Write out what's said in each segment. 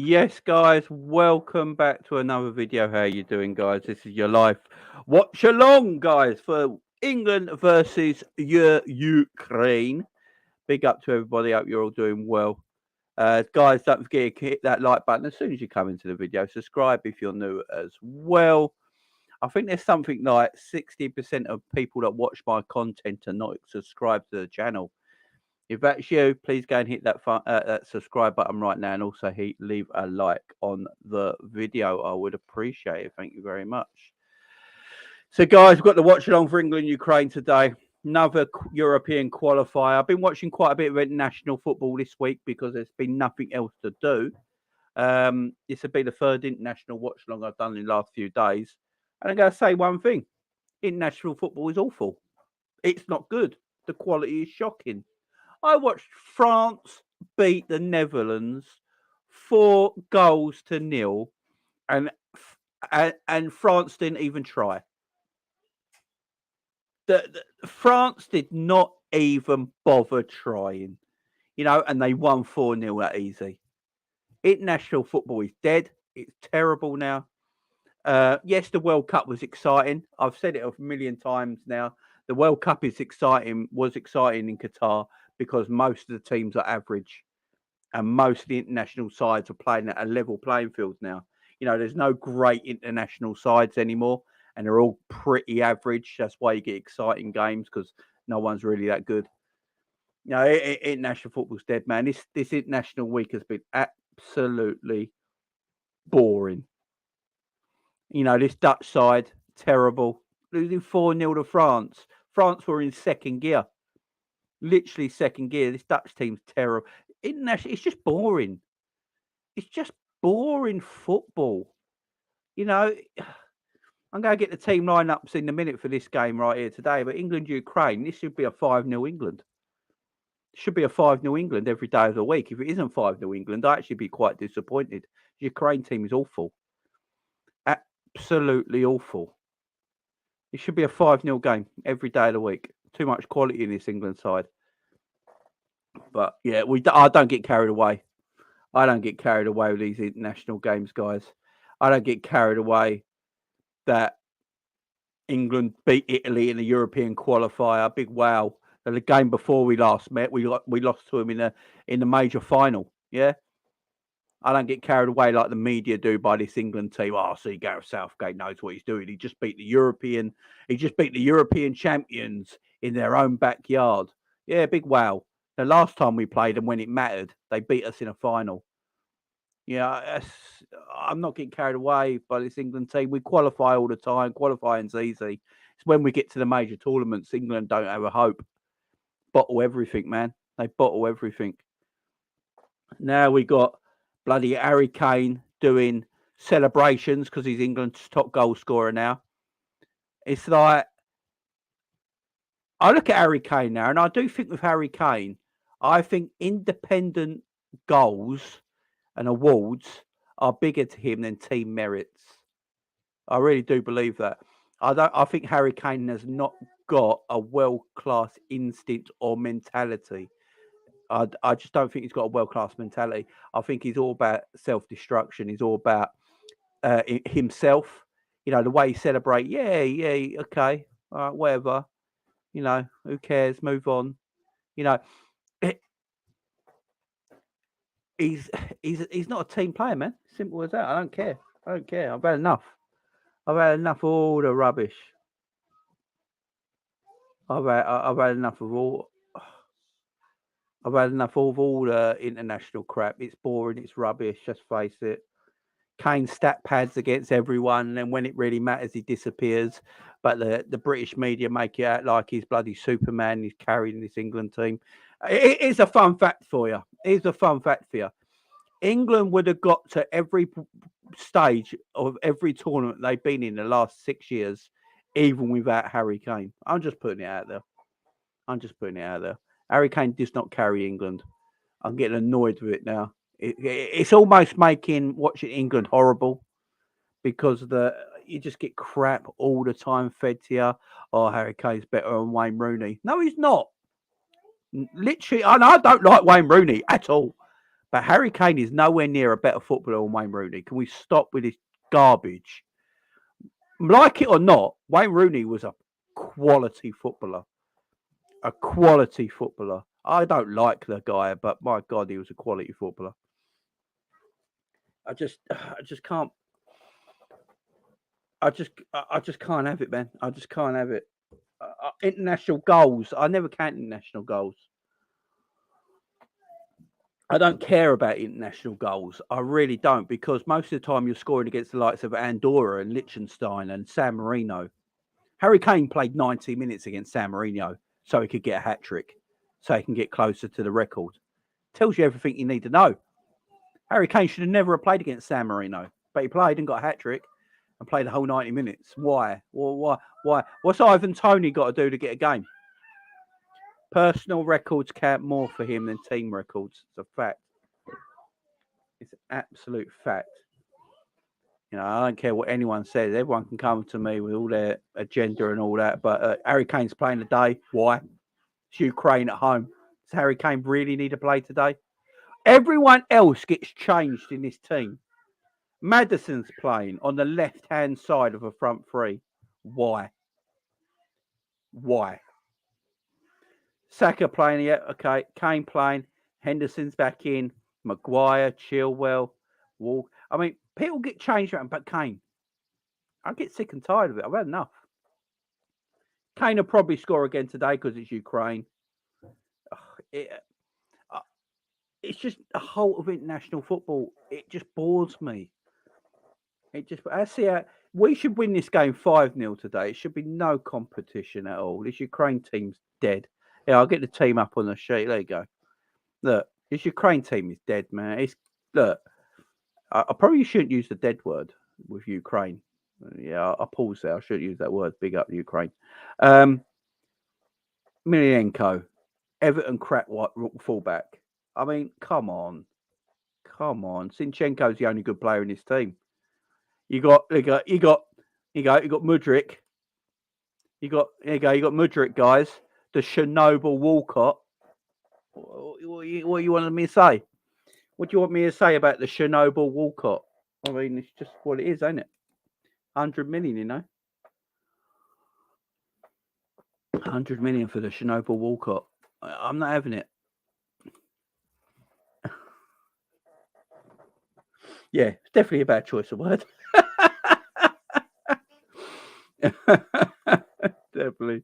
Yes, guys, welcome back to another video. How you doing, guys? This is your live watch along, guys, for England versus Ukraine. Big up to everybody. Hope you're all doing well. Guys, don't forget to hit that like button as soon as you come into the video. Subscribe if you're new as well. I think there's something like 60% of people that watch my content are not subscribed to the channel. If that's you, please go and hit that subscribe button right now, and also leave a like on the video. I would appreciate it. Thank you very much. So, guys, we've got the watch along for England Ukraine today. Another European qualifier. I've been watching quite a bit of international football this week because there's been nothing else to do. This will be the third international watch along I've done in the last few days. And I'm going to say one thing: international football is awful. It's not good. The quality is shocking. I watched France beat the Netherlands 4-0, and France didn't even try. France did not even bother trying, and they won 4-0 that easy. International football is dead. It's terrible now. Yes, the World Cup was exciting. I've said it a million times now. The World Cup was exciting in Qatar because most of the teams are average and most of the international sides are playing at a level playing field now. There's no great international sides anymore and they're all pretty average. That's why you get exciting games because no one's really that good. International football's dead, man. This international week has been absolutely boring. This Dutch side, terrible. Losing 4-0 to France. France were in second gear. Literally second gear. This Dutch team's terrible. International, it's just boring. It's just boring football. I'm going to get the team lineups in a minute for this game right here today. But England-Ukraine, this should be a 5-0 England. It should be a 5-0 England every day of the week. If it isn't 5-0 England, I'd actually be quite disappointed. The Ukraine team is awful. Absolutely awful. It should be a 5-0 game every day of the week. Too much quality in this England side. But yeah, I don't get carried away. I don't get carried away with these international games, guys. I don't get carried away that England beat Italy in the European qualifier. Big wow. The game before we last met, we lost to them in the major final. Yeah. I don't get carried away like the media do by this England team. Oh, see, Gareth Southgate knows what he's doing. He just beat the European champions in their own backyard. Yeah, big wow. The last time we played them when it mattered, they beat us in a final. Yeah, I'm not getting carried away by this England team. We qualify all the time. Qualifying's easy. It's when we get to the major tournaments, England don't have a hope. Bottle everything, man. They bottle everything. Now we got bloody Harry Kane doing celebrations because he's England's top goal scorer now. It's like, I look at Harry Kane now, and I do think with Harry Kane, I think independent goals and awards are bigger to him than team merits. I really do believe that. I think Harry Kane has not got a world-class instinct or mentality. I just don't think he's got a world-class mentality. I think he's all about self-destruction. He's all about himself. The way he celebrates. Yeah, okay, all right, whatever. Who cares? Move on. He's not a team player, man. Simple as that. I don't care. I've had enough. I've had enough of all the rubbish. I've had enough of all. I've had enough of all the international crap. It's boring. It's rubbish. Just face it. Kane stat pads against everyone, and then when it really matters, he disappears. But the British media make it out like he's bloody Superman. He's carrying this England team. It's a fun fact for you. England would have got to every stage of every tournament they've been in the last 6 years, even without Harry Kane. I'm just putting it out there. Harry Kane does not carry England. I'm getting annoyed with it now. It's almost making watching England horrible because you just get crap all the time fed to you. Oh, Harry Kane's better than Wayne Rooney. No, he's not. Literally, I don't like Wayne Rooney at all. But Harry Kane is nowhere near a better footballer than Wayne Rooney. Can we stop with this garbage? Like it or not, Wayne Rooney was a quality footballer. A quality footballer. I don't like the guy, but my God, he was a quality footballer. I just can't. I just can't have it, man. I just can't have it. International goals. I never count international goals. I don't care about international goals. I really don't, because most of the time you're scoring against the likes of Andorra and Liechtenstein and San Marino. Harry Kane played 90 minutes against San Marino so he could get a hat-trick, so he can get closer to the record. Tells you everything you need to know. Harry Kane should have never played against San Marino, but he played and got a hat-trick and played the whole 90 minutes. Why? Well, why? What's Ivan Toney got to do to get a game? Personal records count more for him than team records. It's a fact. It's an absolute fact. You know, I don't care what anyone says. Everyone can come to me with all their agenda and all that. But Harry Kane's playing today. Why? It's Ukraine at home. Does Harry Kane really need to play today? Everyone else gets changed in this team. Maddison's playing on the left-hand side of a front three. Why? Why? Saka playing, yeah, okay. Kane playing. Henderson's back in. Maguire, Chilwell, Walk. I mean, people get changed around, but Kane. I get sick and tired of it. I've had enough. Kane will probably score again today because it's Ukraine. It's just a whole of international football. It just bores me. I see we should win this game 5-0 today. It should be no competition at all. This Ukraine team's dead. Yeah, I'll get the team up on the sheet. There you go. Look, this Ukraine team is dead, man. Look, I probably shouldn't use the dead word with Ukraine. Yeah, I'll pause there. I shouldn't use that word. Big up Ukraine. Milienko, Everton crap fullback. I mean, come on. Zinchenko's the only good player in this team. You got Mudryk. You got Mudryk, guys. The Chernobyl Walcott. What you wanted me to say? What do you want me to say about the Chernobyl Walcott? I mean, it's just what it is, ain't it? 100 million, you know. 100 million for the Chernobyl Walcott. I'm not having it. Yeah, it's definitely a bad choice of word. Definitely.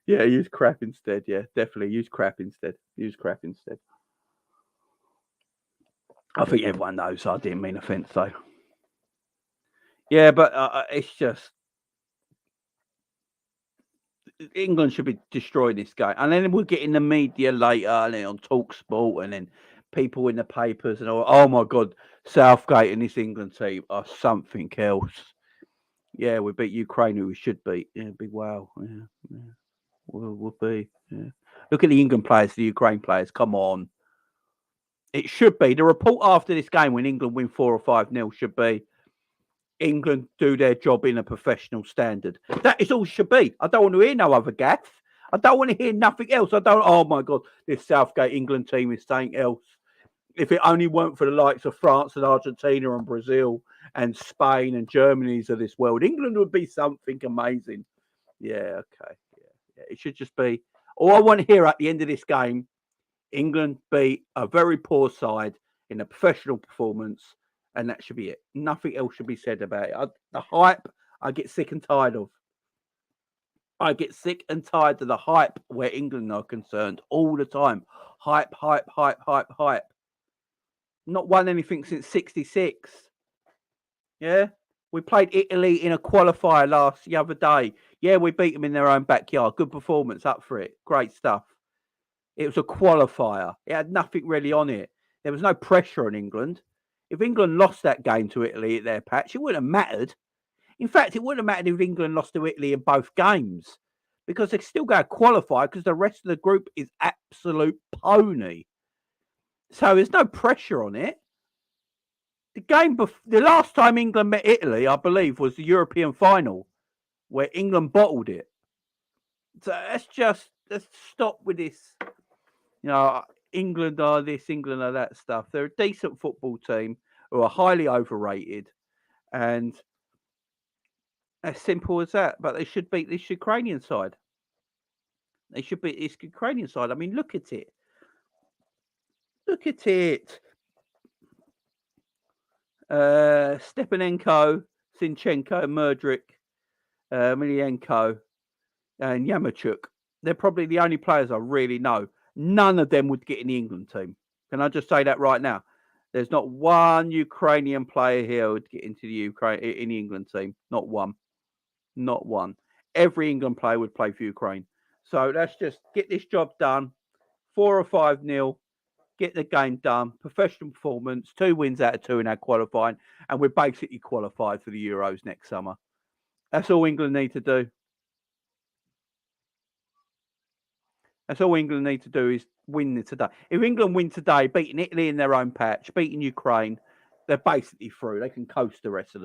Yeah, use crap instead. Yeah, definitely use crap instead. I think everyone knows I didn't mean offence, though. Yeah, but it's just England should be destroying this game, and then we'll get in the media later, and then on TalkSport, and then people in the papers, and all. Oh my God, Southgate and this England team are something else. Yeah, we beat Ukraine, who we should beat. Yeah, big wow. Yeah. We'll be. Yeah. Look at the England players, the Ukraine players. Come on. It should be. The report after this game, when England win 4 or 5-0, should be England do their job in a professional standard. That is all it should be. I don't want to hear no other gaff. I don't want to hear nothing else. Oh my God, this Southgate England team is something else. If it only weren't for the likes of France and Argentina and Brazil and Spain and Germany's of this world, England would be something amazing. Yeah, okay. Yeah. It should just be. All I want to hear at the end of this game, England beat a very poor side in a professional performance, and that should be it. Nothing else should be said about it. The hype, I get sick and tired of. I get sick and tired of the hype where England are concerned all the time. Hype. Not won anything since '66. Yeah? We played Italy in a qualifier the other day. Yeah, we beat them in their own backyard. Good performance, up for it. Great stuff. It was a qualifier. It had nothing really on it. There was no pressure on England. If England lost that game to Italy at their patch, it wouldn't have mattered. In fact, it wouldn't have mattered if England lost to Italy in both games, because they're still going to qualify because the rest of the group is absolute pony. So there's no pressure on it. The last time England met Italy, I believe, was the European final, where England bottled it. So let's stop with this. You know, England are this, England are that stuff. They're a decent football team who are highly overrated, and as simple as that. But they should beat this Ukrainian side. They should beat this Ukrainian side. I mean, look at it. Look at it. Stepanenko, Zinchenko, Mudryk, Milienko, and Yamachuk. They're probably the only players I really know. None of them would get in the England team. Can I just say that right now? There's not one Ukrainian player here who would get into the in the England team. Not one. Not one. Every England player would play for Ukraine. So let's just get this job done. 4 or 5-0. Get the game done. Professional performance. 2 wins out of 2 in our qualifying. And we're basically qualified for the Euros next summer. That's all England need to do. That's all England need to do is win today. If England win today, beating Italy in their own patch, beating Ukraine, they're basically through. They can coast the rest of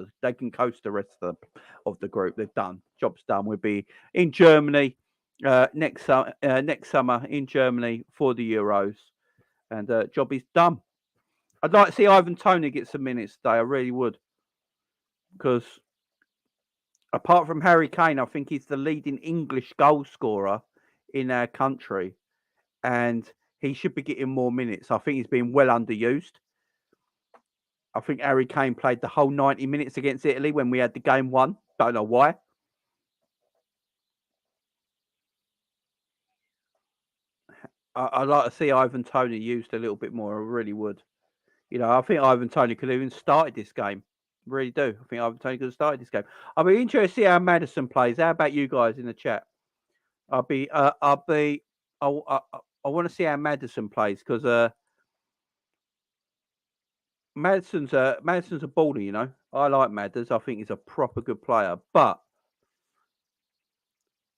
the group. They're done. Job's done. We'll be in Germany next summer in Germany for the Euros, and job is done. I'd like to see Ivan Toney get some minutes today. I really would, because apart from Harry Kane, I think he's the leading English goal scorer in our country, and he should be getting more minutes. I think he's been well underused. I think Harry Kane played the whole 90 minutes against Italy when we had the game won. Don't know why. I'd like to see Ivan Toney used a little bit more. I really would. You know, I think Ivan Toney could have even started this game. I really do. I think Ivan Toney could have started this game. I'll be interested to see how Maddison plays. How about you guys in the chat? I want to see how Maddison plays, because Maddison's a baller, you know. I like Madders. I think he's a proper good player, but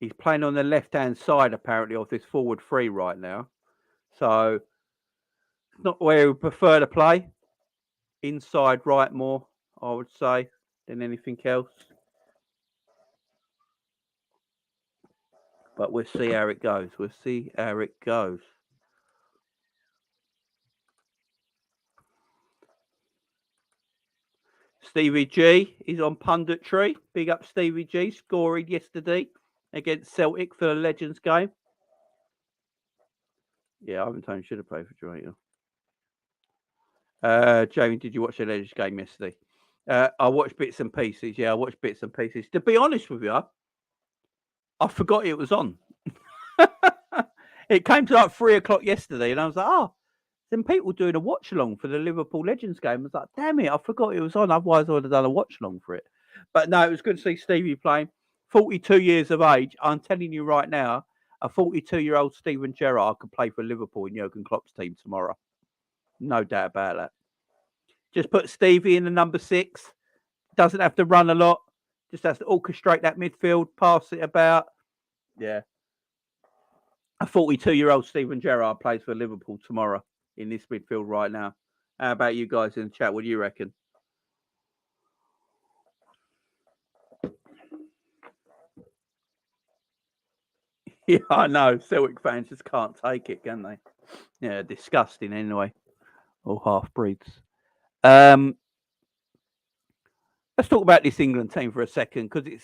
he's playing on the left-hand side apparently of this forward 3 right now, so it's not where we prefer to play. Inside right more, I would say, than anything else. But we'll see how it goes. We'll see how it goes. Stevie G is on punditry. Big up Stevie G, scoring yesterday against Celtic for the Legends game. Yeah, Ivan Toney should have played for Jamaica. Jamie, did you watch the Legends game yesterday? I watched bits and pieces. Yeah, I watched bits and pieces. To be honest with you, I forgot it was on. It came to like 3 o'clock yesterday, and I was like, oh, then people doing a watch along for the Liverpool Legends game. I was like, damn it, I forgot it was on. Otherwise, I would have done a watch along for it. But no, it was good to see Stevie playing. 42 years of age. I'm telling you right now, a 42-year-old Steven Gerrard could play for Liverpool in Jurgen Klopp's team tomorrow. No doubt about that. Just put Stevie in the number 6. Doesn't have to run a lot. Just has to orchestrate that midfield, pass it about. Yeah. A 42-year-old Steven Gerrard plays for Liverpool tomorrow in this midfield right now. How about you guys in the chat? What do you reckon? Yeah, I know. Celtic fans just can't take it, can they? Yeah, disgusting anyway. All half-breeds. Let's talk about this England team for a second, because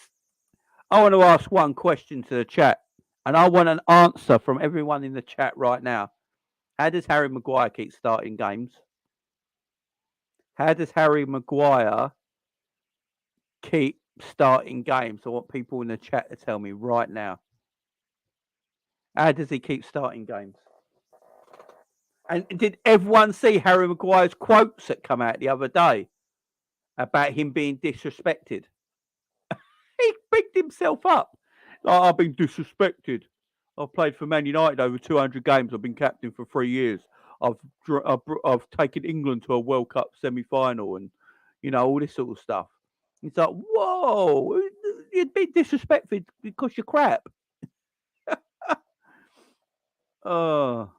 I want to ask one question to the chat, and I want an answer from everyone in the chat right now. How does Harry Maguire keep starting games? How does Harry Maguire keep starting games? I want people in the chat to tell me right now. How does he keep starting games? And did everyone see Harry Maguire's quotes that come out the other day about him being disrespected? He bigged himself up. Like, I've been disrespected. I've played for Man United over 200 games. I've been captain for 3 years. I've taken England to a World Cup semi-final, and you know, all this sort of stuff. It's like, whoa, you'd be disrespected because you're crap. Oh,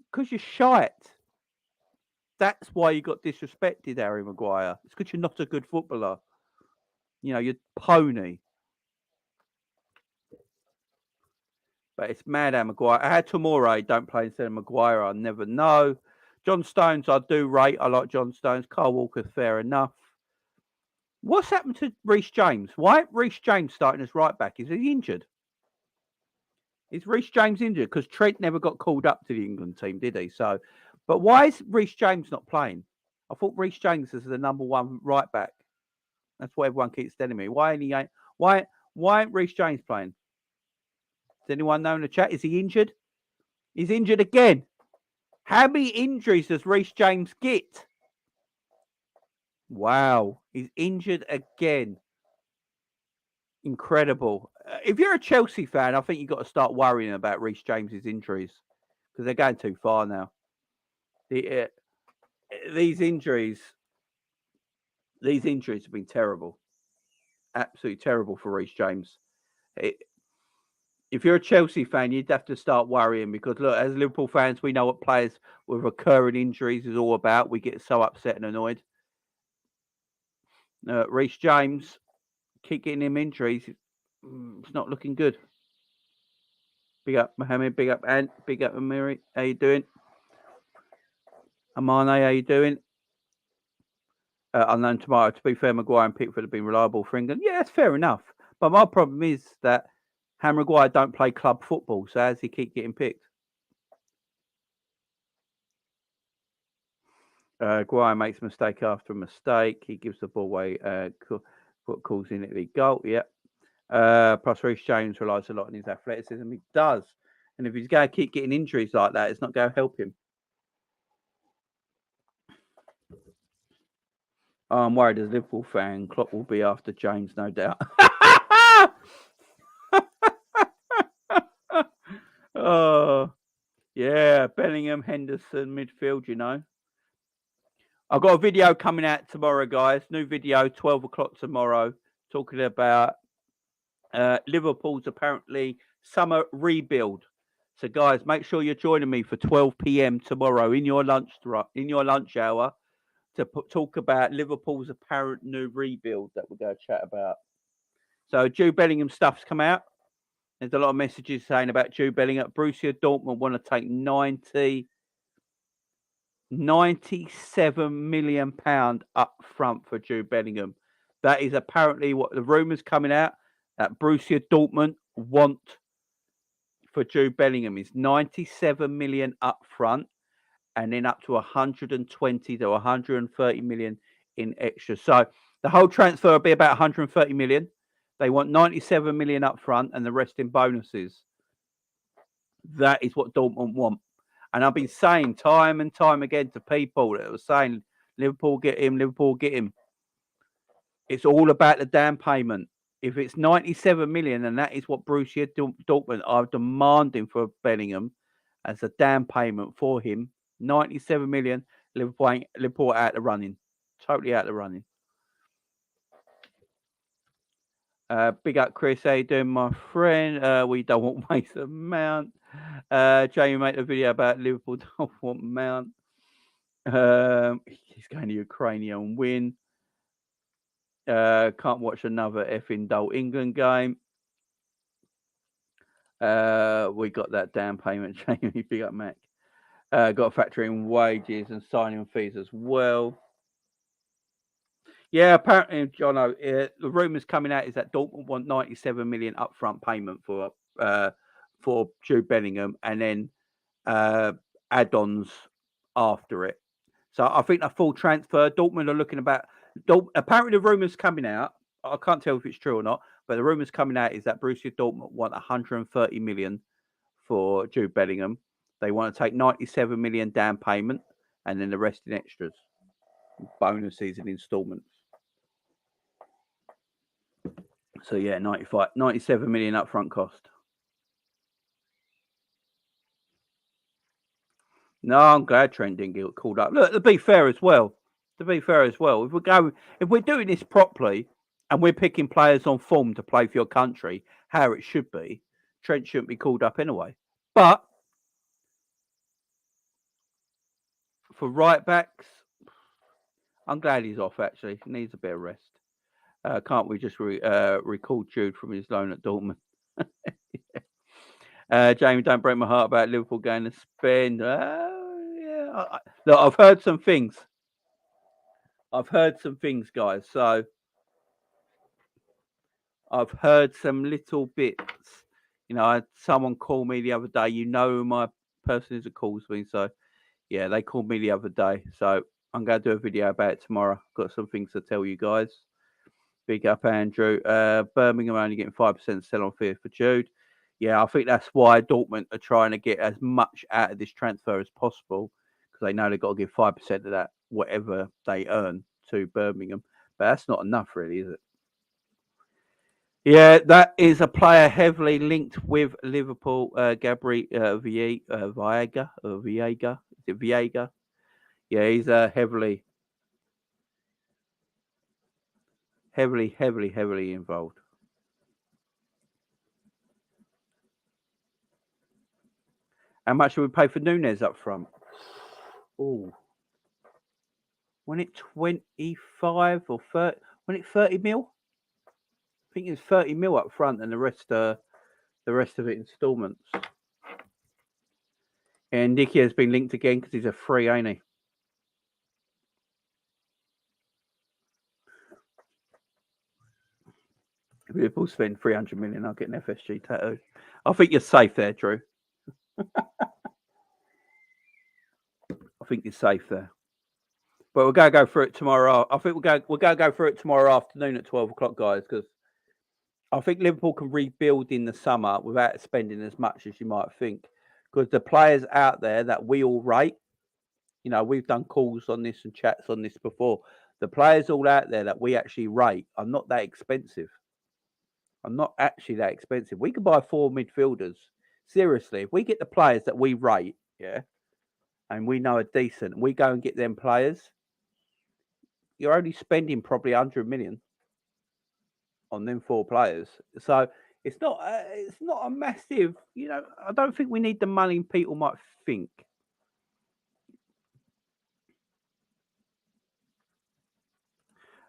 because you're shite. That's why you got disrespected, Harry Maguire. It's because you're not a good footballer. You know, you're pony. But it's mad how Maguire. I had Tomori don't play instead of Maguire. I never know. John Stones, I do rate. I like John Stones. Carl Walker, fair enough. What's happened to Reece James? Why ain't Reece James starting as right back? Is he injured? Is Reece James injured? Because Trent never got called up to the England team, did he? So, but why is Reece James not playing? I thought Reece James is the number one right back. That's what everyone keeps telling me. Why ain't Reece James playing? Does anyone know in the chat? Is he injured? He's injured again. How many injuries does Reece James get? Wow, he's injured again. Incredible. If you're a Chelsea fan, I think you've got to start worrying about Reece James's injuries because they're going too far now. These injuries have been terrible. Absolutely terrible for Reece James. If you're a Chelsea fan, you'd have to start worrying because, look, as Liverpool fans, we know what players with recurring injuries is all about. We get so upset and annoyed. Reece James, keep getting him injuries. It's not looking good. Big up, Mohammed. Big up, Ant. Big up, Amiri. How you doing? Amane, how you doing? Unknown tomorrow. To be fair, Maguire and Pickford have been reliable for England. Yeah, that's fair enough. But my problem is that Harry Maguire don't play club football, so how does he keep getting picked? Maguire makes a mistake after a mistake. He gives the ball away. Calls in Italy goal. Yep. Plus, Reece James relies a lot on his athleticism. He does. And if he's going to keep getting injuries like that, it's not going to help him. I'm worried as a Liverpool fan, Klopp will be after James, no doubt. Oh, yeah. Bellingham, Henderson, midfield, you know. I've got a video coming out tomorrow, guys. New video, 12 o'clock tomorrow, talking about Liverpool's apparently summer rebuild. So, guys, make sure you're joining me for 12 p.m. tomorrow in your lunch hour to talk about Liverpool's apparent new rebuild that we're going to chat about. So, Jude Bellingham stuff's come out. There's a lot of messages saying about Jude Bellingham. Borussia Dortmund want to take 97 million pound up front for Jude Bellingham. That is apparently what the rumours coming out that Borussia Dortmund want for Jude Bellingham is 97 million up front and then up to 120 to 130 million in extra. So the whole transfer will be about 130 million. They want 97 million up front and the rest in bonuses. That is what Dortmund want. And I've been saying time and time again to people that were saying, Liverpool get him, Liverpool get him. It's all about the down payment. If it's 97 million, and that is what Borussia Dortmund are demanding for Bellingham as a down payment for him, 97 million, Liverpool out the running. Totally out the running. Big up, Chris. How you doing, my friend? We don't want Mason Mount. Jamie made a video about Liverpool don't want Mount. He's going to Ukraine and win. Can't watch another effing dull England game. We got that down payment, Jamie. Big up, Mac. Got to factor in wages and signing fees as well. Yeah, apparently, Jono, the rumours coming out is that Dortmund want 97 million upfront payment for Jude Bellingham and then add-ons after it. So I think a full transfer. Dortmund are looking about. Apparently, the rumours coming out. I can't tell if it's true or not, but the rumours coming out is that Borussia Dortmund want 130 million for Jude Bellingham. They want to take 97 million down payment and then the rest in extras, bonuses and instalments. So yeah, 97 million upfront cost. No, I'm glad Trent didn't get called up. Look, to be fair as well, if we're doing this properly and we're picking players on form to play for your country, how it should be, Trent shouldn't be called up anyway. But for right backs, I'm glad he's off. Actually, he needs a bit of rest. Can't we just recall Jude from his loan at Dortmund? Jamie, don't break my heart about Liverpool going to spend. Look, I've heard some things. Guys. So I've heard some little bits. You know, I had someone called me the other day. You know who my person is that calls me. So, yeah, they called me the other day. So I'm going to do a video about it tomorrow. Got some things to tell you guys. Big up, Andrew. Birmingham only getting 5% sell-on fee for Jude. Yeah, I think that's why Dortmund are trying to get as much out of this transfer as possible, because they know they've got to give 5% of that, whatever they earn, to Birmingham. But that's not enough, really, is it? Yeah, that is a player heavily linked with Liverpool, Gabri Viega. Is it Viega? Yeah, he's heavily involved. How much should we pay for Nunez up front? Oh, when it 25 or 30? When it 30 mil? I think it's 30 mil up front, and the rest of it installments. And Nicky has been linked again because he's a free, ain't he? If Liverpool spend 300 million, I'll get an FSG tattoo. I think you're safe there, Drew. I think you're safe there. But we're going to go through it tomorrow. I think we're going to go through it tomorrow afternoon at 12 o'clock, guys, because I think Liverpool can rebuild in the summer without spending as much as you might think. Because the players out there that we all rate, you know, we've done calls on this and chats on this before. The players all out there that we actually rate are not that expensive. I'm not actually that expensive. We could buy 4 midfielders. Seriously, if we get the players that we rate, yeah, and we know are decent, and we go and get them players, you're only spending probably 100 million on them 4 players. So it's not a massive, you know, I don't think we need the money people might think.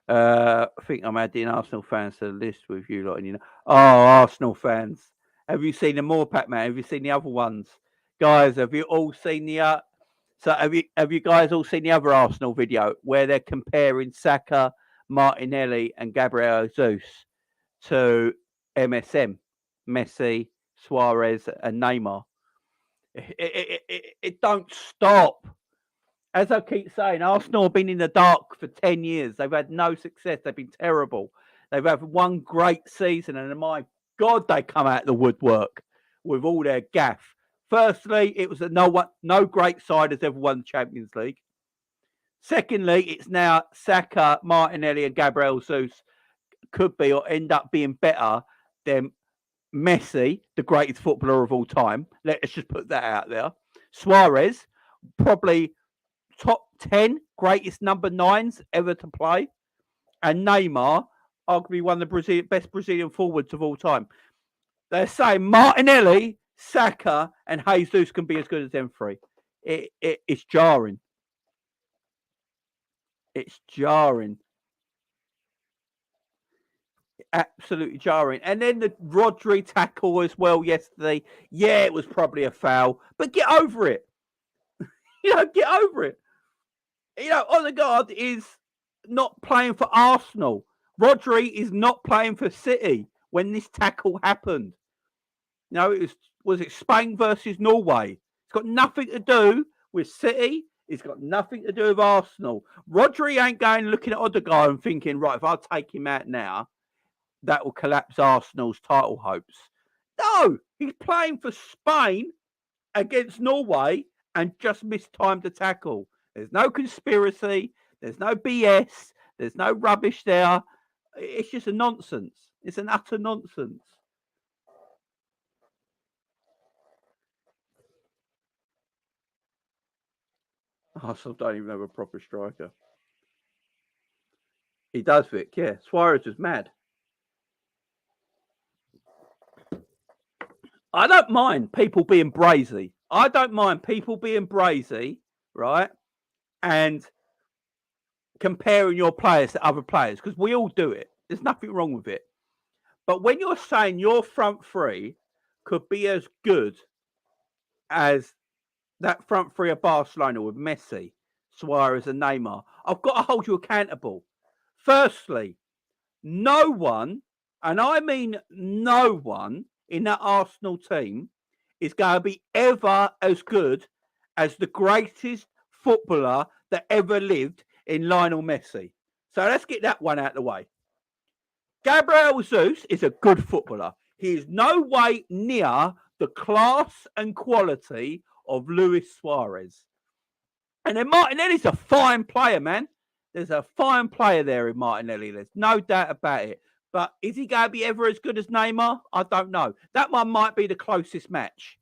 I think I'm adding Arsenal fans to the list with you lot, and you know, oh, Arsenal fans. Have you seen the more Pac-Man? Have you seen the other ones? Guys, have you all seen the so have you guys all seen the other Arsenal video where they're comparing Saka, Martinelli and Gabriel Jesus to MSM, Messi, Suarez and Neymar? It don't stop. As I keep saying, Arsenal have been in the dark for 10 years. They've had no success. They've been terrible. They've had one great season, and my God, they come out of the woodwork with all their gaff. Firstly, it was that no great side has ever won the Champions League. Secondly, it's now Saka, Martinelli, and Gabriel Jesus could be or end up being better than Messi, the greatest footballer of all time. Let's just put that out there. Suarez, probably top 10 greatest number 9s ever to play, and Neymar, arguably one of the best Brazilian forwards of all time. They're saying Martinelli, Saka, and Jesus can be as good as them 3. It's jarring. It's jarring. Absolutely jarring. And then the Rodri tackle as well yesterday. Yeah, it was probably a foul, but get over it. You know, get over it. You know, Odegaard is not playing for Arsenal. Rodri is not playing for City when this tackle happened. You know, was it Spain versus Norway? It's got nothing to do with City. It's got nothing to do with Arsenal. Rodri ain't going looking at Odegaard and thinking, right, if I take him out now, that will collapse Arsenal's title hopes. No, he's playing for Spain against Norway and just mistimed the tackle. There's no conspiracy. There's no BS. There's no rubbish there. It's just a nonsense. It's an utter nonsense. Arsenal don't even have a proper striker. He does, Vic. Yeah, Suarez is mad. I don't mind people being brazy. I don't mind people being brazy, right? And comparing your players to other players, because we all do it. There's nothing wrong with it. But when you're saying your front 3 could be as good as that front three of Barcelona with Messi, Suarez, and Neymar. I've got to hold you accountable. Firstly, no one, and I mean no one, in that Arsenal team is going to be ever as good as the greatest footballer that ever lived in Lionel Messi. So let's get that one out of the way. Gabriel Jesus is a good footballer. He is no way near the class and quality of Luis Suarez. And then Martinelli's a fine player, man. There's a fine player there in Martinelli. There's no doubt about it. But is he going to be ever as good as Neymar? I don't know. That one might be the closest match.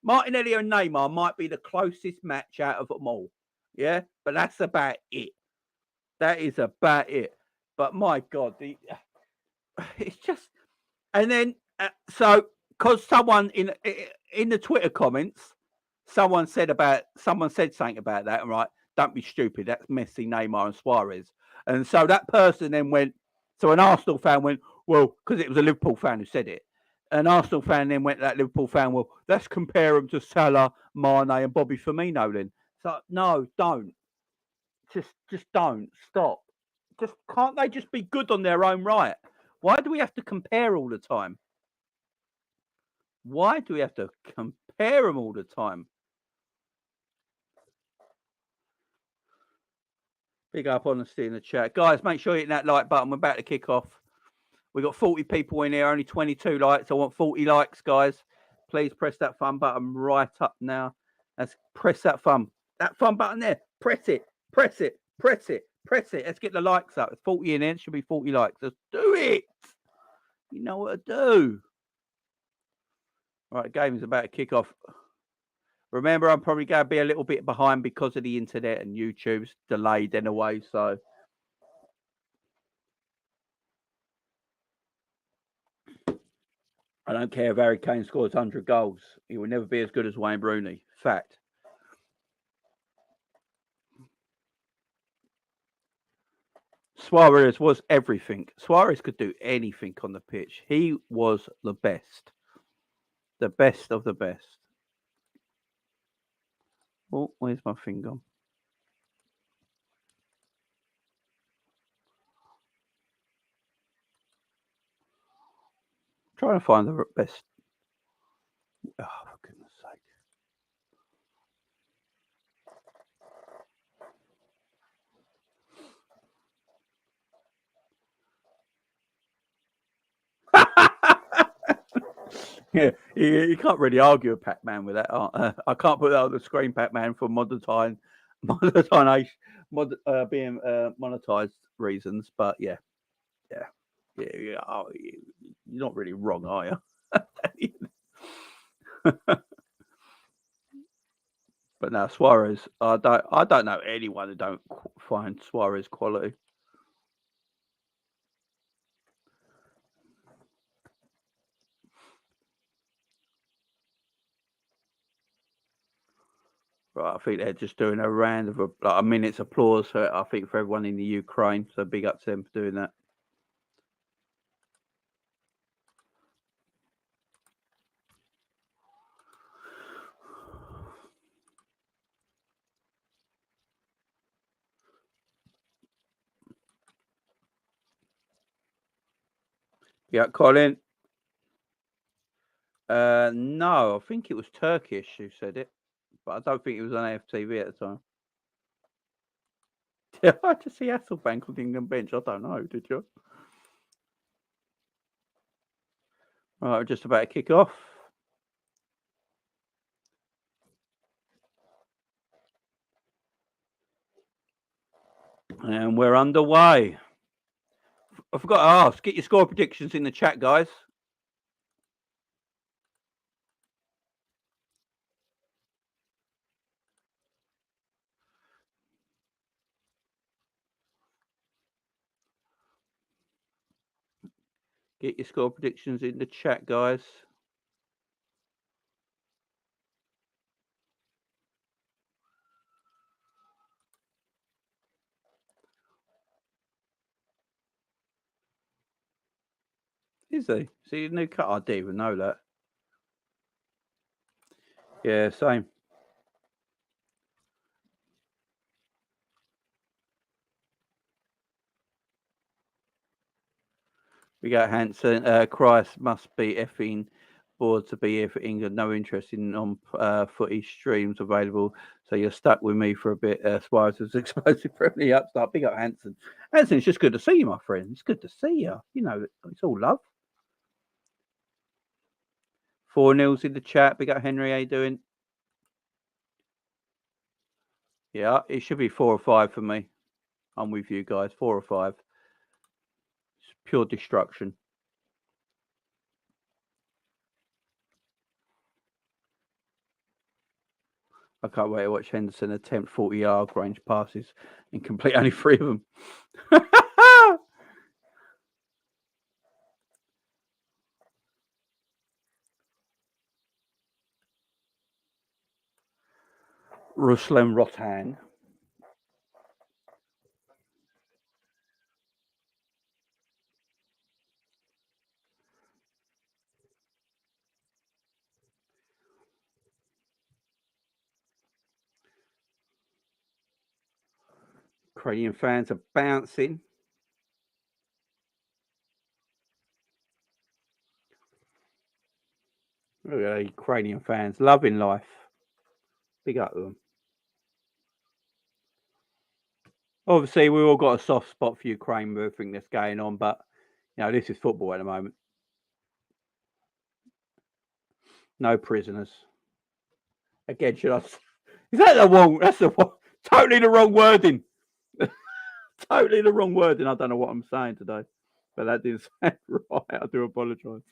Martinelli and Neymar might be the closest match out of them all. Yeah, but that's about it. That is about it. But my God, it's just. And then, so because someone in the Twitter comments, someone said something about that, right? Don't be stupid. That's Messi, Neymar, and Suarez. And so that person then went. So an Arsenal fan went, well, because it was a Liverpool fan who said it. An Arsenal fan then went to that Liverpool fan, well, let's compare them to Salah, Mane, and Bobby Firmino then. So no, don't. Just don't. Stop. Just can't they just be good on their own right? Why do we have to compare all the time? Why do we have to compare them all the time? Big up honesty in the chat. Guys, make sure you hit that like button. We're about to kick off. We've got 40 people in here, only 22 likes. I want 40 likes, guys. Please press that fun button right up now. Let's press that fun button there. Press it, press it, press it, press it. Let's get the likes up. 40 in here. It should be 40 likes. Let's do it. You know what to do. Right, the game is about to kick off. Remember, I'm probably going to be a little bit behind because of the internet and YouTube's delayed in a way. So I don't care if Harry Kane scores 100 goals. He will never be as good as Wayne Rooney. Fact. Suarez was everything. Suarez could do anything on the pitch. He was the best. The best of the best. Oh, where's my thing gone? Trying to find the best. Oh, for goodness sake. Yeah, you can't really argue with Pac-Man with that. I can't put that on the screen, Pac-Man, for being monetized reasons. But yeah. Oh, you're not really wrong, are you? But now Suarez, I don't know anyone who don't find Suarez quality. Right, I think they're just doing a round of a minute's applause for, I think, for everyone in the Ukraine. So big up to them for doing that. Yeah, Colin. No, I think it was Turkish who said it, but I don't think it was on AFTV at the time. Did I just see Hasselbank on the England bench? I don't know. Did you? Right, we're just about to kick off. And we're underway. I forgot to ask. Get your score predictions in the chat, guys. Get your score predictions in the chat, guys. Is he? See a new cut? I didn't even know that. Yeah, same. We got Hansen. Christ must be effing bored to be here for England. No interest in on footy streams available. So you're stuck with me for a bit. Suarez was explosive friendly upstart. Big up Hansen. Hansen, it's just good to see you, my friend. It's good to see you. You know, it's all love. 4-0 in the chat. Big up Henry. How you doing? Yeah, it should be 4 or 5 for me. I'm with you guys. 4 or 5. It's pure destruction. I can't wait to watch Henderson attempt 40-yard range passes and complete only 3 of them. Ruslan Rotan. Ukrainian fans are bouncing. Look at the Ukrainian fans loving life. Big up to them. Obviously, we've all got a soft spot for Ukraine with everything that's going on, but you know, this is football at the moment. No prisoners. Again, should I? Is that the wrong? That's the totally the wrong wording. Totally the wrong wording. I don't know what I'm saying today, but that didn't sound right. I do apologise.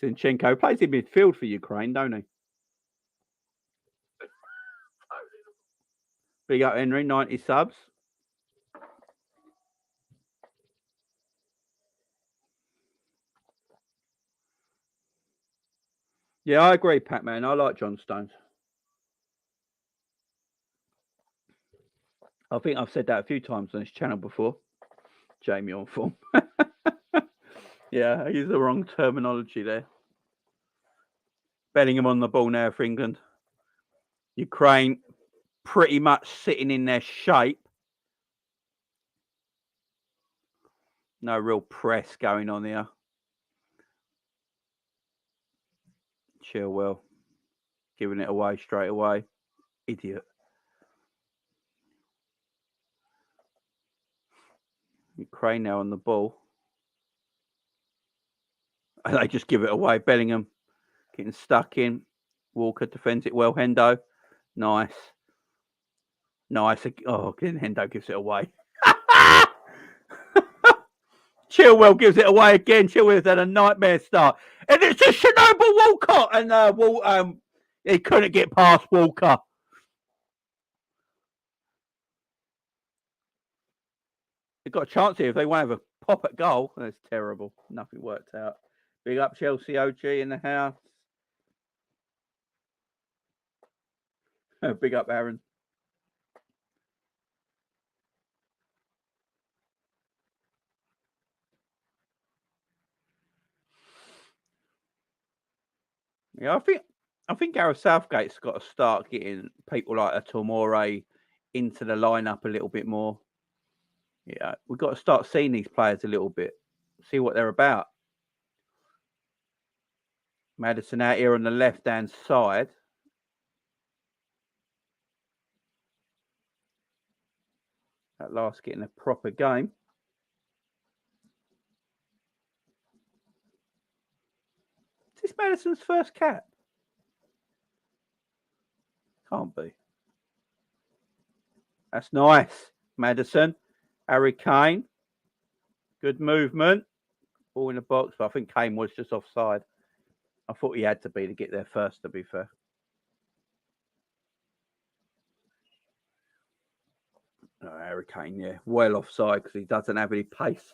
Zinchenko plays in midfield for Ukraine, don't he? Big up Henry, 90 subs. Yeah, I agree, Pat-Man. I like John Stones. I think I've said that a few times on this channel before. Jamie on form. Yeah, I used the wrong terminology there. Bellingham on the ball now for England. Ukraine pretty much sitting in their shape. No real press going on here. Chilwell giving it away straight away. Idiot. Ukraine now on the ball. And they just give it away. Bellingham getting stuck in. Walker defends it well. Hendo. Nice. Nice. Oh, Hendo gives it away. Chilwell gives it away again. Chilwell's had a nightmare start. And it's just Chernobyl Walcott. And he couldn't get past Walker. They've got a chance here if they want to have a pop at goal. That's terrible. Nothing worked out. Big up Chelsea OG in the house. Big up Aaron. Yeah, I think Gareth Southgate's got to start getting people like a Tomori into the lineup a little bit more. Yeah, we've got to start seeing these players a little bit, see what they're about. Maddison out here on the left-hand side. At last, getting a proper game. Is this Maddison's first cap? Can't be. That's nice, Maddison. Harry Kane. Good movement. Ball in the box, but I think Kane was just offside. I thought he had to be to get there first, to be fair. Oh, Harry Kane, yeah. Well offside because he doesn't have any pace.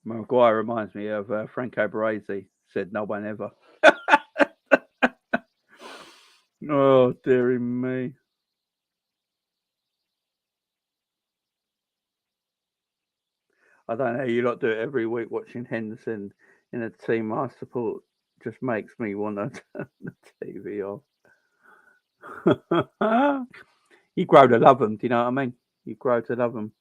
Maguire reminds me of Franco Baresi. Said no one ever. Oh, dearie me. I don't know how you lot do it every week watching Henderson in a team I support. Just makes me want to turn the TV off. You grow to love them, do you know what I mean? You grow to love them.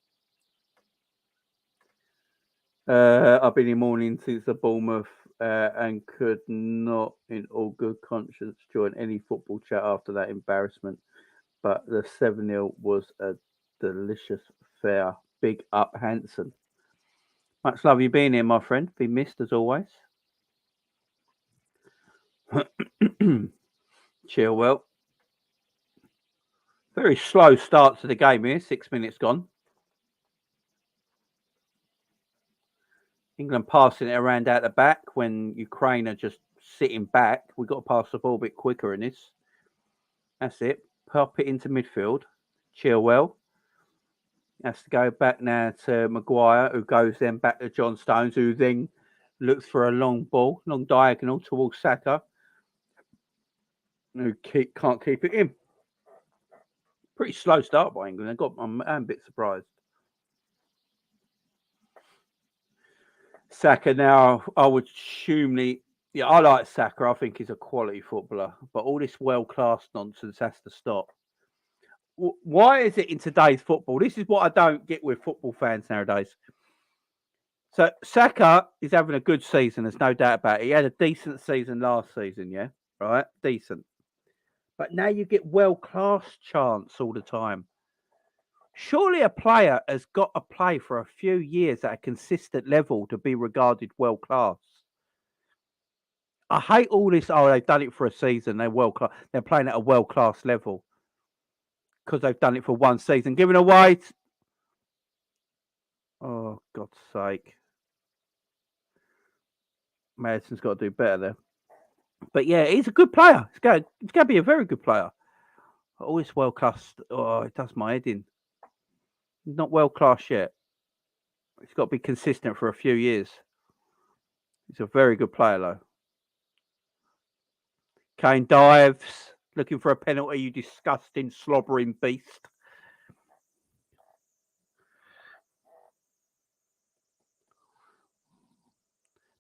I've been in mourning since the Bournemouth and could not, in all good conscience, join any football chat after that embarrassment. But the 7-0 was a delicious fare. Big up, Hanson. Much love you being here, my friend. Been missed as always. Chill well. Very slow start to the game here. 6 minutes gone. England passing it around out the back when Ukraine are just sitting back. We've got to pass the ball a bit quicker in this. That's it. Pop it into midfield. Chilwell. Has to go back now to Maguire, who goes then back to John Stones, who then looks for a long ball, long diagonal towards Saka, who can't keep it in. Pretty slow start by England. I'm a bit surprised. Saka now, I would assume I like Saka. I think he's a quality footballer, but all this world-class nonsense has to stop. Why is it in today's football? This is what I don't get with football fans nowadays. So Saka is having a good season. There's no doubt about it. He had a decent season last season, yeah, right? Decent. But now you get world-class chance all the time. Surely a player has got to play for a few years at a consistent level to be regarded world-class. I hate all this, they've done it for a season. They're world-class. They're playing at a world-class level because they've done it for one season. Giving away... Oh, God's sake. Madison's got to do better there. But yeah, he's a good player. He's going to be a very good player. All this world-class... Oh, it does my head in. He's not world-class yet. He's got to be consistent for a few years. He's a very good player, though. Kane dives, looking for a penalty, you disgusting, slobbering beast.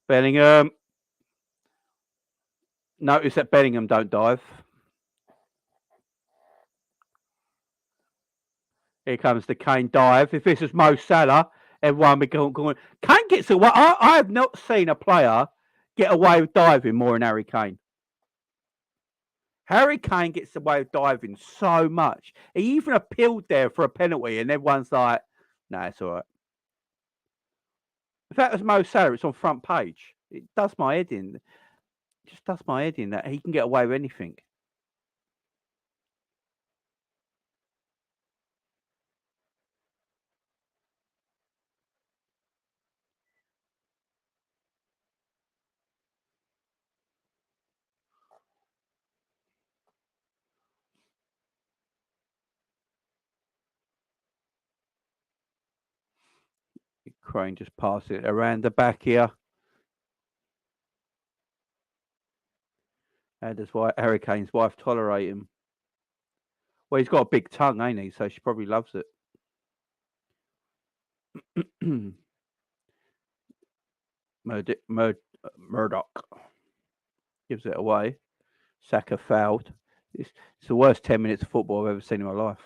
Bellingham. Notice that Bellingham don't dive. Here comes the Kane dive. If this was Mo Salah, everyone would be going. Kane gets away. I have not seen a player get away with diving more than Harry Kane. Harry Kane gets away with diving so much. He even appealed there for a penalty, and everyone's like, "Nah, it's all right." If that was Mo Salah, it's on front page. It does my head in. It just does my head in that he can get away with anything. Ukraine just pass it around the back here. How does Harry Kane's wife tolerate him? Well, he's got a big tongue, ain't he? So she probably loves it. Murdoch gives it away. Saka fouled. It's the worst 10 minutes of football I've ever seen in my life.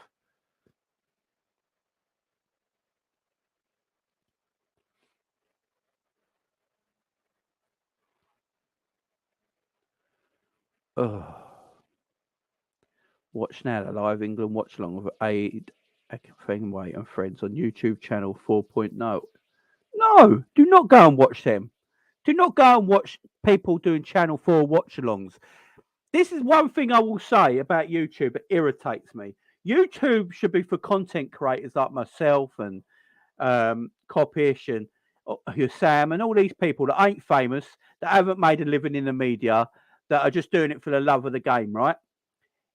Oh. Watch now the live England watch along with Aid Fenway and friends on YouTube channel 4.0. No, do not go and watch them. Do not go and watch people doing channel 4 watch alongs. This is one thing I will say about YouTube that irritates me. YouTube should be for content creators like myself and Coppish and Sam and all these people that ain't famous, that haven't made a living in the media, that are just doing it for the love of the game, right?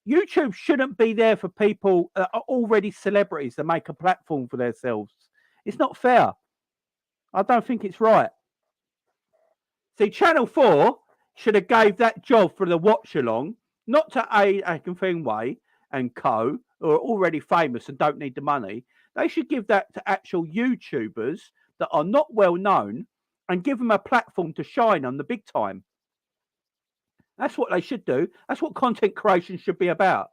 YouTube shouldn't be there for people that are already celebrities to make a platform for themselves. It's not fair. I don't think it's right. See, Channel 4 should have gave that job for the watch along, not to Aid Fenway and co, who are already famous and don't need the money. They should give that to actual YouTubers that are not well known and give them a platform to shine on the big time. That's what they should do. That's what content creation should be about.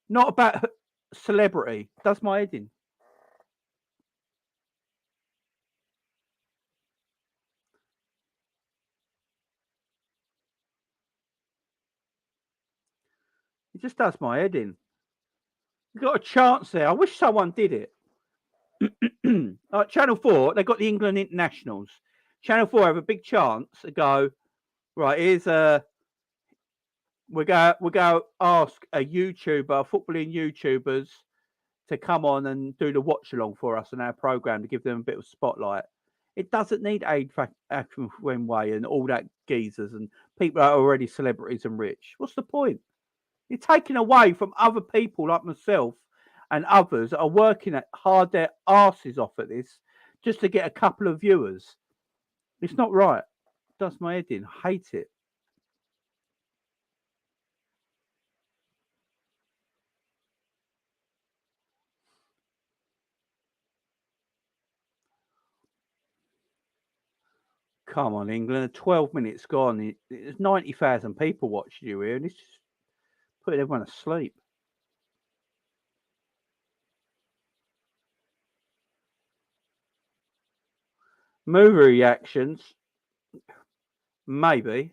Not about celebrity. Does my head in. It just does my head in. You've got a chance there. I wish someone did it. Channel 4, they've got the England internationals. Channel 4 have a big chance to go, right, here's we're going to ask a YouTuber, footballing YouTubers, to come on and do the watch along for us on our program to give them a bit of spotlight. It doesn't need Erwin Wembley and all that geezers and people that are already celebrities and rich. What's the point? You're taking away from other people like myself and others that are working hard their asses off at this just to get a couple of viewers. It's not right. It does my head in. Hate it. Come on, England. 12 minutes gone. There's 90,000 people watching you here, and it's just putting everyone asleep. Movie reactions. Maybe.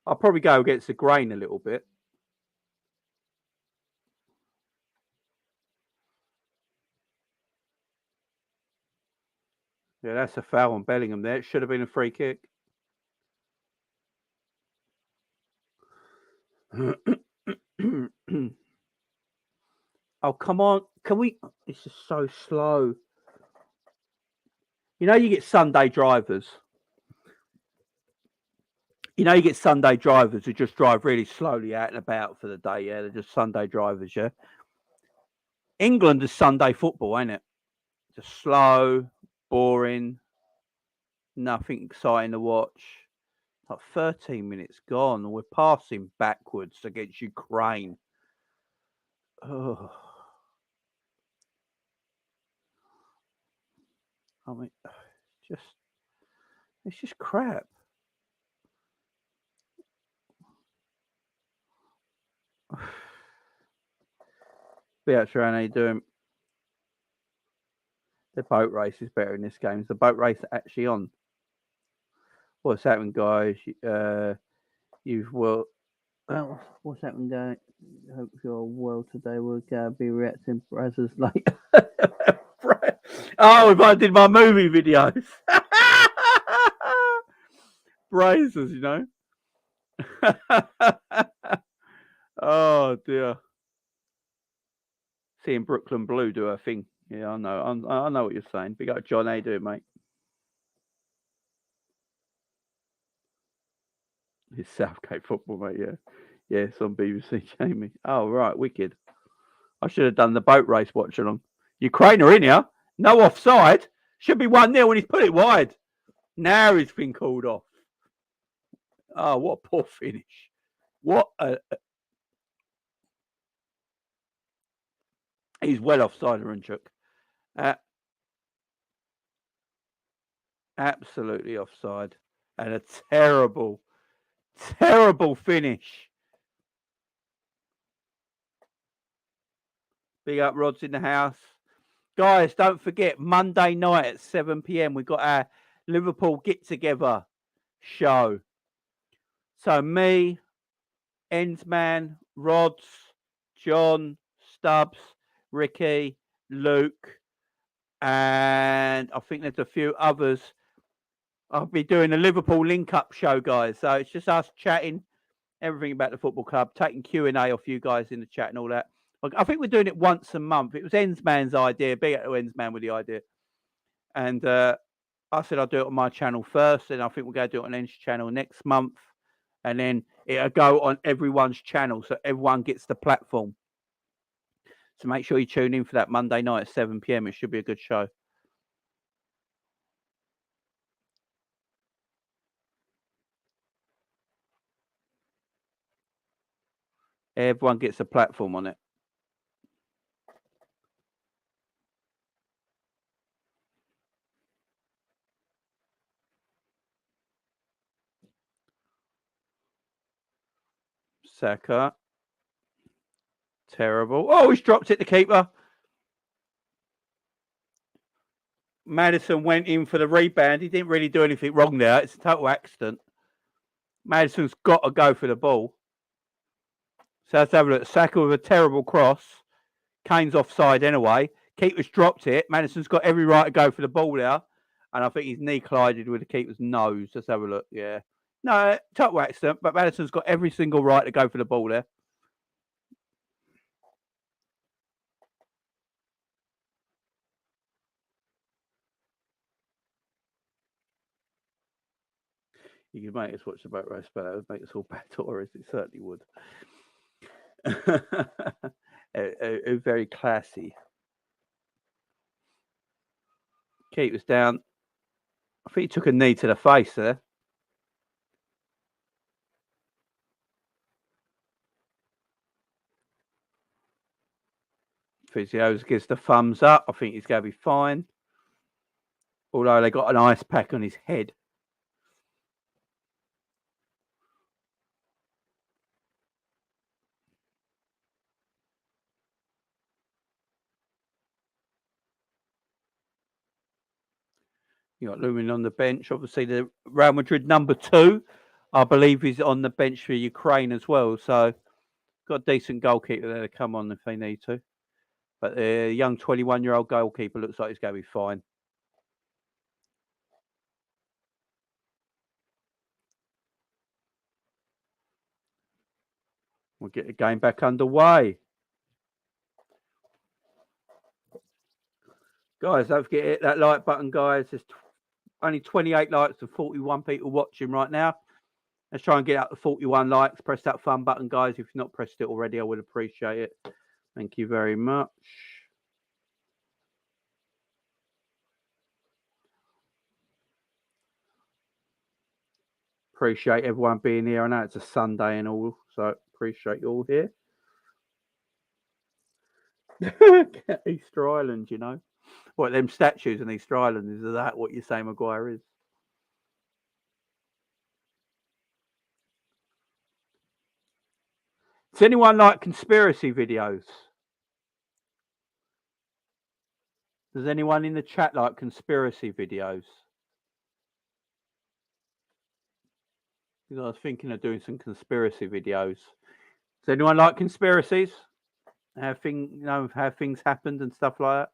I'll probably go against the grain a little bit. Yeah, that's a foul on Bellingham there. It should have been a free kick. Oh, come on. Can we? This is so slow. You know, you get Sunday drivers. You who just drive really slowly out and about for the day. Yeah, they're just Sunday drivers. Yeah. England is Sunday football, ain't it? Just slow, boring, nothing exciting to watch. Like 13 minutes gone, and we're passing backwards against Ukraine. Oh. I mean, it's just crap. Beatrice, how you doing? The boat race is better in this game. Is the boat race actually on? What's happening, guys? What's happening, guys? Hope you're well today. We're gonna be reacting Brazzers like. Oh, if I did my movie videos. Brazzers, you know. Oh dear. Seeing Brooklyn Blue do her thing. Yeah, I know. I know what you're saying. Big up, John. How you doing, mate? It's Southgate football, mate. Yeah, yeah. It's on BBC, Jamie. Oh, right, wicked. I should have done the boat race watch along. Ukraine are in here. No offside. Should be 1-0 when he's put it wide. Now he's been called off. Oh, what a poor finish. What a. He's well offside, Runchuk. Absolutely offside. And a terrible, terrible finish. Big up, Rod's in the house. Guys, don't forget, Monday night at 7 p.m, we've got our Liverpool get-together show. So me, Endsman, Rods, John, Stubbs, Ricky, Luke, and I think there's a few others. I'll be doing a Liverpool link-up show, guys. So it's just us chatting everything about the football club, taking Q&A off you guys in the chat and all that. I think we're doing it once a month. It was Endsman's idea. Big up to Endsman with the idea. And I said I'll do it on my channel first, and I think we're going to do it on End's channel next month. And then it'll go on everyone's channel, so everyone gets the platform. So make sure you tune in for that Monday night at 7 p.m. It should be a good show. Everyone gets a platform on it. Saka. Terrible. Oh, he's dropped it, the keeper. Maddison went in for the rebound. He didn't really do anything wrong there. It's a total accident. Maddison's got to go for the ball. So let's have a look. Saka with a terrible cross. Kane's offside anyway. Keeper's dropped it. Maddison's got every right to go for the ball there. And I think his knee collided with the keeper's nose. Let's have a look. Yeah. No, total accident. But Maddison's got every single right to go for the ball there. You could make us watch the boat race, but that would make us all bad tourists. It certainly would. Very classy. Keeper's down. I think he took a knee to the face there. Physios gives the thumbs up. I think he's going to be fine. Although they got an ice pack on his head. You got Lumin on the bench. Obviously, the Real Madrid number 2, I believe, is on the bench for Ukraine as well. So, got a decent goalkeeper there to come on if they need to. But the young 21-year-old goalkeeper looks like he's going to be fine. We'll get the game back underway. Guys, don't forget to hit that like button, guys. There's only 28 likes and 41 people watching right now. Let's try and get up to 41 likes. Press that fun button, guys. If you've not pressed it already, I would appreciate it. Thank you very much. Appreciate everyone being here. I know it's a Sunday and all, so appreciate you all here. Easter Island, you know. What, them statues in Easter Island? Is that what you say Maguire is? Does anyone like conspiracy videos? Does anyone in the chat like conspiracy videos? Because I was thinking of doing some conspiracy videos. Does anyone like conspiracies? How things happened and stuff like that?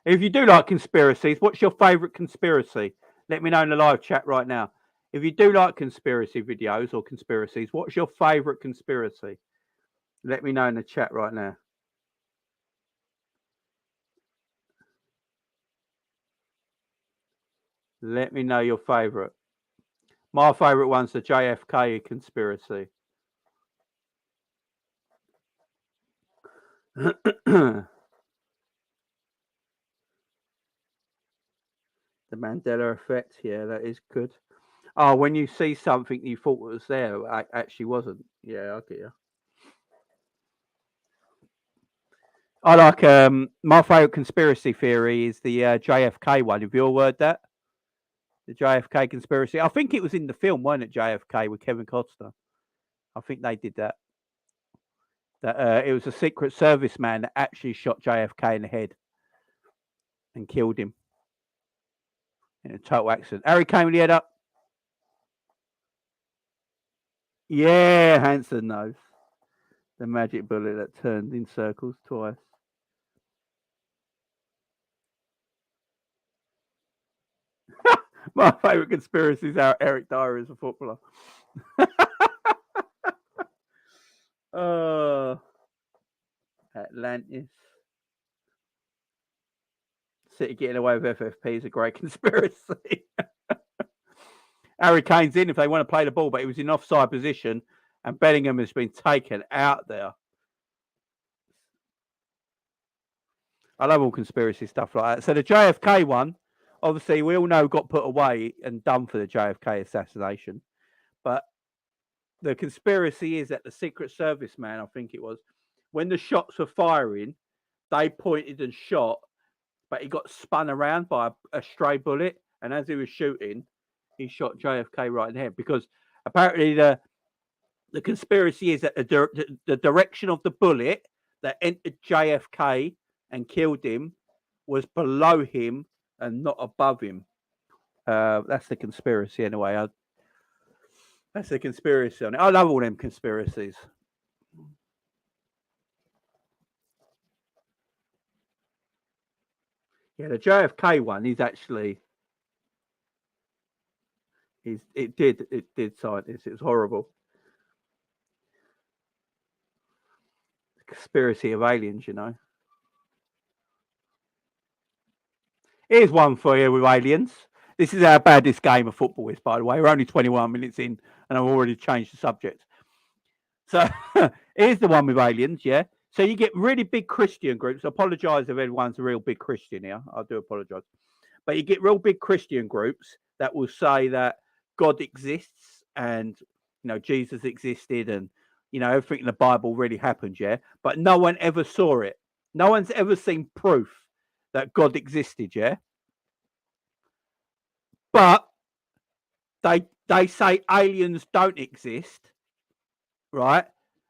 If you do like conspiracies, what's your favourite conspiracy? Let me know in the live chat right now. If you do like conspiracy videos or conspiracies, what's your favourite conspiracy? Let me know in the chat right now. Let me know your favourite. My favourite one's the JFK conspiracy. The Mandela effect, yeah, that is good. Oh, when you see something you thought was there, actually wasn't. Yeah, I get you. I like my favourite conspiracy theory is the JFK one. Have you all heard that? The JFK conspiracy. I think it was in the film, wasn't it? JFK with Kevin Costner. I think they did that. That it was a Secret Service man that actually shot JFK in the head and killed him in a total accident. Harry Kane with the head up. Yeah, Hanson knows. The magic bullet that turned in circles twice. My favourite conspiracy is how Eric Dyer is a footballer. Atlantis. City getting away with FFP is a great conspiracy. Harry Kane's in if they want to play the ball, but he was in offside position and Bellingham has been taken out there. I love all conspiracy stuff like that. So the JFK one, obviously we all know got put away and done for the JFK assassination. But the conspiracy is that the Secret Service man, I think it was, when the shots were firing, they pointed and shot, but he got spun around by a stray bullet. And as he was shooting, he shot JFK right in the head, because apparently the conspiracy is that the direction of the bullet that entered JFK and killed him was below him and not above him. That's the conspiracy anyway. That's the conspiracy on it. I love all them conspiracies. Yeah, the JFK one is actually it did scientists. It was horrible. Conspiracy of aliens, you know. Here's one for you with aliens. This is how bad this game of football is, by the way. We're only 21 minutes in, and I've already changed the subject. So here's the one with aliens, yeah. So you get really big Christian groups. I apologise if everyone's a real big Christian here. I do apologise. But you get real big Christian groups that will say that God exists and, you know, Jesus existed and, you know, everything in the Bible really happened, yeah. But no one ever saw it. No one's ever seen proof that God existed, yeah. But they say aliens don't exist, right?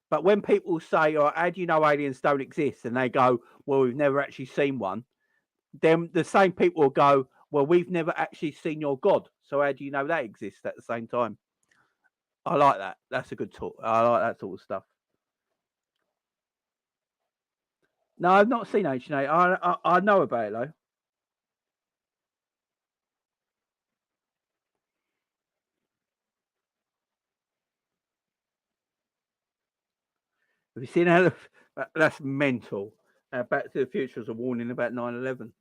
But when people say, "Oh, how do you know aliens don't exist?" and they go, "Well, we've never actually seen one," then the same people will go, "Well, we've never actually seen your God, so how do you know that exists at the same time?" I like that. That's a good talk. I like that sort of stuff. No, I've not seen H&A. I know about it though. Have you seen how that's mental? Back to the Future was a warning about 9/11.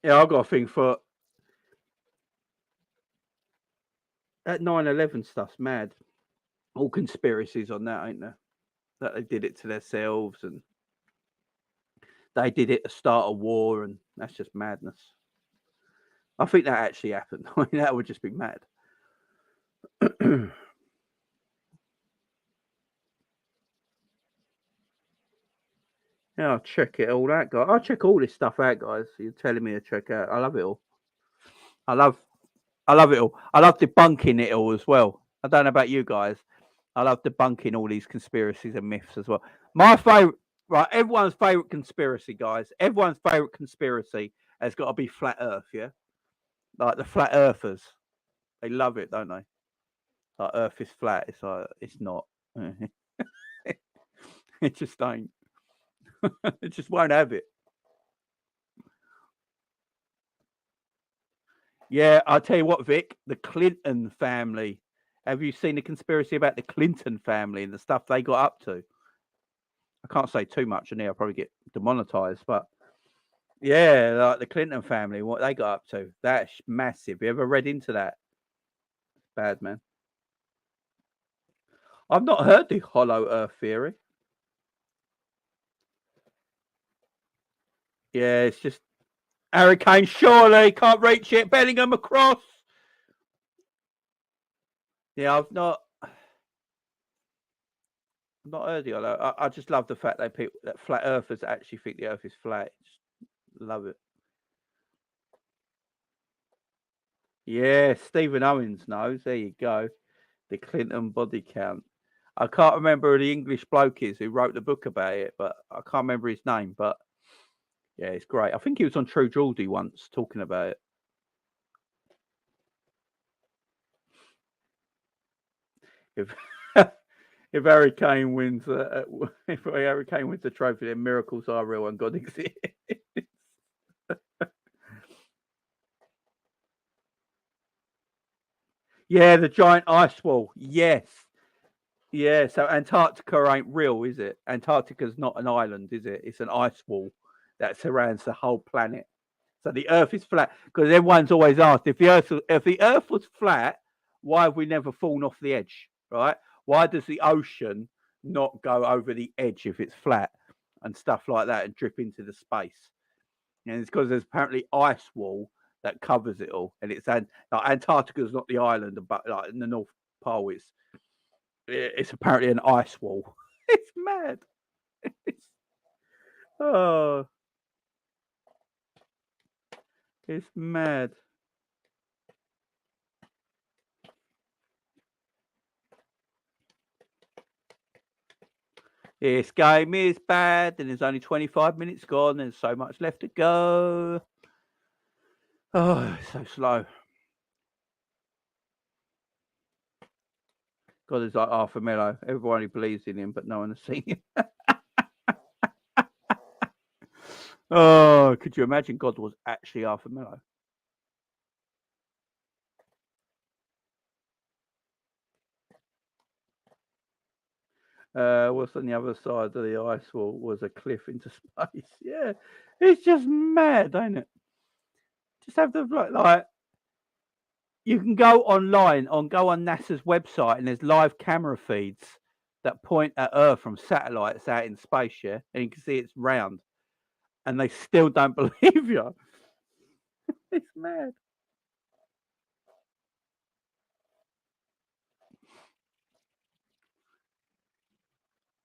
Yeah, I've got a thing for that 9/11 stuff's mad. All conspiracies on that, ain't there? That they did it to themselves and they did it to start a war, and that's just madness. I think that actually happened. I mean, that would just be mad. Yeah, I'll check it all out, guys. I'll check all this stuff out, guys. You're telling me to check out. I love it all. I love it all. I love debunking it all as well. I don't know about you guys. I love debunking all these conspiracies and myths as well. My favorite, right? Everyone's favorite conspiracy, guys. Everyone's favorite conspiracy has got to be flat Earth. Yeah, like the flat earthers. They love it, don't they? Like Earth is flat. It's like it's not. It just ain't. It just won't have it. Yeah, I'll tell you what, Vic. The Clinton family. Have you seen the conspiracy about the Clinton family and the stuff they got up to? I can't say too much, and I'll probably get demonetized. But yeah, like the Clinton family, what they got up to. That's massive. You ever read into that? Bad, man. I've not heard the hollow Earth theory. Yeah, it's just Harry Kane, surely can't reach it. Bellingham across. Yeah, I've not heard it. I just love the fact that flat earthers actually think the Earth is flat. Just love it. Yeah, Stephen Owens knows. There you go. The Clinton body count. I can't remember who the English bloke is who wrote the book about it, but I can't remember his name. But yeah, it's great. I think he was on True Geordie once talking about it. If if Harry Kane wins, if Harry Kane wins the trophy, then miracles are real and God exists. Yeah, the giant ice wall. Yes. Yeah, so Antarctica ain't real, is it? Antarctica's not an island, is it? It's an ice wall that surrounds the whole planet. So the Earth is flat because everyone's always asked if the Earth was flat, why have we never fallen off the edge? Right? Why does the ocean not go over the edge if it's flat and stuff like that and drip into the space? And it's because there's apparently ice wall that covers it all, and it's like Antarctica's not the island, but like in the North Pole, it's apparently an ice wall. It's mad. It's, oh, It's mad. This game is bad, and there's only 25 minutes gone. There's so much left to go. Oh, it's so slow. God, there's like Arthur Mello. Everybody believes in him, but no one has seen him. Oh, could you imagine God was actually Arthur Mello? What's on the other side of the ice wall was a cliff into space. Yeah, it's just mad, ain't it? Just have to like you can go online go on NASA's website, and there's live camera feeds that point at Earth from satellites out in space, yeah, and you can see it's round, and they still don't believe you. It's mad.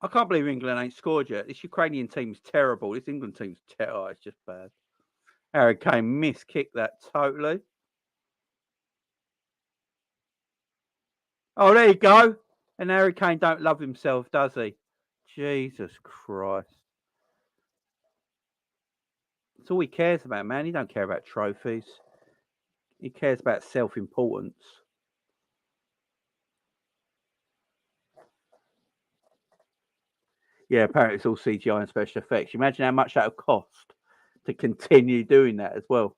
I can't believe England ain't scored yet. This Ukrainian team's terrible. This England team's terrible. It's just bad. Harry Kane miskicked that totally. Oh, there you go. And Harry Kane don't love himself, does he? Jesus Christ. That's all he cares about, man. He don't care about trophies. He cares about self-importance. Yeah, apparently it's all CGI and special effects. Imagine how much that would cost to continue doing that as well.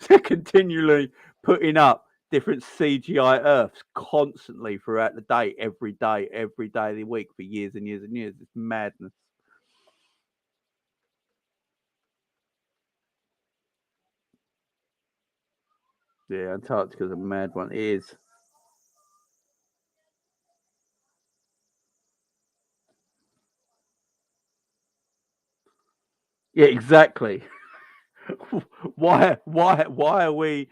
To continually putting up different CGI Earths constantly throughout the day, every day of the week for years and years and years. It's madness. Yeah, Antarctica's a mad one. It is. Yeah, exactly. Why are we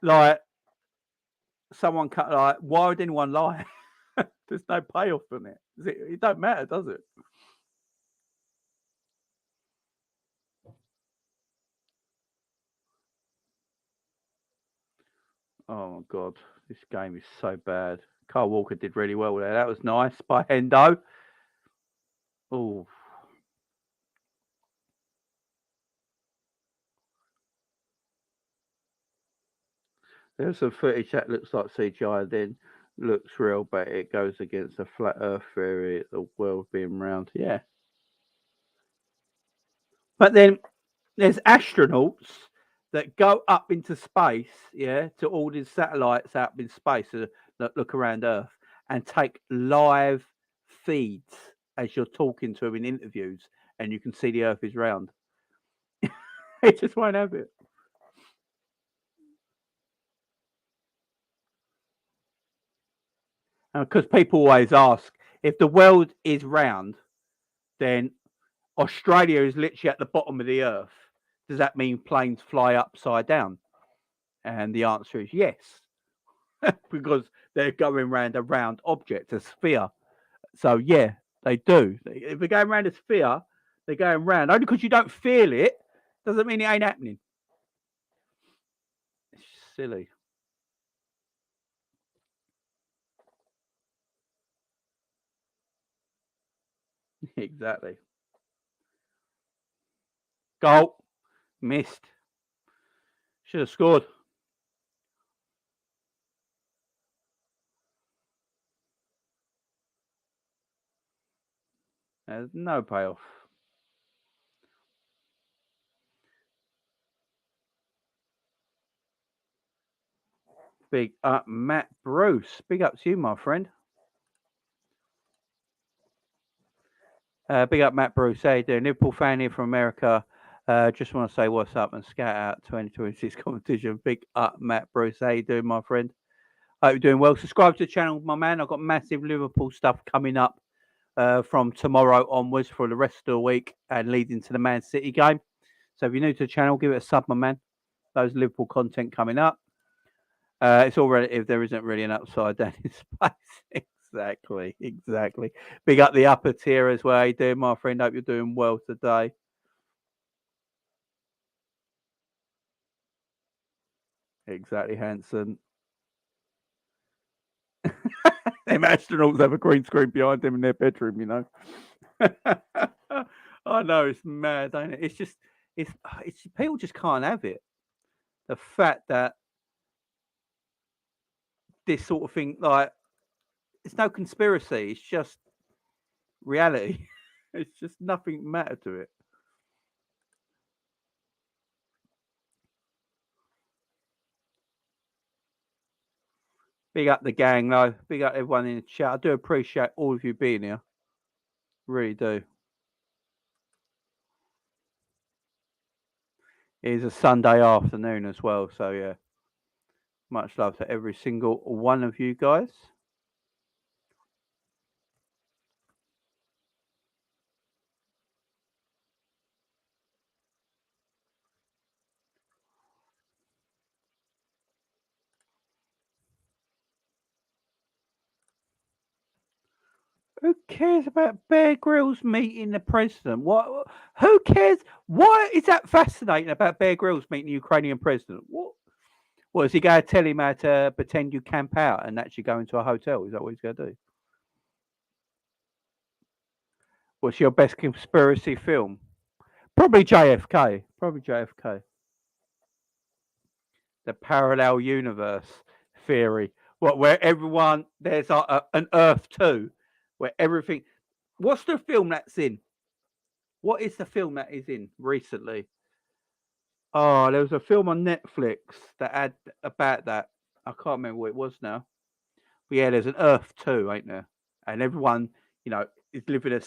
like someone cut like why would anyone lie? There's no payoff from it. It don't matter, does it? Oh my god, this game is so bad. Carl Walker did really well there. That was nice by Hendo. Oh, there's some footage that looks like CGI, then looks real, but it goes against a flat Earth theory, the world being round. Yeah, but then there's astronauts that go up into space, yeah, to all these satellites out in space that look around Earth and take live feeds as you're talking to them in interviews, and you can see the Earth is round. It just won't have it. Because people always ask if the world is round, then Australia is literally at the bottom of the Earth. Does that mean planes fly upside down? And the answer is yes, because they're going around a round object, a sphere. So yeah, they do. If they're going around a sphere, they're going round. Only because you don't feel it doesn't mean it ain't happening. It's silly. Exactly. Goal. Missed. Should have scored. There's no payoff. Big up, Matt Bruce. Big up to you, my friend. Big up, Matt Bruce. How you doing? Liverpool fan here from America. Just want to say what's up and scout out 2026 competition. Big up, Matt Bruce. How you doing, my friend? Hope you're doing well. Subscribe to the channel, my man. I've got massive Liverpool stuff coming up from tomorrow onwards for the rest of the week and leading to the Man City game. So if you're new to the channel, give it a sub, my man. Those Liverpool content coming up. It's all relative. There isn't really an upside down in space. Exactly. Big up the upper tier as well. How you doing, my friend? Hope you're doing well today. Exactly, Hanson. Them astronauts have a green screen behind them in their bedroom, you know. I know, it's mad, ain't it? It's people just can't have it. The fact that this sort of thing, like, it's no conspiracy. It's just reality. It's just nothing matter to it. Big up the gang, though. Big up everyone in the chat. I do appreciate all of you being here. Really do. It is a Sunday afternoon as well, so yeah. Much love to every single one of you guys. Who cares about Bear Grylls meeting the president? What? Who cares? Why is that fascinating about Bear Grylls meeting the Ukrainian president? What is he going to tell him how to pretend you camp out and actually go into a hotel? Is that what he's going to do? What's your best conspiracy film? Probably JFK. Probably JFK. The parallel universe theory. Where everyone there's an Earth 2, where everything. What's the film that's in? What is the film that is in recently? Oh, there was a film on Netflix that had about that. I can't remember what it was now. But yeah, there's an Earth 2, ain't there? And everyone, is living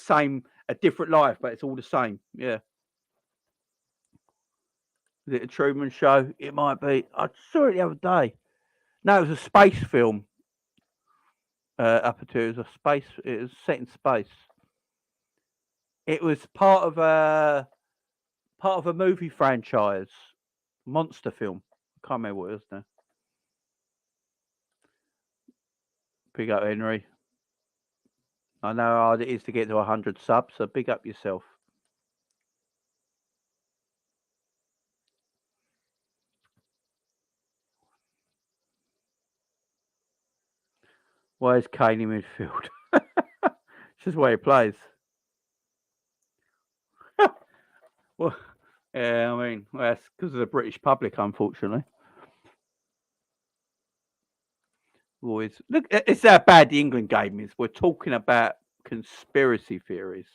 a different life, but it's all the same. Yeah. Is it a Truman Show? It might be. I saw it the other day. No, it was a space film. Up until it was set in space. It was part of a movie franchise, monster film. I can't remember what it was now. Big up, Henry. I know how hard it is to get to 100 subs, so big up yourself. Why is Kane in midfield? It's just the way he plays. Well, yeah, I mean, that's because of the British public, unfortunately. Always look. It's how bad the England game is. We're talking about conspiracy theories.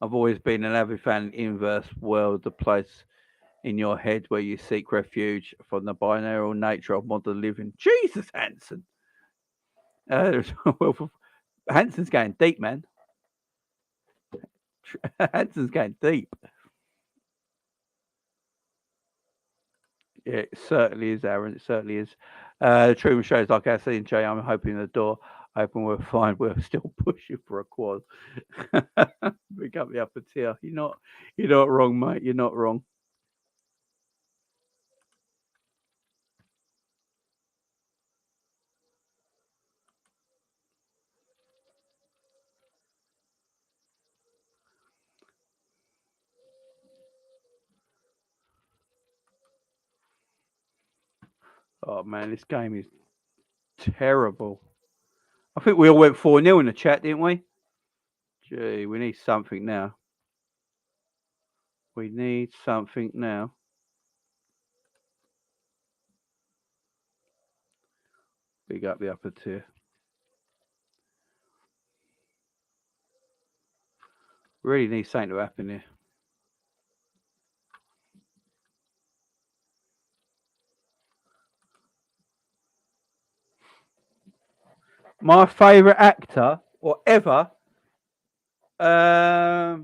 I've always been an avid fan of the inverse world, the place in your head where you seek refuge from the binary nature of modern living. Jesus, Hanson. Hanson's going deep, man. Hanson's going deep. Yeah, it certainly is, Aaron. It certainly is. The Truman Show is like I said in Jay. I'm hoping the door open. We're fine. We're still pushing for a quad. Pick up the upper tier. You're not wrong, mate. You're not wrong. Oh man, this game is terrible. I think we all went 4-0 in the chat, didn't we? Gee, we need something now. We need something now. Big up the upper tier. Really need something to happen here. My favourite actor, or ever. My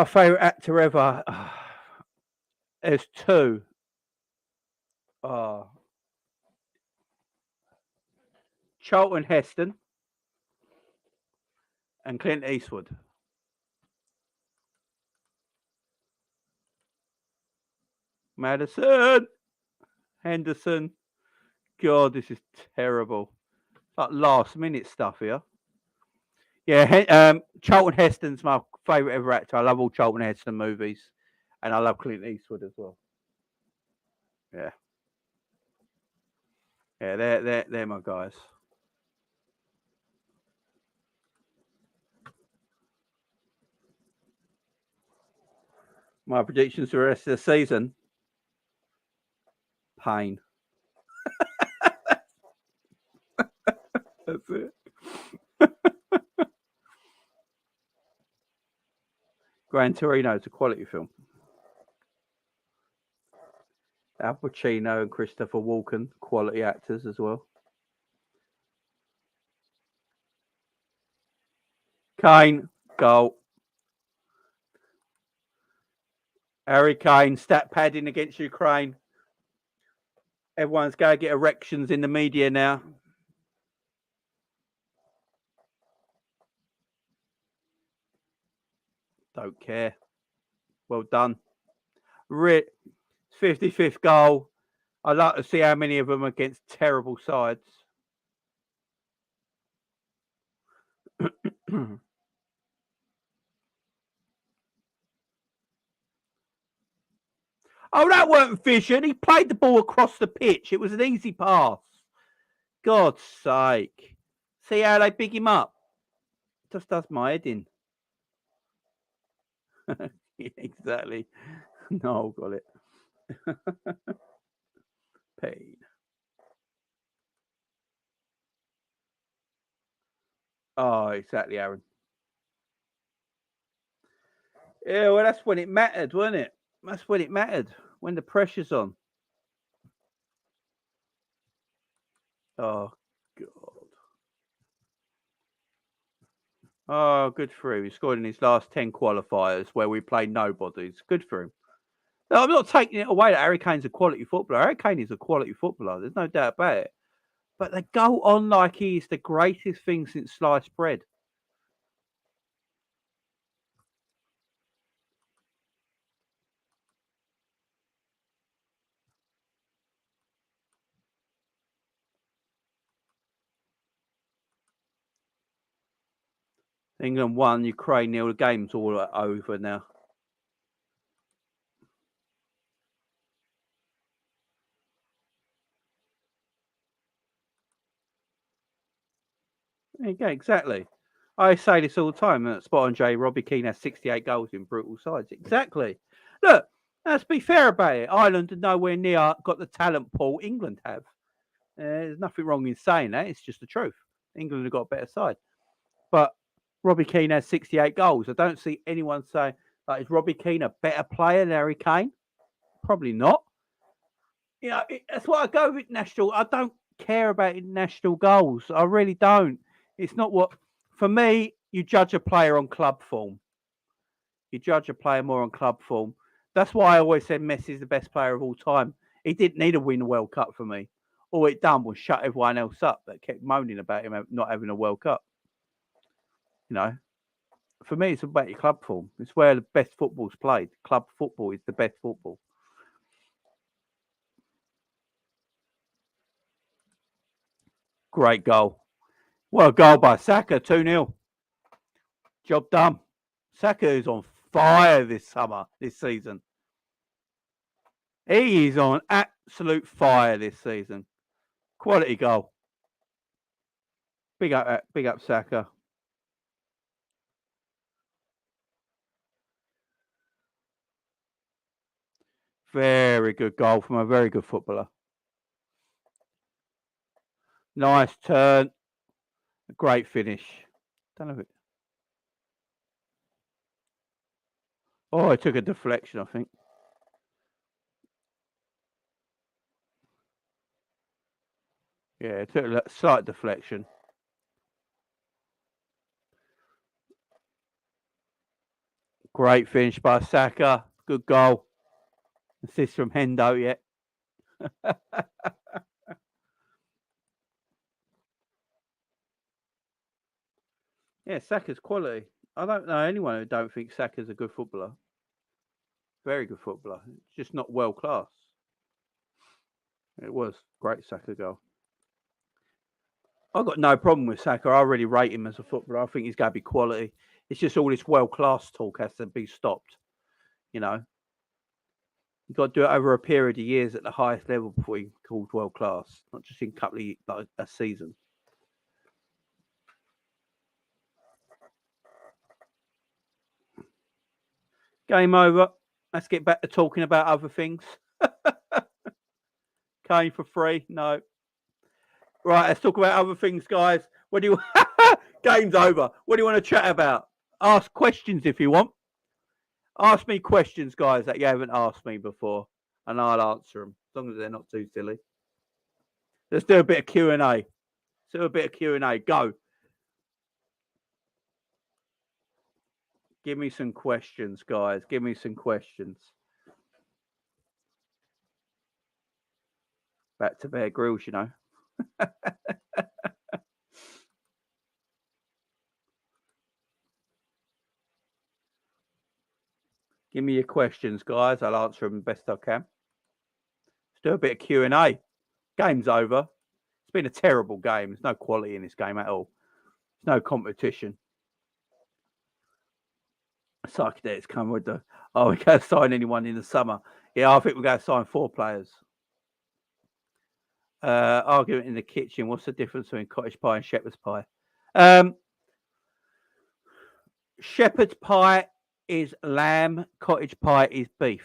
favourite actor ever. There's two. Charlton Heston and Clint Eastwood. Madison, Henderson. God, this is terrible. It's like last minute stuff here. Yeah, Charlton Heston's my favourite ever actor. I love all Charlton Heston movies. And I love Clint Eastwood as well. Yeah. Yeah, they're my guys. My predictions for the rest of the season. Pain. That's it. Gran Torino is a quality film. Al Pacino and Christopher Walken, quality actors as well. Kane, goal. Harry Kane, stat padding against Ukraine. Everyone's going to get erections in the media now. Don't care. Well done. 55th goal. I'd like to see how many of them against terrible sides. Oh, that weren't vision. He played the ball across the pitch. It was an easy pass. God's sake. See how they big him up? Just does my head in. Yeah, exactly. No, got it. Pain. Oh, exactly, Aaron. Yeah, well, that's when it mattered, wasn't it? That's when it mattered. When the pressure's on. Oh, God. Oh, good for him. He scored in his last 10 qualifiers where we played nobodies. Good for him. No, I'm not taking it away that Harry Kane's a quality footballer. Harry Kane is a quality footballer. There's no doubt about it. But they go on like he's the greatest thing since sliced bread. England won, Ukraine nil. The game's all over now. There you go, exactly. I say this all the time. Spot on, Jay. Robbie Keane has 68 goals in brutal sides. Exactly. Look, let's be fair about it. Ireland are nowhere near got the talent pool England have. There's nothing wrong in saying that. It's just the truth. England have got a better side. But Robbie Keane has 68 goals. I don't see anyone saying, like, is Robbie Keane a better player than Harry Kane? Probably not. You know, that's why I go with national. I don't care about national goals. I really don't. It's not what, for me, you judge a player on club form. You judge a player more on club form. That's why I always said Messi's the best player of all time. He didn't need to win a World Cup for me. All it done was shut everyone else up that kept moaning about him not having a World Cup. You know, for me, it's about your club form. It's where the best football's played. Club football is the best football. Great goal. Well, a goal by Saka, 2-0. Job done. Saka is on fire this season. He is on absolute fire this season. Quality goal. Big up Saka. Very good goal from a very good footballer. Nice turn. A great finish. Don't know if it. Oh, it took a deflection, I think. Yeah, it took a slight deflection. Great finish by Saka. Good goal. Assist from Hendo, yeah. Yeah, Saka's quality. I don't know anyone who don't think Saka's a good footballer. Very good footballer. It's just not world class. It was great Saka goal. I've got no problem with Saka. I already rate him as a footballer. I think he's going to be quality. It's just all this world class talk has to be stopped. You know, You've got to do it over a period of years at the highest level before you called world class, not just in a couple of like a season. Game over. Let's get back to talking about other things. Came for free? No. Right, let's talk about other things, guys. What do you? Game's over. What do you want to chat about? Ask questions if you want. Ask me questions, guys, that you haven't asked me before, and I'll answer them as long as they're not too silly. Let's do a bit of Q&A. Let's do a bit of Q&A. Go. Give me some questions, guys. Give me some questions. Back to Bear Grylls, you know. Give me your questions, guys. I'll answer them best I can. Let's do a bit of Q&A. Game's over. It's been a terrible game. There's no quality in this game at all. There's no competition. Psychedelics come with the, oh, we can't sign anyone in the summer. Yeah, I think we're going to sign 4 players. Argument in the kitchen. What's the difference between cottage pie and shepherd's pie? Shepherd's pie is lamb. Cottage pie is beef,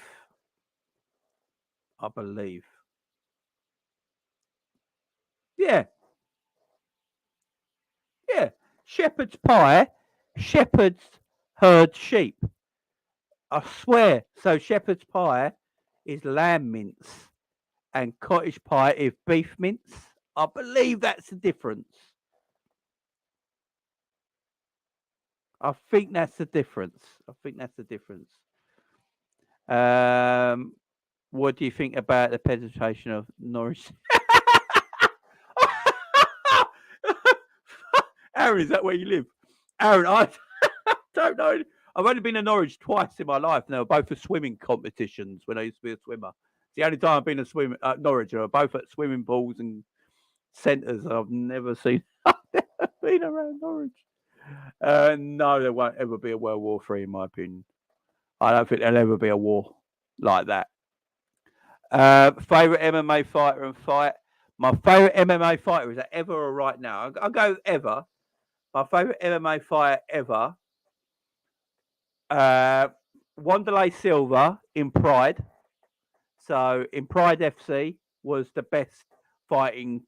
I believe. Yeah. Yeah. Shepherd's pie. Shepherds herd sheep. I swear. So shepherd's pie is lamb mince and cottage pie is beef mince. I believe that's the difference. I think that's the difference. What do you think about the penetration of Norwich? Aaron, is that where you live? Aaron, I don't know. I've only been to Norwich twice in my life. And they were both for swimming competitions when I used to be a swimmer. It's the only time I've been to Norwich. They were both at swimming pools and centres. I've never seen. I've never been around Norwich. No, there won't ever be a World War III, in my opinion. I don't think there'll ever be a war like that. Favorite MMA fighter and fight. My favorite MMA fighter, is that ever or right now? I'll go ever. My favorite MMA fighter ever. Wanderlei Silva in Pride. So in Pride FC was the best fighting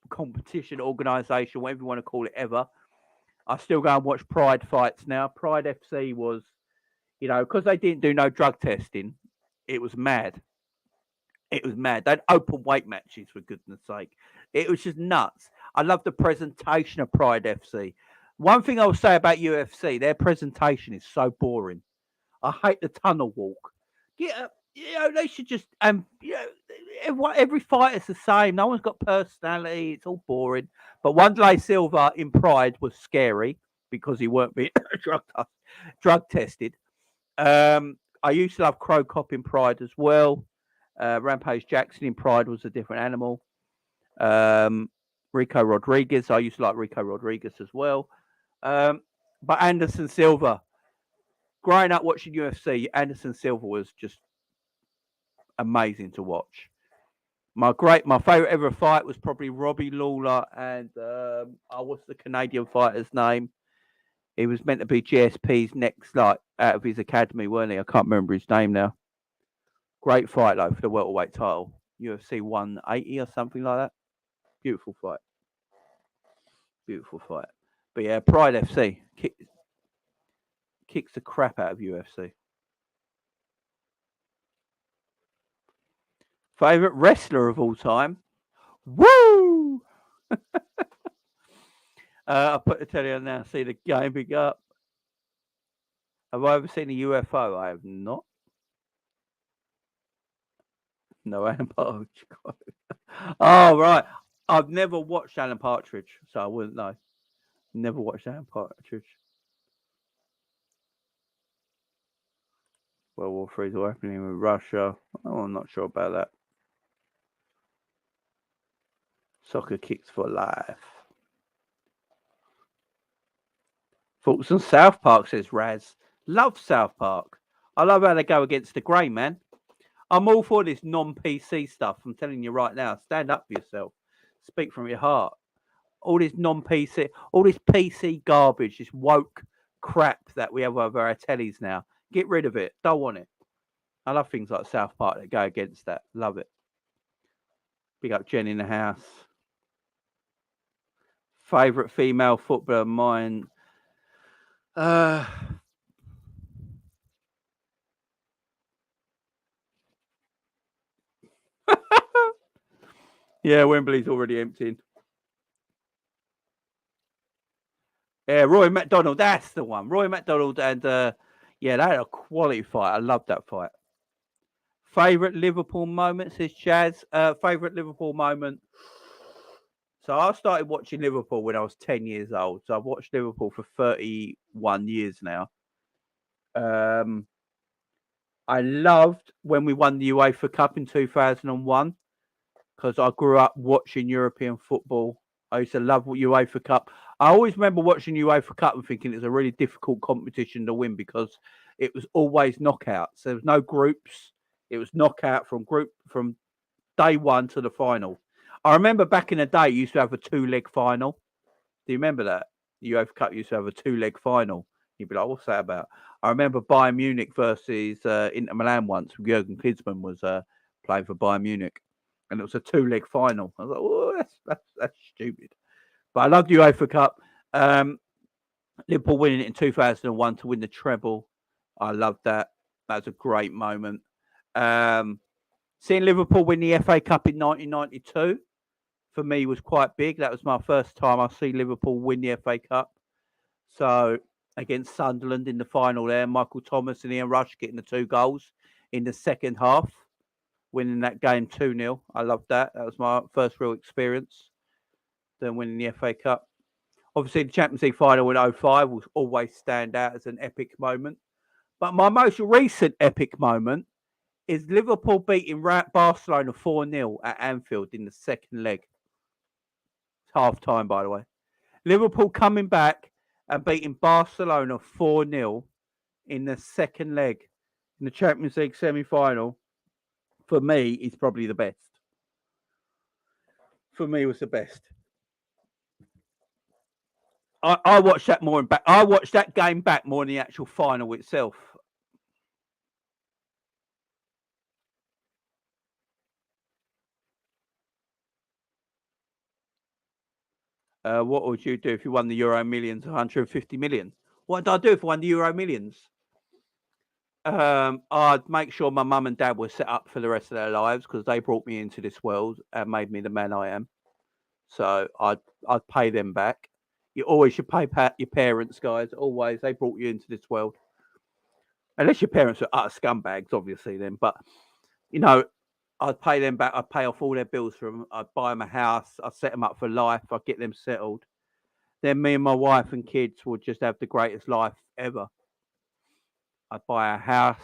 competition organisation, whatever you want to call it, ever. I still go and watch Pride fights now. Pride FC was, you know, because they didn't do no drug testing, it was mad. It was mad. They had open weight matches, for goodness sake. It was just nuts. I love the presentation of Pride FC. One thing I'll say about UFC, their presentation is so boring. I hate the tunnel walk. Yeah, you know, they should just you know, every fighter's the same. No one's got personality. It's all boring. But Wanderlei Silva in Pride was scary because he weren't being drug tested. I used to love Crow Cop in Pride as well. Rampage Jackson in Pride was a different animal. Rico Rodriguez. I used to like Rico Rodriguez as well. But Anderson Silva. Growing up watching UFC, Anderson Silva was just amazing to watch. My favorite ever fight was probably Robbie Lawler and what's the Canadian fighter's name? He was meant to be GSP's next, like, out of his academy, weren't he? I can't remember his name now. Great fight though for the welterweight title, UFC 180 or something like that. Beautiful fight. But yeah, Pride FC kicks the crap out of UFC. Favorite wrestler of all time? Woo! I'll put the telly on now. See the game big up. Have I ever seen a UFO? I have not. No, Alan Partridge. Oh, right. I've never watched Alan Partridge, so I wouldn't know. Never watched Alan Partridge. World War III is all happening with Russia. Oh, I'm not sure about that. Soccer kicks for life. Thoughts on South Park, says Raz. Love South Park. I love how they go against the grain, man. I'm all for this non-PC stuff. I'm telling you right now. Stand up for yourself. Speak from your heart. All this non-PC, all this PC garbage, this woke crap that we have over our tellies now. Get rid of it. Don't want it. I love things like South Park that go against that. Love it. Big up Jen in the house. Favourite female footballer of mine. Yeah, Wembley's already emptying. Yeah, Roy McDonald, that's the one. Roy McDonald and yeah, they had a quality fight. I love that fight. Favourite Liverpool moment, says Jazz. Favourite Liverpool moment. So I started watching Liverpool when I was 10 years old. So I've watched Liverpool for 31 years now. I loved when we won the UEFA Cup in 2001 because I grew up watching European football. I used to love UEFA Cup. I always remember watching UEFA Cup and thinking it was a really difficult competition to win because it was always knockouts. There was no groups. It was knockout from day one to the final. I remember back in the day, you used to have a 2-leg final. Do you remember that? The UEFA Cup used to have a 2-leg final. You'd be like, what's that about? I remember Bayern Munich versus Inter Milan once. Jurgen Klinsmann was playing for Bayern Munich. And it was a 2-leg final. I was like, oh, that's stupid. But I loved the UEFA Cup. Liverpool winning it in 2001 to win the treble. I loved that. That was a great moment. Seeing Liverpool win the FA Cup in 1992 for me was quite big. That was my first time I see Liverpool win the FA Cup. So against Sunderland in the final there, Michael Thomas and Ian Rush getting the 2 goals in the second half, winning that game 2-0. I loved that. That was my first real experience. Then winning the FA Cup. Obviously, the Champions League final in 2005 will always stand out as an epic moment. But my most recent epic moment is Liverpool beating Barcelona 4-0 at Anfield in the second leg. It's half time, by the way. Liverpool coming back and beating Barcelona 4-0 in the second leg in the Champions League semi-final, for me, is probably the best. For me, it was the best. I watched that more back. I watched that game back more than the actual final itself. What would you do if you won the Euro Millions, 150 million? What did I do if I won the Euro Millions? I'd make sure my mum and dad were set up for the rest of their lives because they brought me into this world and made me the man I am. So I'd pay them back. You always should pay your parents, guys. Always, they brought you into this world. Unless your parents are utter scumbags, obviously. Then, but you know, I'd pay them back. I'd pay off all their bills for them. I'd buy them a house. I'd set them up for life. I'd get them settled. Then me and my wife and kids would just have the greatest life ever. I'd buy a house,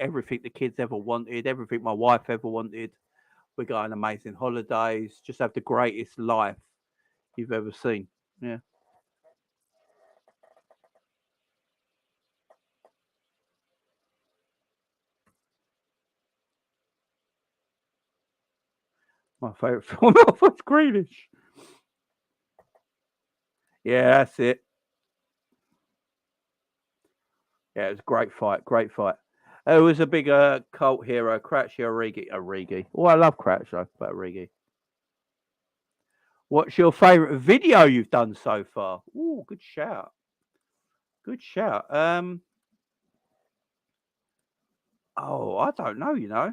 everything the kids ever wanted, everything my wife ever wanted. We go on amazing holidays, just have the greatest life you've ever seen. Yeah. My favourite film was Greenish. Yeah, that's it. Yeah, it was a great fight. Great fight. It was a big cult hero, Crouchy Origi. Oh, I love Crouch though, but Origi. What's your favourite video you've done so far? Oh, good shout. Good shout. Oh, I don't know, you know.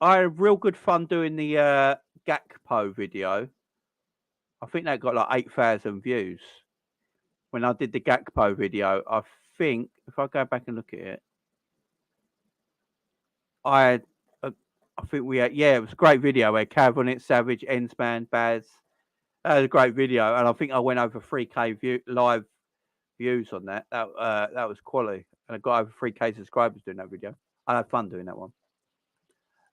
I had real good fun doing the Gakpo video. I think that got like 8,000 views. When I did the Gakpo video, I think, if I go back and look at it, I think we had, yeah, it was a great video. We had Cav on it, Savage, Ensman, Baz. That was a great video. And I think I went over 3K live views on that. That was quality. And I got over 3K subscribers doing that video. I had fun doing that one.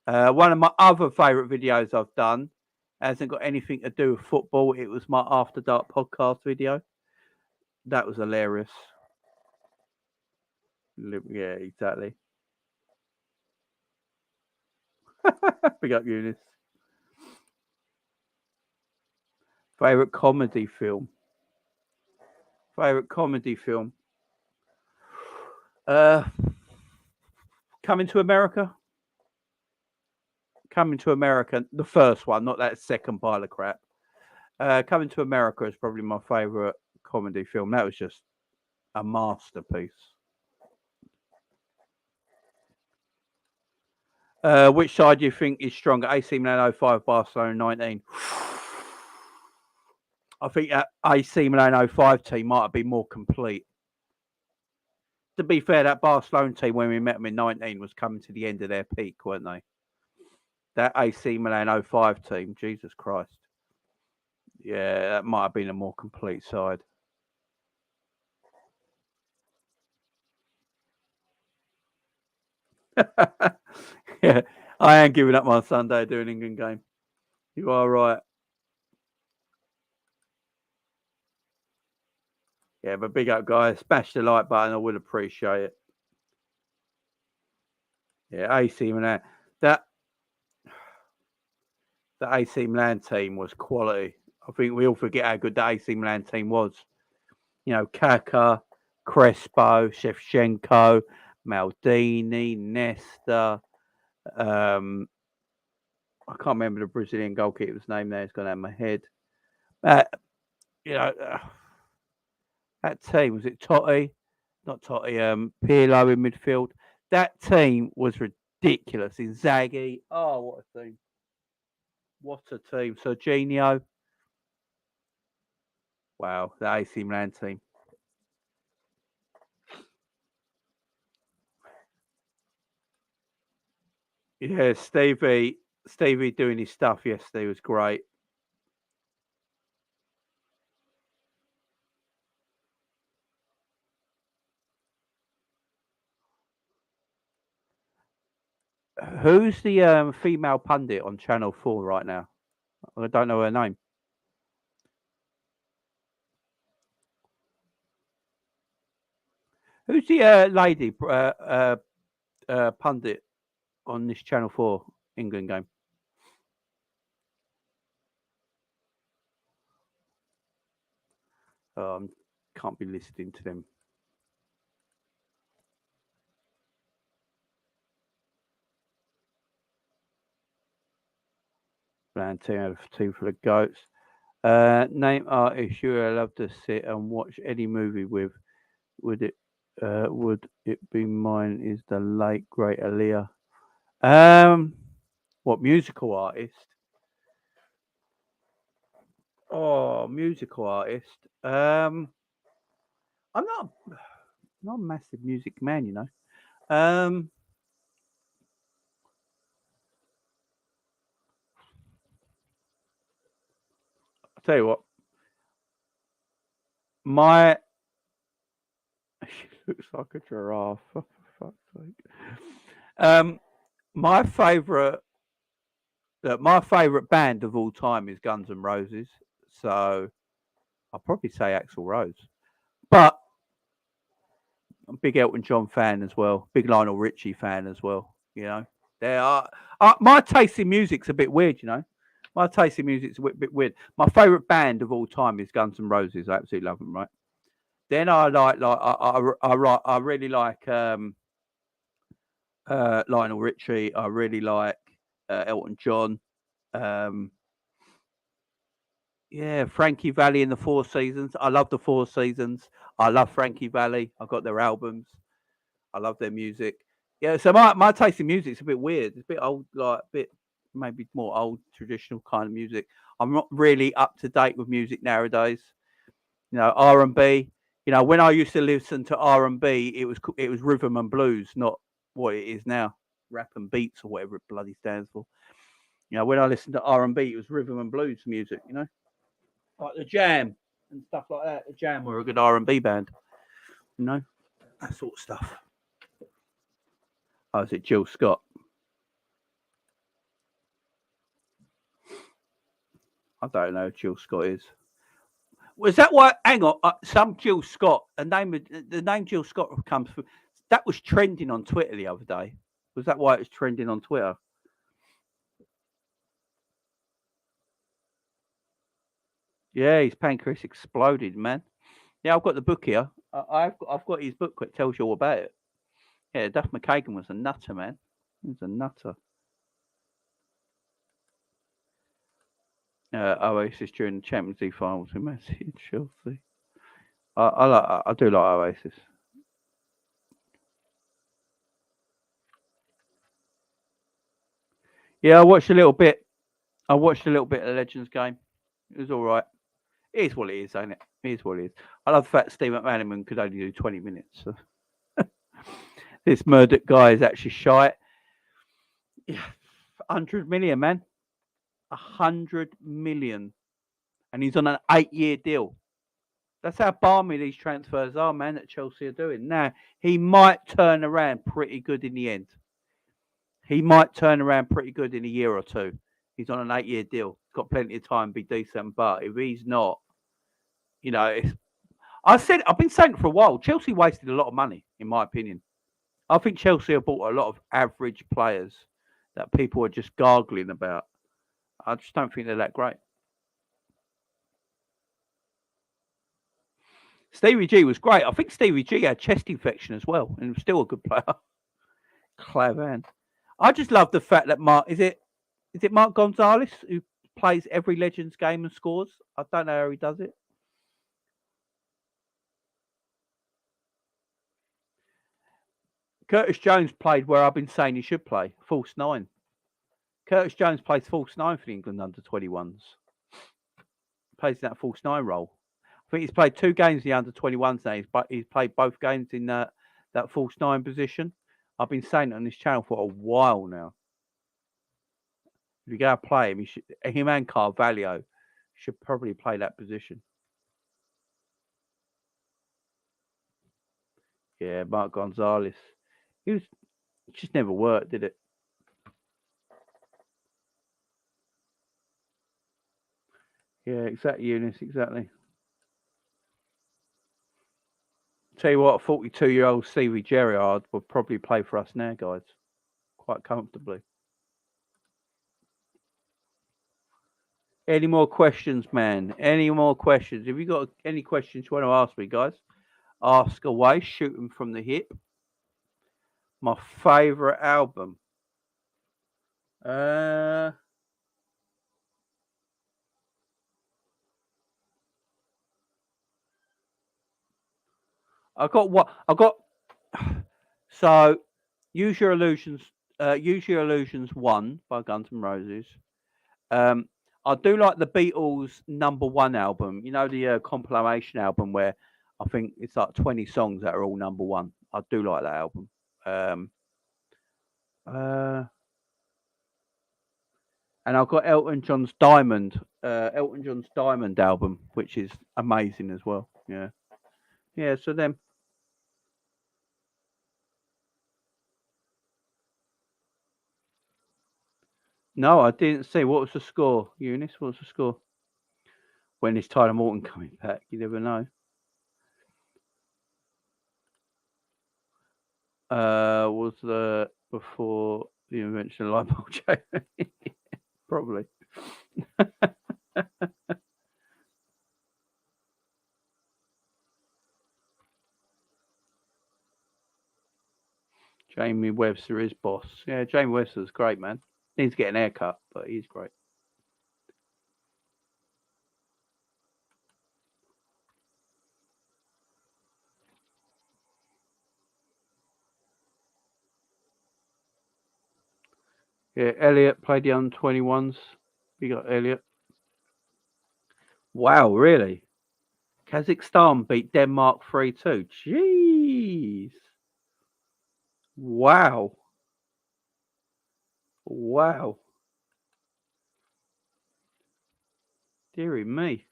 One of my other favourite videos I've done hasn't got anything to do with football. It was my After Dark podcast video. That was hilarious. Yeah, exactly. Big up, Eunice. Favorite comedy film. Favorite comedy film. Coming to America. Coming to America. The first one, not that second pile of crap. Coming to America is probably my favorite comedy film. That was just a masterpiece. Which side do you think is stronger? AC Milan 05, Barcelona 19. I think that AC Milan 05 team might have been more complete. To be fair, that Barcelona team, when we met them in 19, was coming to the end of their peak, weren't they? That AC Milan 05 team, Jesus Christ. Yeah, that might have been a more complete side. Yeah, I am giving up my Sunday doing England game. You are right. Yeah, but big up, guys. Smash the like button. I would appreciate it. Yeah, AC Milan. That the AC Milan team was quality. I think we all forget how good the AC Milan team was. You know, Kaka, Crespo, Shevchenko, Maldini, Nesta. I can't remember the Brazilian goalkeeper's name there. It's gone out of my head. You know, that team, was it Totti? Not Totti, Pirlo in midfield. That team was ridiculous. Inzaghi. Oh, what a team. What a team. Serginho. Wow, the AC Milan team. Yeah, Stevie doing his stuff yesterday was great. Who's the female pundit on Channel 4 right now? I don't know her name. Who's the lady pundit on this Channel 4 England game? Can't be listening to them. Bland team out of team full of goats. Name artist you would love to sit and watch any movie with. Would it be mine? Is the late great Aaliyah? What musical artist? Oh, musical artist. I'm not a massive music man, you know. I'll tell you what. My she looks like a giraffe. For fuck's sake. My favourite band of all time is Guns N' Roses. So I'll probably say Axl Rose. But I'm a big Elton John fan as well. Big Lionel Richie fan as well. You know, they are. My taste in music's a bit weird. You know, my taste in music's a bit weird. My favourite band of all time is Guns N' Roses. I absolutely love them. Right. Then I really like Lionel Richie. I really like Elton John. Yeah, Frankie Valli and the Four Seasons. I love the Four Seasons. I love Frankie Valli. I've got their albums. I love their music. Yeah, so my taste in music is a bit weird. It's a bit old, like a bit maybe more old traditional kind of music. I'm not really up to date with music nowadays. You know, R&B. You know, when I used to listen to R&B, it was rhythm and blues, not what it is now, rap and beats or whatever it bloody stands for. You know, when I listened to R&B, it was rhythm and blues music. You know, like the Jam and stuff like that. The Jam were a good R&B band. You know, that sort of stuff. Oh, is it Jill Scott? I don't know who Jill Scott is. Was that why? Hang on, some Jill Scott. The name Jill Scott comes from. That was trending on Twitter the other day. Was that why it was trending on Twitter? Yeah, his pancreas exploded, man. Yeah, I've got the book here. I've got his book that tells you all about it. Yeah, Duff McKagan was a nutter, man. He was a nutter. Oasis during the Champions League finals with Man City and Chelsea. I do like Oasis. Yeah, I watched a little bit. I watched a little bit of the Legends game. It was all right. It is what it is, ain't it? It is what it is. I love the fact Steve McManaman could only do 20 minutes. So. This Murdoch guy is actually shite. Yeah, 100 million, man. 100 million. And he's on an 8-year deal. That's how balmy these transfers are, man, that Chelsea are doing. Now, he might turn around pretty good in the end. He might turn around pretty good in a year or two. He's on an 8-year deal. Got plenty of time to be decent. But if he's not, you know, I've been saying it for a while. Chelsea wasted a lot of money, in my opinion. I think Chelsea have bought a lot of average players that people are just gargling about. I just don't think they're that great. Stevie G was great. I think Stevie G had chest infection as well, and was still a good player. Clavan. I just love the fact that is it Mark Gonzalez who plays every Legends game and scores? I don't know how he does it. Curtis Jones played where I've been saying he should play, false 9. Curtis Jones plays false 9 for the England under-21s. Plays in that false 9 role. I think he's played 2 games in the under-21s now. He's played both games in that false 9 position. I've been saying it on this channel for a while now. If you go and play him, him and Carvalho should probably play that position. Yeah, Mark Gonzalez. It just never worked, did it? Yeah, exactly, Eunice, exactly. Tell you what, 42-year-old Stevie Gerrard would probably play for us now, guys, quite comfortably. Any more questions, man? Any more questions? If you got any questions you want to ask me, guys, ask away. Shoot them from the hip. My favourite album. I got. So, Use Your Illusions 1 by Guns N' Roses. I do like the Beatles' #1 album. You know, the compilation album where I think it's like 20 songs that are all #1. I do like that album. And I've got Elton John's Diamond album, which is amazing as well. Yeah. Yeah, so then. No, I didn't see. What was the score, Eunice? What was the score? When is Tyler Morton coming back? You never know. Was the before the invention of light bulb change? Probably. Jamie Webster is boss. Yeah, Jamie Webster's great, man. Needs to get an haircut, but he's great. Yeah, Elliot played the under-21s. You got Elliot. Wow, really? Kazakhstan beat Denmark 3-2. Jeez. Wow. Wow. Deary me.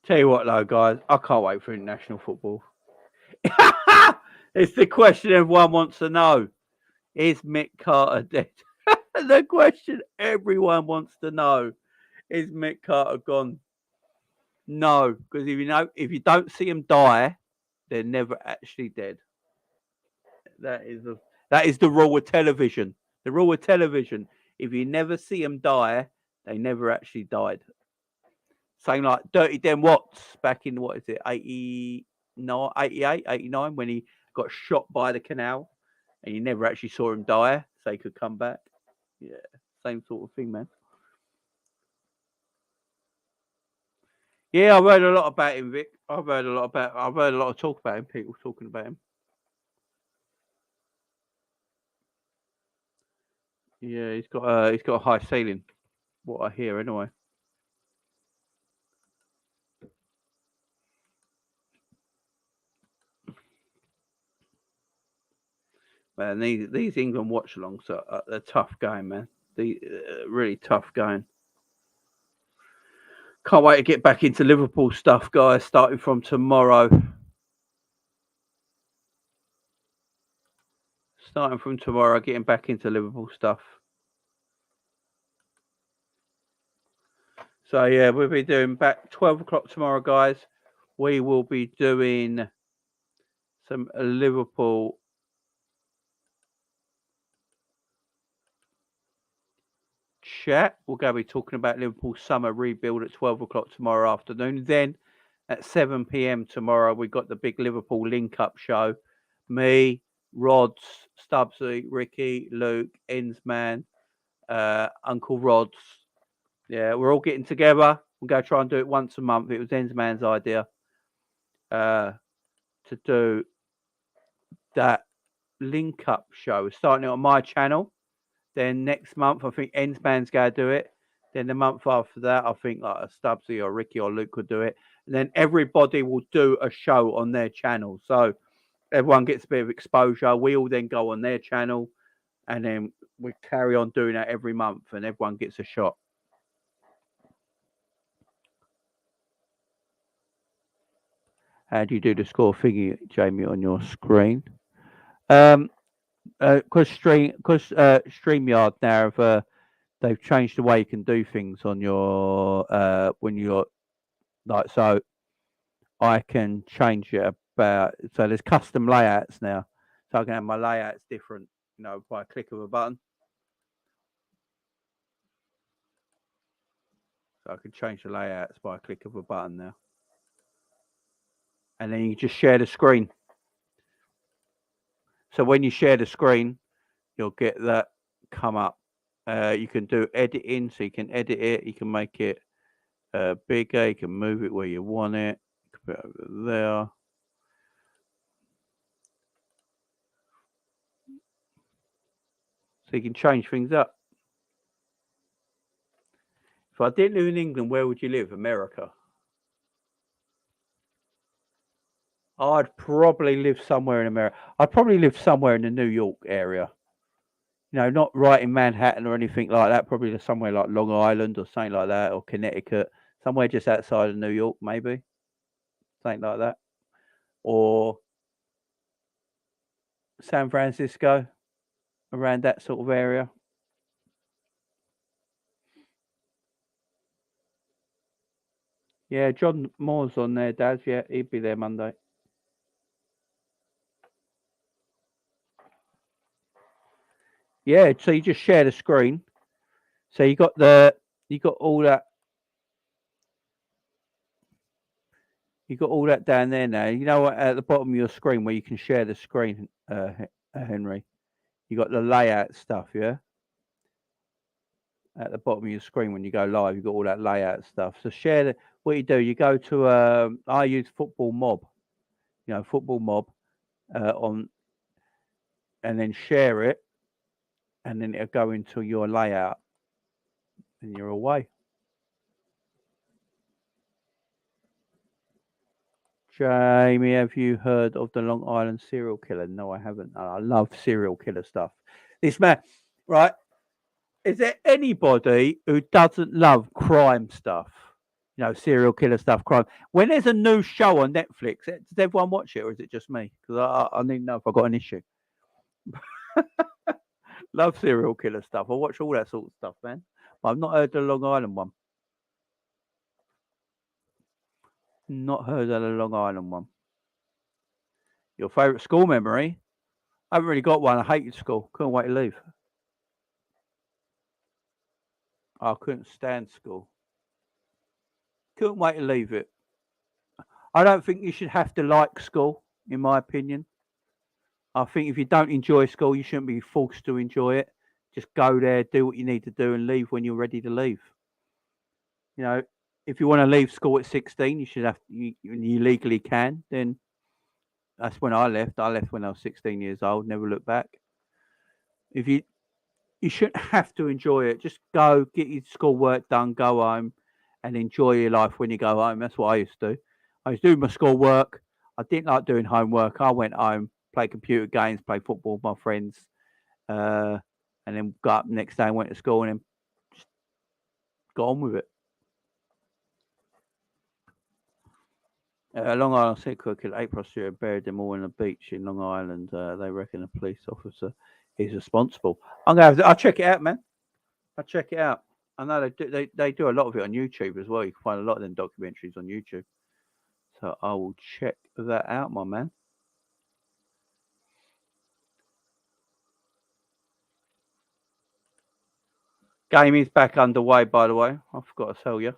Tell you what, though, guys, I can't wait for international football. It's the question everyone wants to know. Is Mick Carter dead? The question everyone wants to know. Is Mick Carter gone? No, because if you don't see them die, they're never actually dead. That is the rule of television. The rule of television. If you never see them die, they never actually died. Same like Dirty Den Watts back in, what is it, 89, 88, 89, when he got shot by the canal and you never actually saw him die, so he could come back. Yeah, same sort of thing, man. Yeah, I've heard a lot about him, Vic. I've heard a lot of talk about him, people talking about him. Yeah, he's got a high ceiling, what I hear anyway. Man, these England watch-alongs are they're tough going, man. Really tough going. Can't wait to get back into Liverpool stuff, guys, starting from tomorrow. Starting from tomorrow, getting back into Liverpool stuff. So, yeah, we'll be doing back 12 o'clock tomorrow, guys. We will be doing some Liverpool chat. We're going to be talking about Liverpool summer rebuild at 12 o'clock tomorrow afternoon. Then at 7 p.m. tomorrow, we've got the big Liverpool link-up show. Me, Rods, Stubbsy, Ricky, Luke, Ensman, Uncle Rods. Yeah, we're all getting together. We're going to try and do it once a month. It was Ensman's idea to do that link-up show. We're starting it on my channel. Then next month, I think Ensman's going to do it. Then the month after that, I think like a Stubbsy or Ricky or Luke could do it. And then everybody will do a show on their channel. So everyone gets a bit of exposure. We all then go on their channel. And then we carry on doing that every month. And everyone gets a shot. How do you do the score figure, Jamie, on your screen? Because StreamYard now have they've changed the way you can do things on your when you're like, so I can change it about, so there's custom layouts now, so I can have my layouts different, by a click of a button. So I can change the layouts by a click of a button now, and then you just share the screen. So when you share the screen, you'll get that come up. You can do editing, so you can edit it. You can make it bigger. You can move it where you want it. You can put it over there. So you can change things up. If I didn't live in England, where would you live? America. I'd probably live somewhere in America. I'd probably live somewhere in the New York area. Not right in Manhattan or anything like that. Probably somewhere like Long Island or something like that, or Connecticut. Somewhere just outside of New York, maybe. Something like that. Or San Francisco, around that sort of area. Yeah, John Moore's on there, Daz. Yeah, he'd be there Monday. Yeah, so you just share the screen. So you got all that. You got all that down there now. You know what? At the bottom of your screen where you can share the screen, Henry. You got the layout stuff, yeah. At the bottom of your screen when you go live, you got all that layout stuff. So share the. What you do, you go to. I use Football Mob. Football Mob, on, and then share it, and then it'll go into your layout, and you're away. Jamie, have you heard of the Long Island serial killer? No, I haven't. I love serial killer stuff. This man, right? Is there anybody who doesn't love crime stuff? Serial killer stuff, crime. When there's a new show on Netflix, does everyone watch it, or is it just me? Because I need to know if I've got an issue. Love serial killer stuff. I watch all that sort of stuff, man. But I've not heard the Long Island one. Not heard of the Long Island one. Your favourite school memory? I haven't really got one. I hated school. Couldn't wait to leave. I couldn't stand school. Couldn't wait to leave it. I don't think you should have to like school, in my opinion. I think if you don't enjoy school, you shouldn't be forced to enjoy it. Just go there, do what you need to do, and leave when you're ready to leave. You know, if you want to leave school at 16, you should have. You legally can. Then that's when I left. I left when I was 16 years old. Never looked back. If you shouldn't have to enjoy it. Just go, get your schoolwork done, go home, and enjoy your life when you go home. That's what I used to do. I used to do my schoolwork. I didn't like doing homework. I went home, play computer games, play football with my friends, and then got up the next day and went to school and then just got on with it. Long Island City killed 8 prostitutes and buried them all on the beach in Long Island. They reckon a police officer is responsible. I'll check it out, man. I'll check it out. I know they do a lot of it on YouTube as well. You can find a lot of them documentaries on YouTube. So I will check that out, my man. Game is back underway, by the way. I forgot to tell you.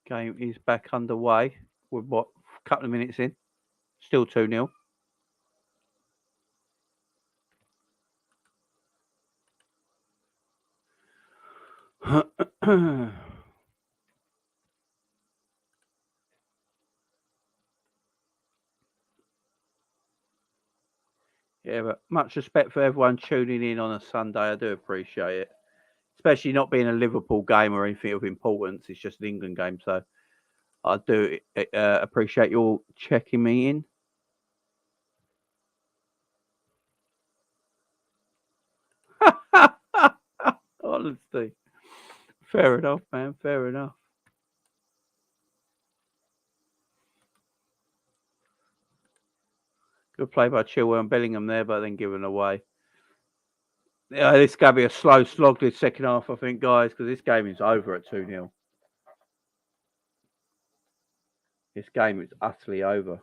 Game is back underway. We're a couple of minutes in. Still 2-0. Yeah, but much respect for everyone tuning in on a Sunday. I do appreciate it. Especially not being a Liverpool game or anything of importance. It's just an England game. So I do appreciate you all checking me in. Honestly. Fair enough, man. Fair enough. Good play by Chilwell and Bellingham there, but then given away. Yeah, this is going to be a slow slog this second half, I think, guys, because this game is over at 2-0. This game is utterly over.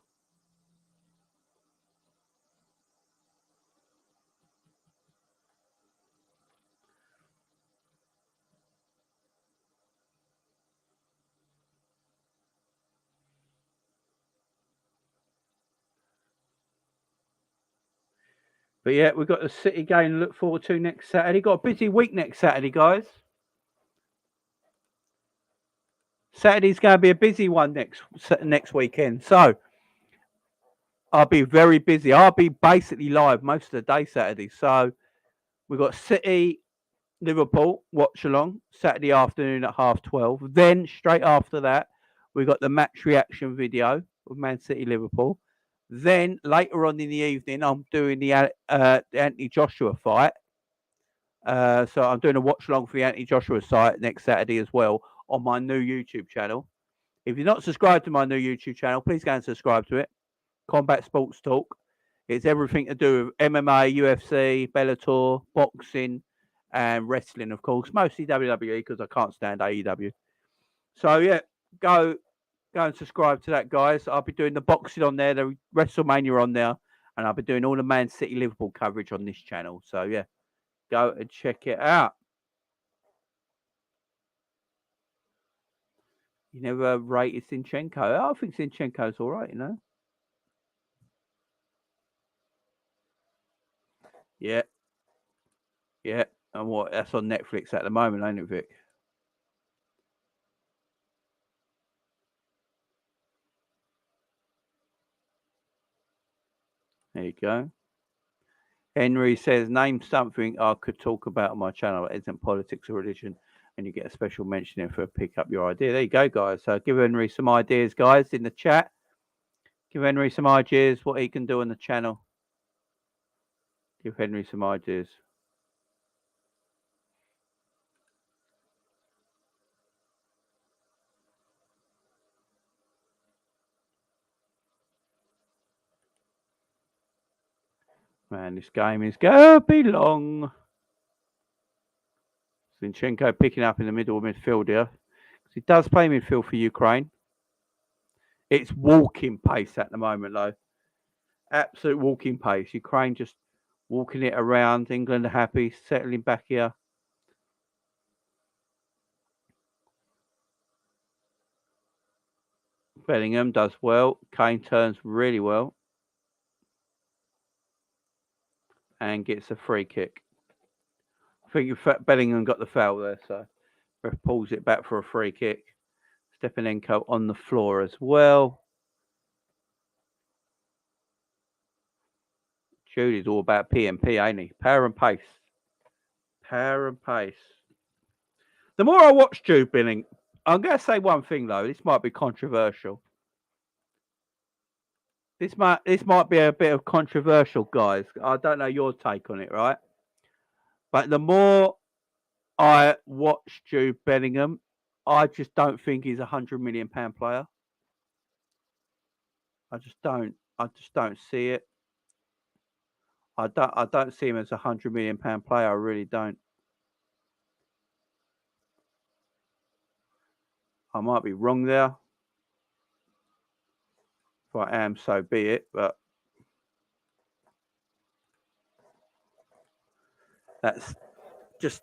But yeah, we've got the City game to look forward to next Saturday. Got a busy week next Saturday, guys. Saturday's going to be a busy one next weekend. So I'll be very busy. I'll be basically live most of the day Saturday. So we've got City, Liverpool, watch along, Saturday afternoon at 12:30. Then straight after that, we've got the match reaction video of Man City, Liverpool. Then later on in the evening, I'm doing the Anthony Joshua fight. So I'm doing a watch along for the Anthony Joshua fight next Saturday as well on my new YouTube channel. If you're not subscribed to my new YouTube channel, please go and subscribe to it. Combat Sports Talk. It's everything to do with MMA, UFC, Bellator, boxing, and wrestling, of course. Mostly WWE because I can't stand AEW. So yeah, go and subscribe to that, guys. I'll be doing the boxing on there, the WrestleMania on there, and I'll be doing all the Man City Liverpool coverage on this channel. So yeah, go and check it out. You never rated Zinchenko. I think Zinchenko's all right, you know. Yeah. Yeah. And what? That's on Netflix at the moment, ain't it, Vic? There you go. Henry says, name something I could talk about on my channel that isn't politics or religion, and you get a special mention if I pick up your idea. There you go, guys. So give Henry some ideas, guys, in the chat. Give Henry some ideas what he can do on the channel. Give Henry some ideas. Man, this game is going to be long. Zinchenko picking up in the middle of midfield here. He does play midfield for Ukraine. It's walking pace at the moment, though. Absolute walking pace. Ukraine just walking it around. England are happy, settling back here. Bellingham does well. Kane turns really well. And gets a free kick. I think Bellingham got the foul there, so ref pulls it back for a free kick. Stepanenko on the floor as well. Judy's all about PMP, ain't he? Power and pace. Power and pace. The more I watch Jude Bellingham, I'm going to say one thing, though. This might be controversial. This might be a bit of controversial, guys. I don't know your take on it, right? But the more I watch Jude Bellingham, I just don't think he's £100 million player. I just don't see it. I don't see him as £100 million player. I really don't. I might be wrong there. If I am, so be it. But that's just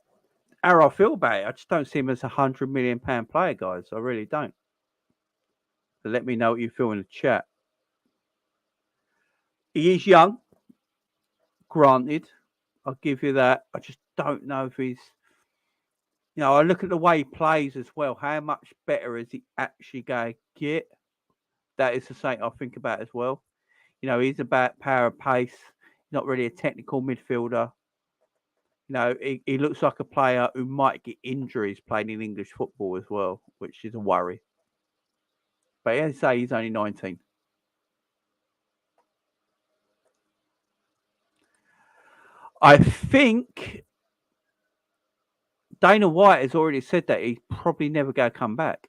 how I feel about it. I just don't see him as £100 million player, guys. I really don't. So let me know what you feel in the chat. He is young, granted. I'll give you that. I just don't know if he's... I look at the way he plays as well. How much better is he actually going to get? That is the thing I think about as well. He's about power and pace. Not really a technical midfielder. He looks like a player who might get injuries playing in English football as well, which is a worry. But as I say, he's only 19. I think Dana White has already said that he's probably never going to come back.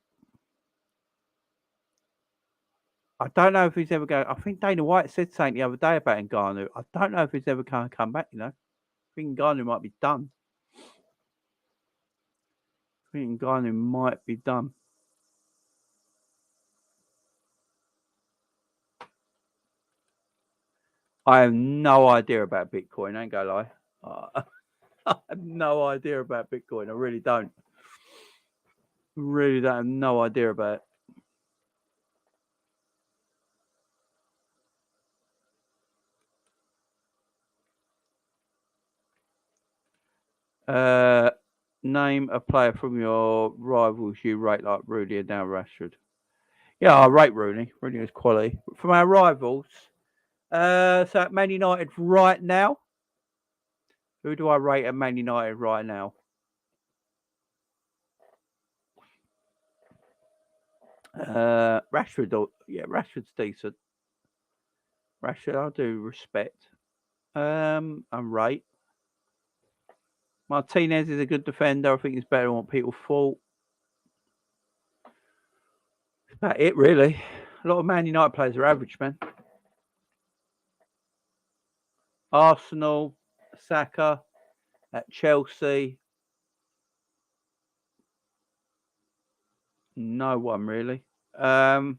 I don't know if he's ever going. I think Dana White said something the other day about Ngannou. I don't know if he's ever going to come back. I think Ngannou might be done. I think Ngannou might be done. I have no idea about Bitcoin. I ain't gonna lie. I have no idea about Bitcoin. I really don't. Really don't have no idea about it. Name a player from your rivals you rate like Rooney and now Rashford. Yeah, I rate Rooney. Rooney is quality. From our rivals, so at Man United right now, who do I rate at Man United right now? Rashford. Yeah, Rashford's decent. Rashford, I do respect. And rate. Martinez is a good defender. I think he's better than what people thought. That's about it, really. A lot of Man United players are average, man. Arsenal, Saka, at Chelsea. No one really. Man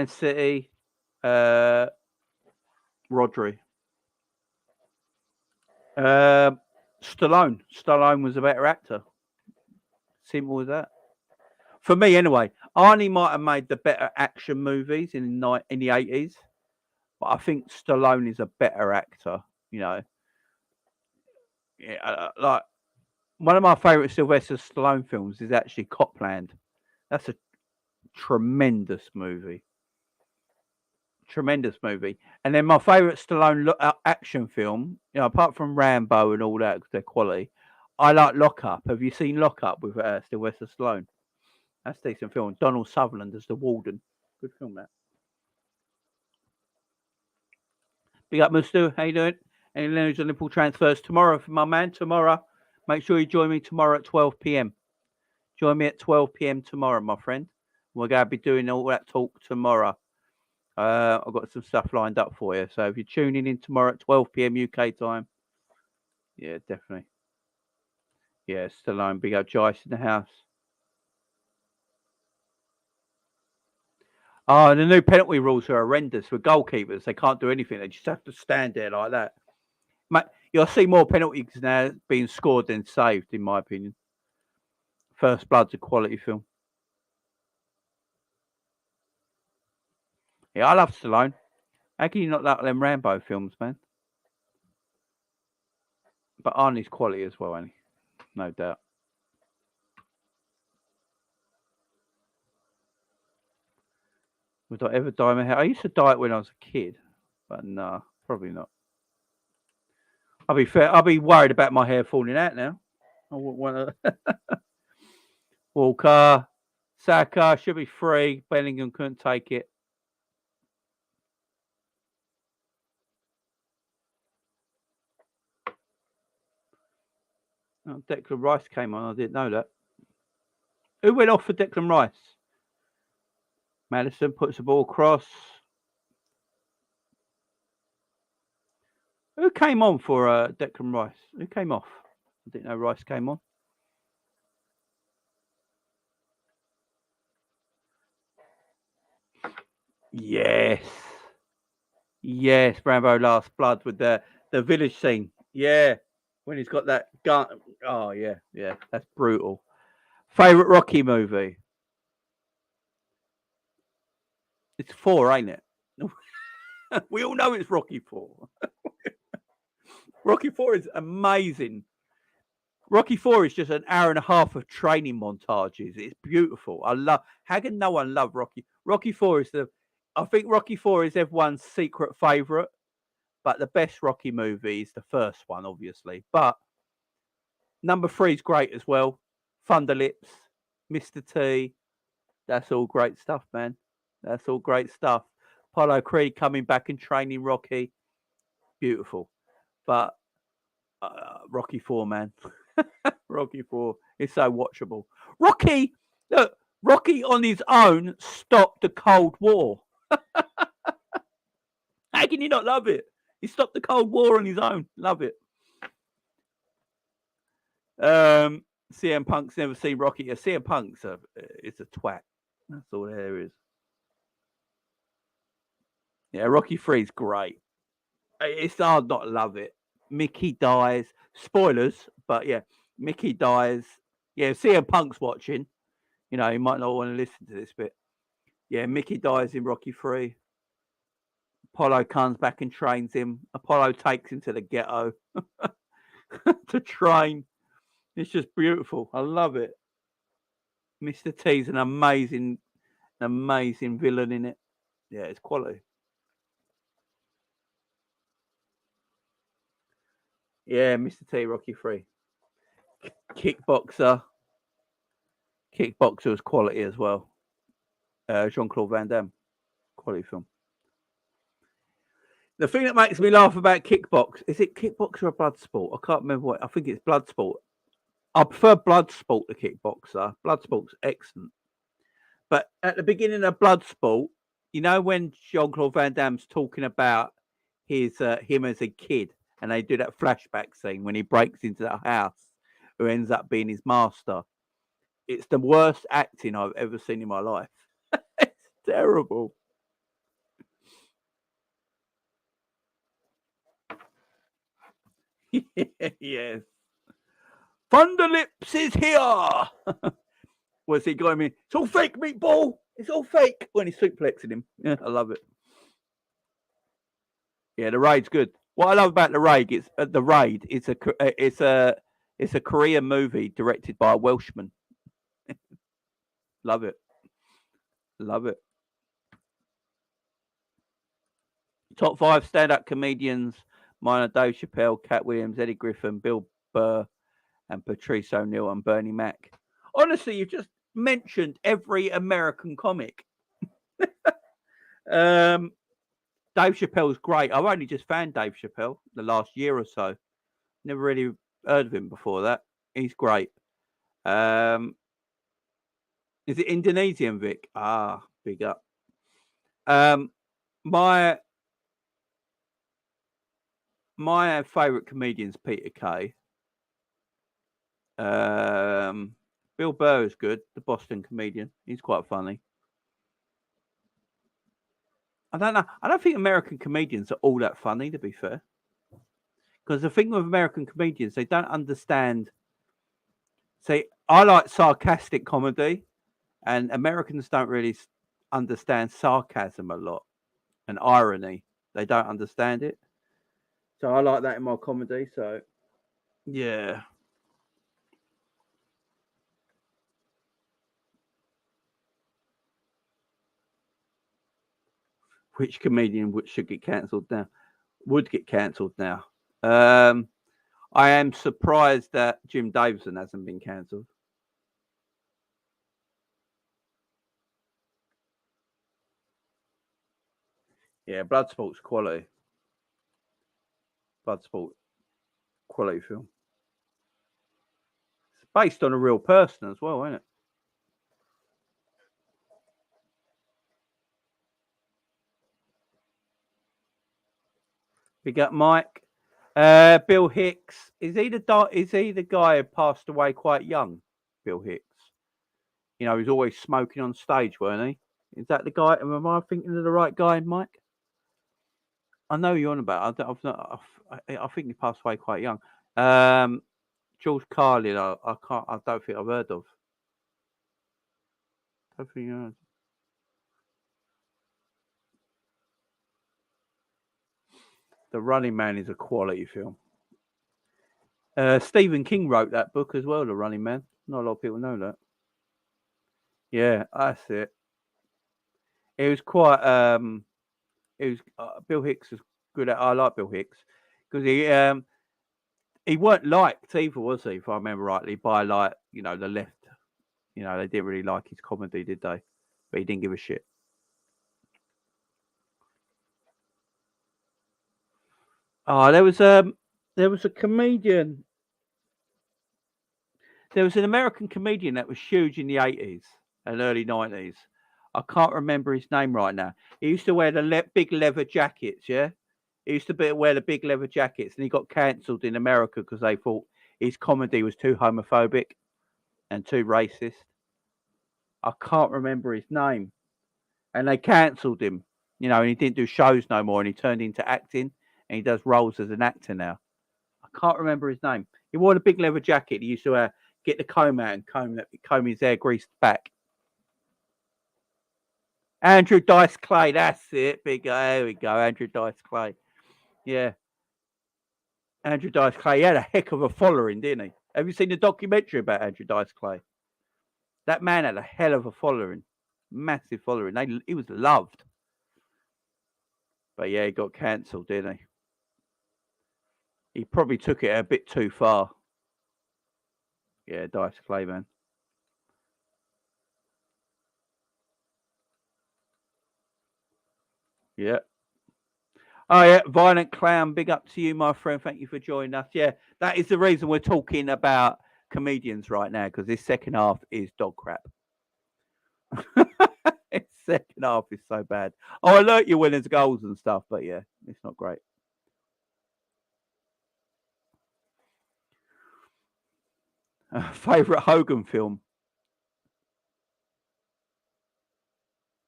City, Rodri. Stallone. Stallone was a better actor. Simple as that. For me, anyway. Arnie might have made the better action movies in the 80s, but I think Stallone is a better actor. Yeah, like one of my favourite Sylvester Stallone films is actually Copland. That's a tremendous movie. Tremendous movie. And then my favourite Stallone action film, apart from Rambo and all that, because they're quality, I like Lock Up. Have you seen Lock Up with Sylvester Stallone? That's a decent film. Donald Sutherland as the warden. Good film, that. Big up, Mustu. How you doing? Any news on Liverpool transfers tomorrow for my man? Tomorrow. Make sure you join me tomorrow at 12 p.m. Join me at 12 p.m. tomorrow, my friend. We're going to be doing all that talk tomorrow. I've got some stuff lined up for you. So if you're tuning in tomorrow at 12 p.m. UK time, yeah, definitely. Yeah, Stallone, big up Joyce in the house. Oh, the new penalty rules are horrendous for goalkeepers. They can't do anything. They just have to stand there like that. Mate, you'll see more penalties now being scored than saved, in my opinion. First Blood's a quality film. Yeah, I love Stallone. How can you not like them Rambo films, man? But Arnie's quality as well, ain't he? No doubt. Would I ever dye my hair? I used to dye it when I was a kid, but no, probably not. I'll be fair. I'll be worried about my hair falling out now. I wouldn't want to. Walker, Saka should be free. Bellingham couldn't take it. Oh, Declan Rice came on. I didn't know that. Who went off for Declan Rice? Madison puts the ball across. Who came on for Declan Rice? Who came off? I didn't know Rice came on. Yes. Yes, Rambo Last Blood with the village scene. Yeah. When he's got that gun. Oh, yeah. Yeah. That's brutal. Favorite Rocky movie? It's 4, ain't it? We all know it's Rocky 4. Rocky 4 is amazing. Rocky 4 is just an hour and a half of training montages. It's beautiful. I love. How can no one love Rocky? Rocky 4 is I think Rocky 4 is everyone's secret favorite, but the best Rocky movie is the first one, obviously. But number 3 is great as well. Thunder Lips, Mr. T. That's all great stuff, man. That's all great stuff. Apollo Creed coming back and training Rocky. Beautiful. But Rocky 4, man. Rocky 4 is so watchable. Rocky, look, Rocky on his own stopped the Cold War. How can you not love it? He stopped the Cold War on his own. Love it. CM Punk's never seen Rocky. Yeah, CM Punk's it's a twat. That's all there is. Yeah, Rocky 3 is great. It's hard not to love it. Mickey dies. Spoilers, but yeah, Mickey dies. Yeah, CM Punk's watching. You know, he might not want to listen to this bit. Yeah, Mickey dies in Rocky 3. Apollo comes back and trains him. Apollo takes him to the ghetto to train. It's just beautiful. I love it. Mr. T's an amazing villain in it. Yeah, it's quality. Yeah, Mr. T, Rocky 3. Kickboxer. Kickboxer was quality as well. Jean-Claude Van Damme. Quality film. The thing that makes me laugh about Kickbox, is it Kickboxer or Bloodsport? I can't remember what. I think it's Bloodsport. I prefer Bloodsport to Kickboxer. Bloodsport's excellent. But at the beginning of Bloodsport, you know when Jean-Claude Van Damme's talking about his him as a kid, and they do that flashback scene when he breaks into that house, who ends up being his master. It's the worst acting I've ever seen in my life. It's terrible. Yes. Thunder Lips is here. Was he going in? It's all fake, meatball. It's all fake. When he's suplexing him. Yeah, I love it. Yeah, the raid's good. What I love about the raid is it's a Korean movie directed by a Welshman. Love it. Love it. Top 5 stand-up comedians: minor Dave Chappelle, Cat Williams, Eddie Griffin, Bill Burr, and Patrice O'Neill and Bernie Mac. Honestly, you've just mentioned every American comic. Dave Chappelle's great. I've only just found Dave Chappelle the last year or so. Never really heard of him before that. He's great. Is it Indonesian, Vic? Ah, big up. My favourite comedian's Peter Kay. Bill Burr is good, the Boston comedian. He's quite funny. I don't know. I don't think American comedians are all that funny, to be fair. Because the thing with American comedians, they don't understand. See, I like sarcastic comedy, and Americans don't really understand sarcasm a lot and irony. They don't understand it. So I like that in my comedy. So yeah. Which comedian should get cancelled now? Would get cancelled now. I am surprised that Jim Davison hasn't been cancelled. Yeah, Bloodsport's quality. Bloodsport, quality film. It's based on a real person as well, isn't it? We got Mike. Bill Hicks. Is he the guy who passed away quite young? Bill Hicks. You know, he's always smoking on stage, weren't he? Is that the guy? Am I thinking of the right guy, Mike? I know you're on about. I think he passed away quite young. George Carlin. I can't. I don't think I've heard of. Don't think you heard. The Running Man is a quality film. Stephen King wrote that book as well, The Running Man. Not a lot of people know that. Yeah, that's it. It was quite. It was Bill Hicks was good at. I like Bill Hicks because he weren't liked either, was he? If I remember rightly, by the left. You know, they didn't really like his comedy, did they? But he didn't give a shit. Oh, there was a comedian. There was an American comedian that was huge in the 80s and early 90s. I can't remember his name right now. He used to wear the big leather jackets, yeah? He used to wear the big leather jackets, and he got cancelled in America because they thought his comedy was too homophobic and too racist. I can't remember his name. And they cancelled him, and he didn't do shows no more, and he turned into acting, and he does roles as an actor now. I can't remember his name. He wore the big leather jacket. He used to get the comb out and comb his hair greased back. Andrew Dice Clay, that's it. There we go, Andrew Dice Clay. Yeah. Andrew Dice Clay, he had a heck of a following, didn't he? Have you seen the documentary about Andrew Dice Clay? That man had a hell of a following. Massive following. He was loved. But yeah, he got cancelled, didn't he? He probably took it a bit too far. Yeah, Dice Clay, man. Yeah. Oh, yeah. Violent Clown, big up to you, my friend. Thank you for joining us. Yeah, that is the reason we're talking about comedians right now, because this second half is dog crap. This second half is so bad. I alert you when there's goals and stuff, but yeah, it's not great. Favorite Hogan film?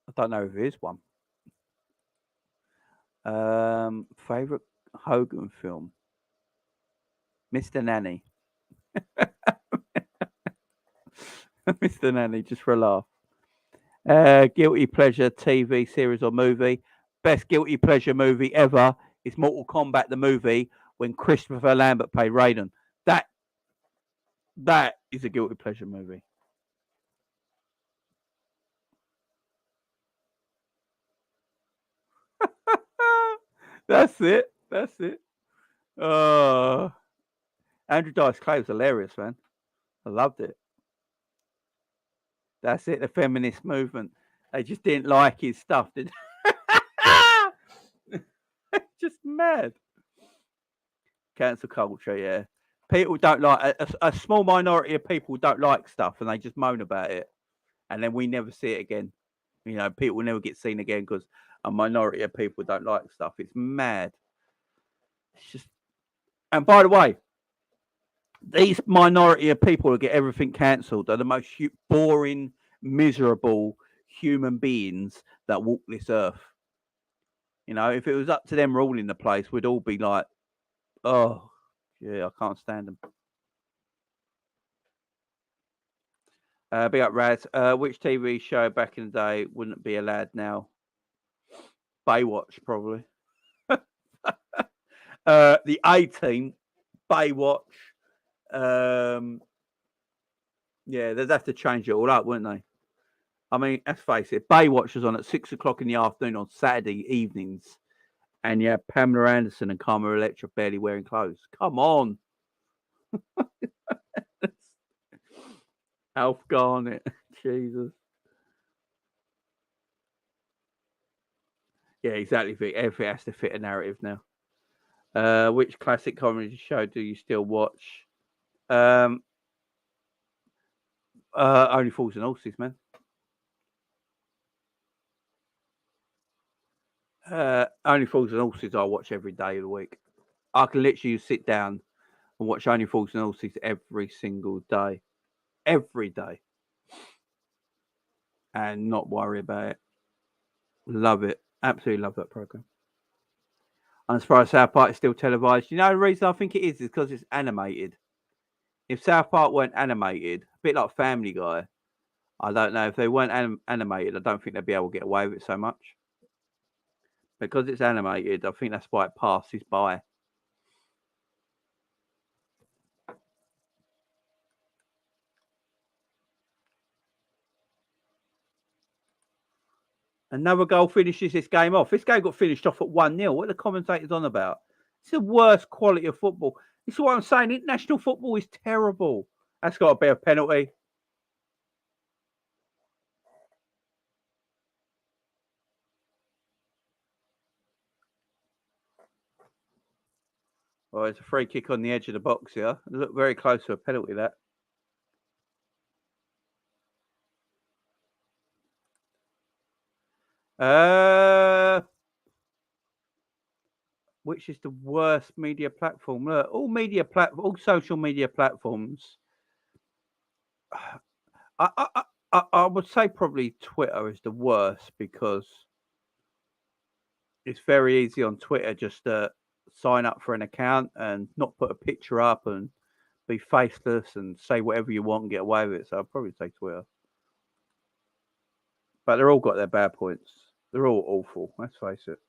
I don't know if there is one. Favorite Hogan film? Mr. Nanny. Mr. Nanny, just for a laugh. Guilty pleasure TV series or movie? Best guilty pleasure movie ever is Mortal Kombat the movie when Christopher Lambert played Raiden. That is a guilty pleasure movie. That's it. That's it. Andrew Dice Clay was hilarious, man. I loved it. That's it. The feminist movement. They just didn't like his stuff, did they? Just mad. Cancel culture, yeah. People don't like a small minority of people don't like stuff, and they just moan about it, and then we never see it again. People will never get seen again because a minority of people don't like stuff. It's mad. It's just. And by the way, these minority of people who get everything cancelled are the most boring, miserable human beings that walk this earth. You know, if it was up to them ruling the place, we'd all be like, oh, yeah, I can't stand them. Big up, Raz. Which TV show back in the day wouldn't be allowed now? Baywatch, probably. The A-Team, Baywatch. Yeah, they'd have to change it all up, wouldn't they? I mean, let's face it, Baywatch was on at 6 o'clock in the afternoon on Saturday evenings. And yeah, Pamela Anderson and Carmen Electra barely wearing clothes. Come on. Alf Garnett. Jesus. Yeah, exactly. Everything has to fit a narrative now. Which classic comedy show do you still watch? Only Fools and Horses, man. Only Fools and Horses I watch every day of the week. I can literally sit down and watch Only Fools and Horses every single day. Every day. And not worry about it. Love it. Absolutely love that program. And as far as South Park is still televised, you know the reason I think it is because it's animated. If South Park weren't animated, a bit like Family Guy, I don't know if they weren't animated. I don't think they'd be able to get away with it so much. Because it's animated, I think that's why it passes by. Another goal finishes this game off. This game got finished off at 1-0. What are the commentators on about? It's the worst quality of football. This is what I'm saying. International football is terrible. That's got to be a penalty. Oh, it's a free kick on the edge of the box here. Look very close to a penalty, that. Which is the worst media platform? Look, all social media platforms. I would say probably Twitter is the worst because it's very easy on Twitter just to sign up for an account and not put a picture up and be faceless and say whatever you want and get away with it. So I'd probably say Twitter. But they're all got their bad points. They're all awful. Let's face it.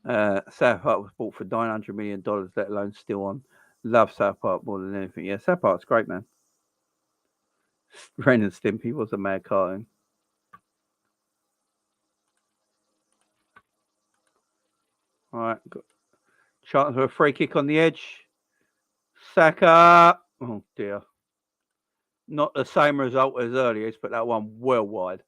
South Park was bought for $900 million, let alone still on. Love South Park more than anything. Yeah, South Park's great, man. Ren and Stimpy was a mad cartoon. All right, got chance for a free kick on the edge. Saka. Oh dear. Not the same result as earlier, but that one well wide.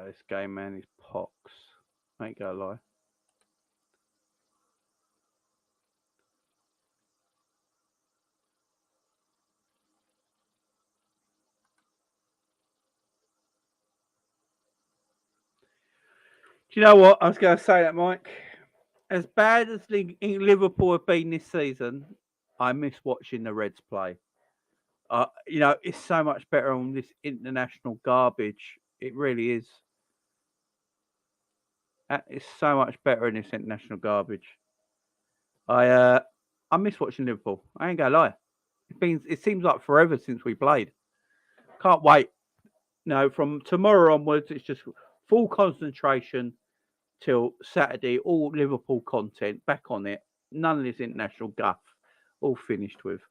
This game, man, is pox. Ain't gonna lie. Do you know what? I was going to say that, Mike. As bad as Liverpool have been this season, I miss watching the Reds play. You know, it's so much better on this international garbage. It really is. It's so much better in this international garbage. I miss watching Liverpool. I ain't gonna lie. It seems like forever since we played. Can't wait. No, from tomorrow onwards, it's just full concentration till Saturday. All Liverpool content back on it. None of this international guff. All finished with.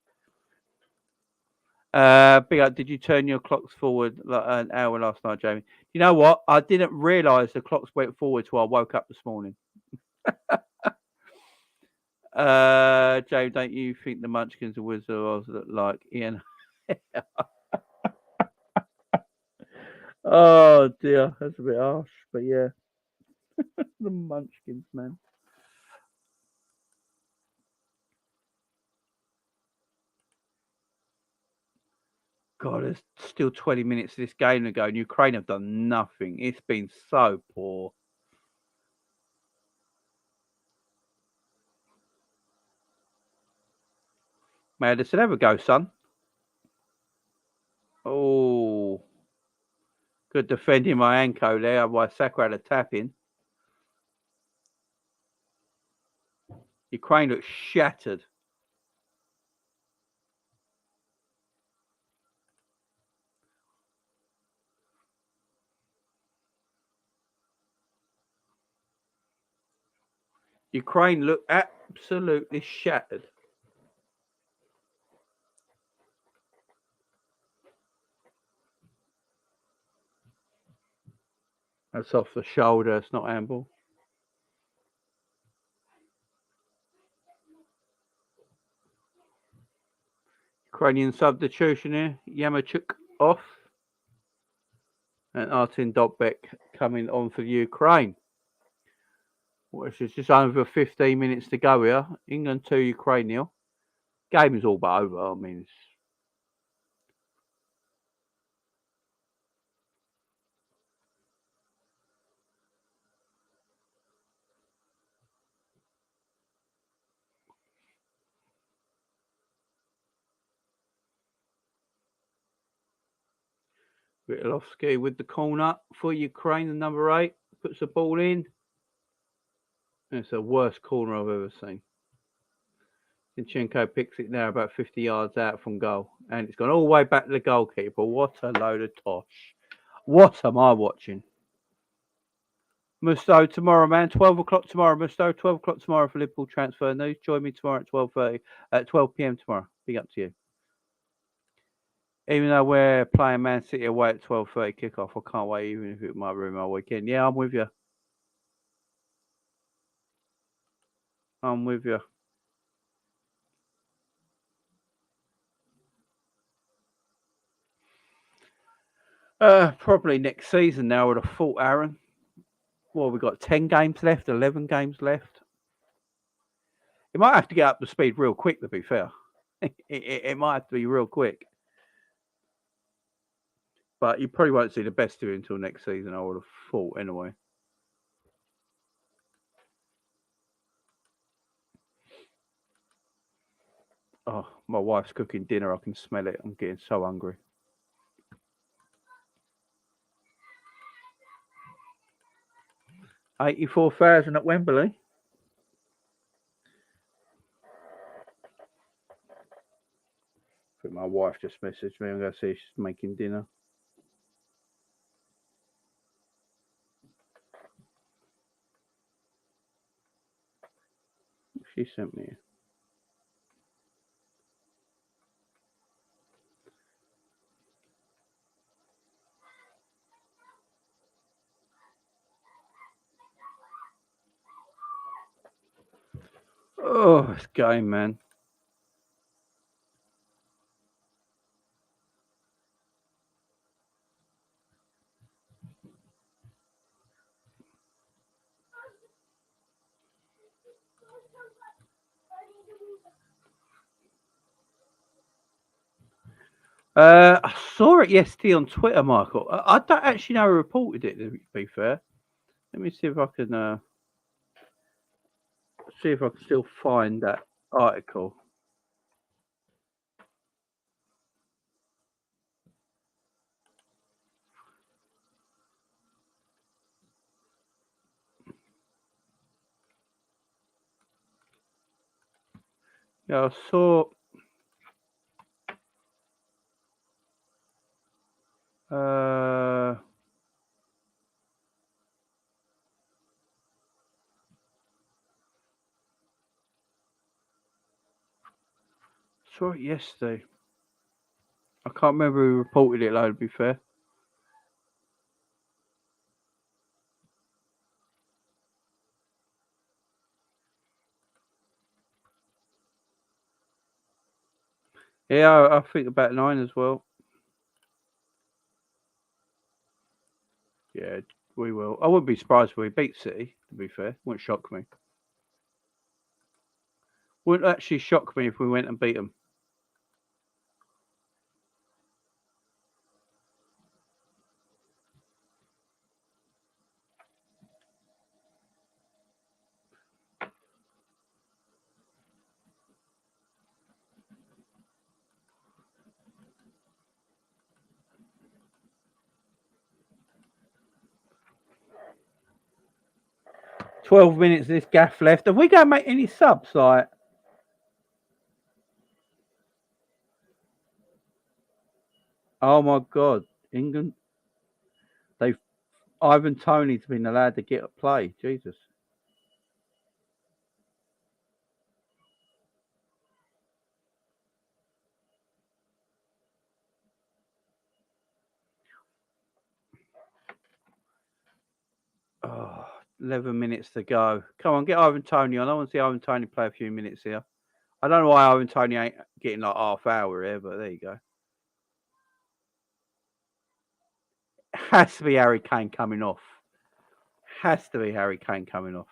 Big up, did you turn your clocks forward like an hour last night, Jamie? You know what? I didn't realise the clocks went forward till I woke up this morning. James, don't you think the Munchkins and Wizard of Oz look like Ian? Oh dear, that's a bit harsh, but yeah. The Munchkins, man. God, there's still 20 minutes of this game to go, and Ukraine have done nothing. It's been so poor. Madison, have a go, son. Oh, good defending my ankle there. Otherwise, Saka had a tap in. Ukraine looks shattered. Ukraine look absolutely shattered. That's off the shoulder. It's not handball. Ukrainian substitution here. Yamachuk off. And Artin Dobek coming on for Ukraine. Which is just over 15 minutes to go here. England 2, Ukraine 0. Game is all but over. I mean, it's Witalowski with the corner for Ukraine, the number 8. Puts the ball in. It's the worst corner I've ever seen. Zinchenko picks it now about 50 yards out from goal. And it's gone all the way back to the goalkeeper. What a load of tosh. What am I watching? Musto tomorrow, man. 12 o'clock tomorrow, Musto. 12 o'clock tomorrow for Liverpool transfer news. Join me tomorrow at 12:30 at 12 p.m. tomorrow. Big up to you. Even though we're playing Man City away at 12:30 kickoff, I can't wait, even if it might ruin my weekend. Yeah, I'm with you. I'm with you. Probably next season now, I would have thought, Aaron. Well, we've got 10 games left, 11 games left. It might have to get up to speed real quick, to be fair. It might have to be real quick. But you probably won't see the best of it until next season, I would have thought, anyway. Oh, my wife's cooking dinner. I can smell it. I'm getting so hungry. 84,000 at Wembley. I think my wife just messaged me. I'm going to see if she's making dinner. She sent me. Oh, it's game, man. I saw it yesterday on Twitter, Michael. I don't actually know who reported it, to be fair. Let me see if I can still find that article. Yeah, I saw. Saw it yesterday. I can't remember who reported it, though, to be fair. Yeah, I think about 9 as well. Yeah, we will. I wouldn't be surprised if we beat City, to be fair. Wouldn't shock me. Wouldn't actually shock me if we went and beat them. "12 minutes of this gaff left. Have we going to make any subs? Like, oh my God, England. They've Ivan Toney's been allowed to get a play. Jesus. Oh, 11 minutes to go. Come on, get Ivan Toney on. I want to see Ivan Toney play a few minutes here. I don't know why Ivan Toney ain't getting like half hour here, but there you go. Has to be Harry Kane coming off. Has to be Harry Kane coming off.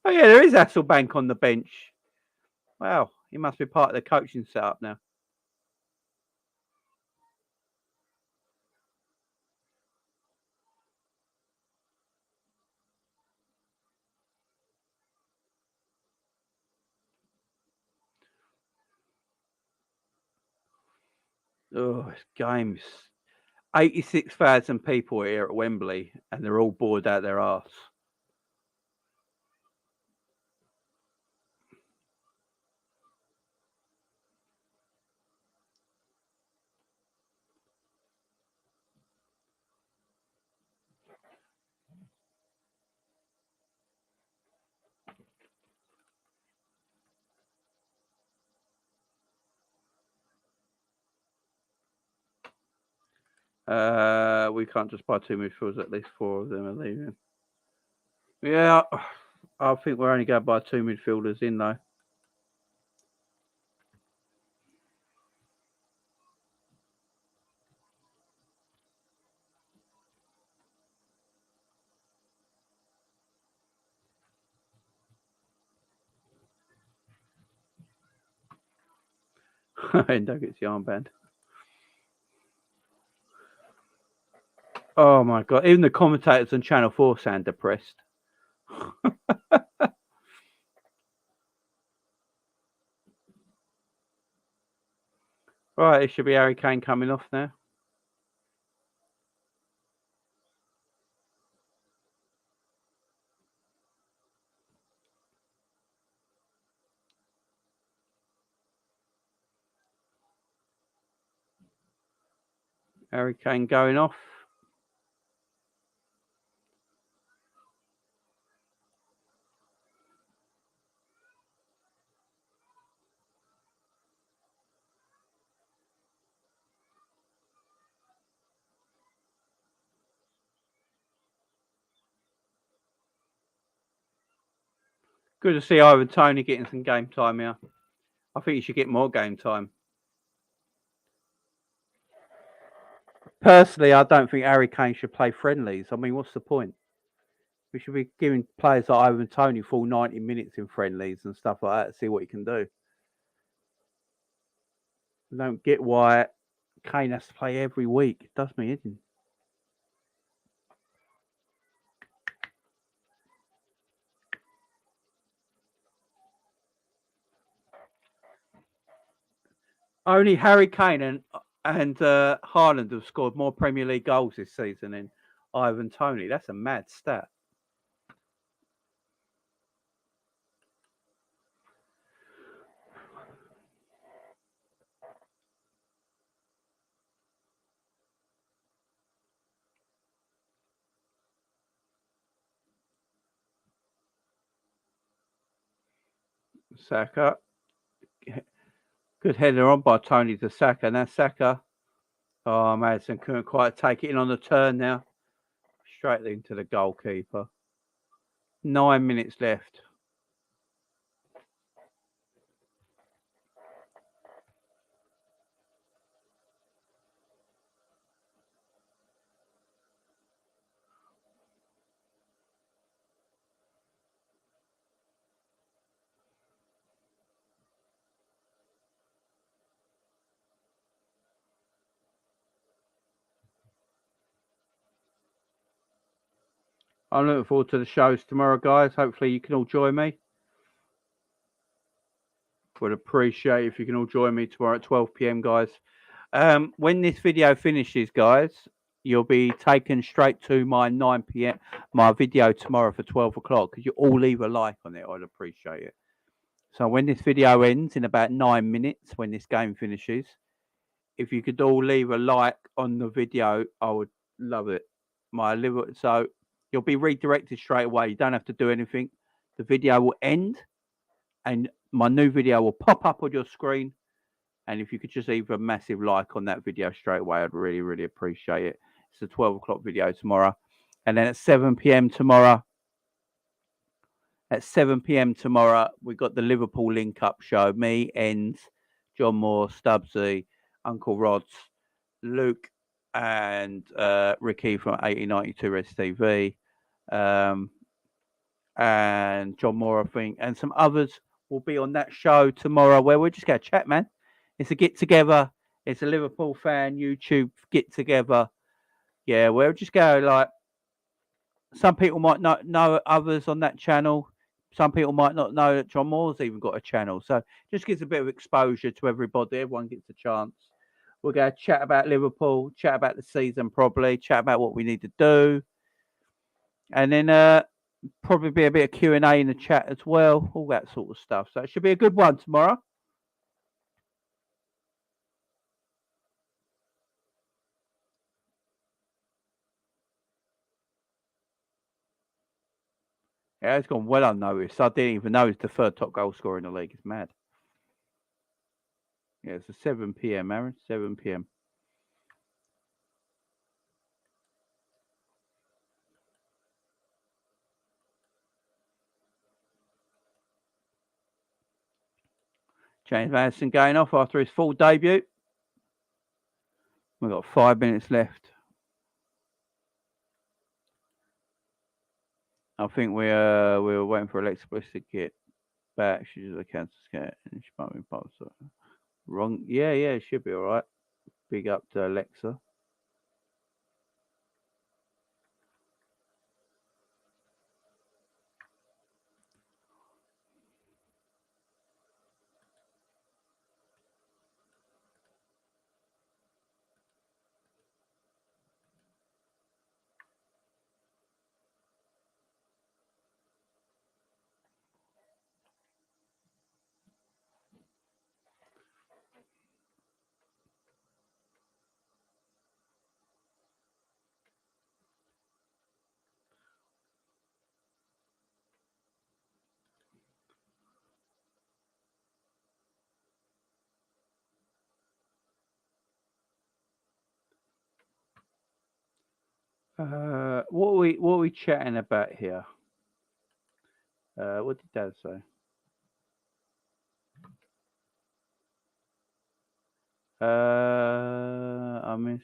Oh yeah, there is Hasselbank on the bench. Wow, he must be part of the coaching setup now. Oh, it's games. 86,000 people here at Wembley, and they're all bored out their arse. We can't just buy 2 midfielders. At least 4 of them are leaving. Yeah, I think we're only going to buy 2 midfielders in though. Endo gets the armband. Oh my God! Even the commentators on Channel 4 sound depressed. Right, it should be Harry Kane coming off now. Harry Kane going off. Good to see Ivan Toney getting some game time here. I think he should get more game time. Personally, I don't think Harry Kane should play friendlies. I mean, what's the point? We should be giving players like Ivan Toney full 90 minutes in friendlies and stuff like that to see what he can do. I don't get why Kane has to play every week. It does me in. Only Harry Kane and Haaland have scored more Premier League goals this season than Ivan Toney. That's a mad stat. Saka. Good header on by Tony to Saka. Now Saka. Oh, Madison couldn't quite take it in on the turn now. Straight into the goalkeeper. 9 minutes left. I'm looking forward to the shows tomorrow, guys. Hopefully you can all join me. Would appreciate if you can all join me tomorrow at 12 p.m, guys. When this video finishes, guys, you'll be taken straight to my 9 p.m. my video tomorrow for 12 o'clock. Could you all leave a like on it? I'd appreciate it. So when this video ends in about 9 minutes, when this game finishes, if you could all leave a like on the video, I would love it. So you'll be redirected straight away. You don't have to do anything. The video will end and my new video will pop up on your screen. And if you could just leave a massive like on that video straight away, I'd really, really appreciate it. It's a 12 o'clock video tomorrow. And then at 7 p.m. tomorrow, we got the Liverpool link-up show. Me, Ends, John Moore, Stubbsy, Uncle Rods, Luke, and Ricky from 1892 Res TV, and John Moore, I think, and some others will be on that show tomorrow where we're just going to chat, man. It's a get-together. It's a Liverpool fan YouTube get-together. Yeah, we'll just go, like, some people might not know others on that channel. Some people might not know that John Moore's even got a channel. So just gives a bit of exposure to everybody. Everyone gets a chance. We're going to chat about Liverpool, chat about the season probably, chat about what we need to do. And then probably be a bit of Q&A in the chat as well. All that sort of stuff. So it should be a good one tomorrow. Yeah, it's gone well unnoticed. I didn't even know he's the third top goal scorer in the league. It's mad. Yeah, it's a 7 p.m, Aaron. 7 p.m. James Madison going off after his full debut. We've got 5 minutes left. I think we were waiting for Alexa Bliss to get back. She's a cancer scan and she might be popped. Wrong. Yeah, it should be all right. Big up to Alexa. What are we chatting about here? What did Dad say? I miss.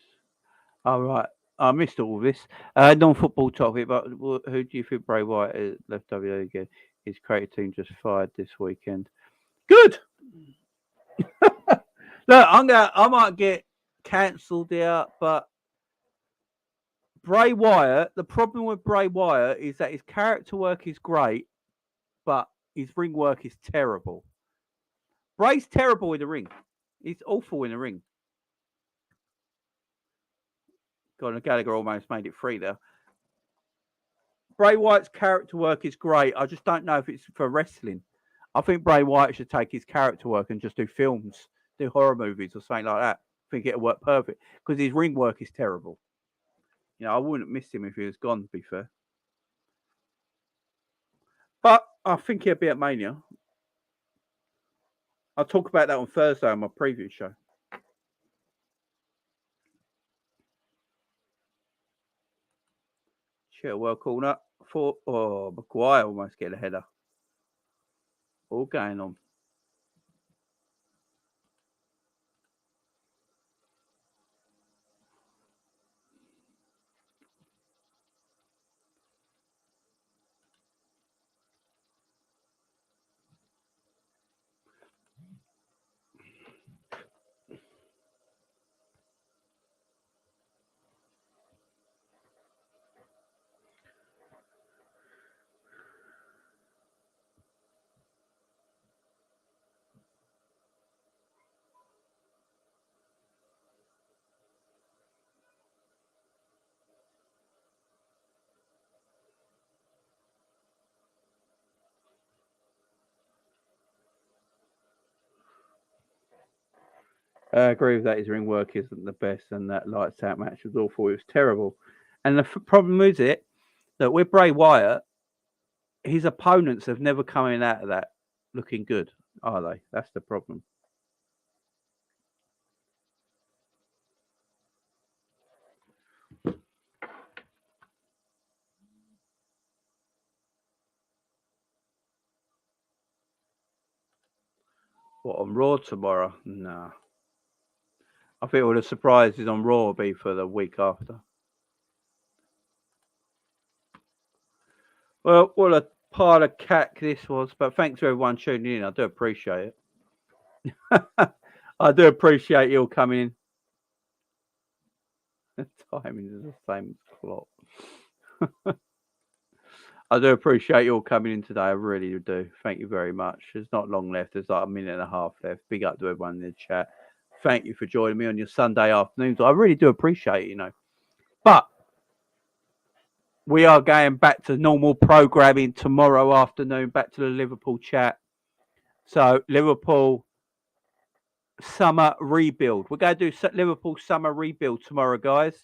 All right, I missed all this. Non-football topic, but who do you think Bray Wyatt has left WWE again? His creative team just fired this weekend. Good. Look, I might get cancelled here, but Bray Wyatt. The problem with Bray Wyatt is that his character work is great, but his ring work is terrible. Bray's terrible in the ring. He's awful in the ring. Conor Gallagher almost made it free there. Bray Wyatt's character work is great. I just don't know if it's for wrestling. I think Bray Wyatt should take his character work and just do films, do horror movies or something like that. I think it'll work perfect because his ring work is terrible. You know, I wouldn't miss him if he was gone, to be fair. But I think he'll be at Mania. I'll talk about that on Thursday on my preview show. Chilwell corner for Maguire almost get a header. All going on. I agree with that. His ring work isn't the best, and that lights out match was awful. It was terrible. And the problem is that with Bray Wyatt, his opponents have never come in out of that looking good, are they? That's the problem. What, on Raw tomorrow? Nah. I think all the surprises on Raw will be for the week after. Well, what a pile of cack this was, but thanks to everyone tuning in. I do appreciate it. I do appreciate you all coming in. The timing is the same as clock. I do appreciate you all coming in today. I really do. Thank you very much. There's not long left. There's like a minute and a half left. Big up to everyone in the chat. Thank you for joining me on your Sunday afternoons. I really do appreciate it, But we are going back to normal programming tomorrow afternoon, back to the Liverpool chat. So, Liverpool summer rebuild. We're going to do Liverpool summer rebuild tomorrow, guys.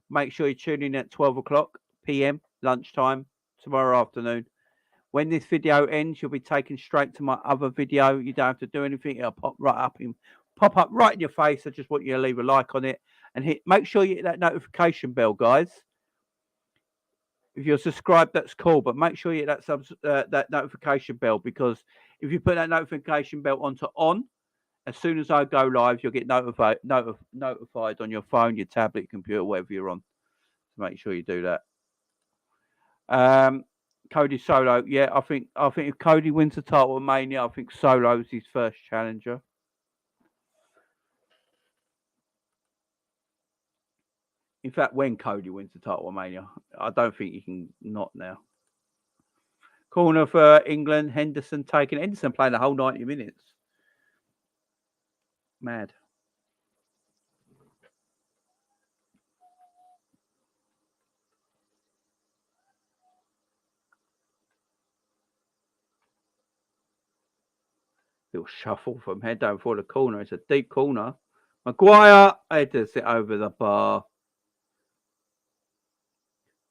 Make sure you tune in at 12 o'clock p.m. lunchtime tomorrow afternoon. When this video ends, you'll be taken straight to my other video. You don't have to do anything. It'll pop up right in your face. I just want you to leave a like on it and make sure you hit that notification bell, guys. If you're subscribed, that's cool, but make sure you hit that notification bell, because if you put that notification bell onto on, as soon as I go live, you'll get notified on your phone, your tablet, computer, whatever you're on. So make sure you do that. Cody Solo, yeah, I think if Cody wins the title at Mania, I think Solo's his first challenger. In fact, when Cody wins the title at Mania, I don't think he can not now. Corner for England, Henderson taking. Henderson playing the whole 90 minutes. Mad. Little shuffle from head down for the corner. It's a deep corner. Maguire headers it over the bar.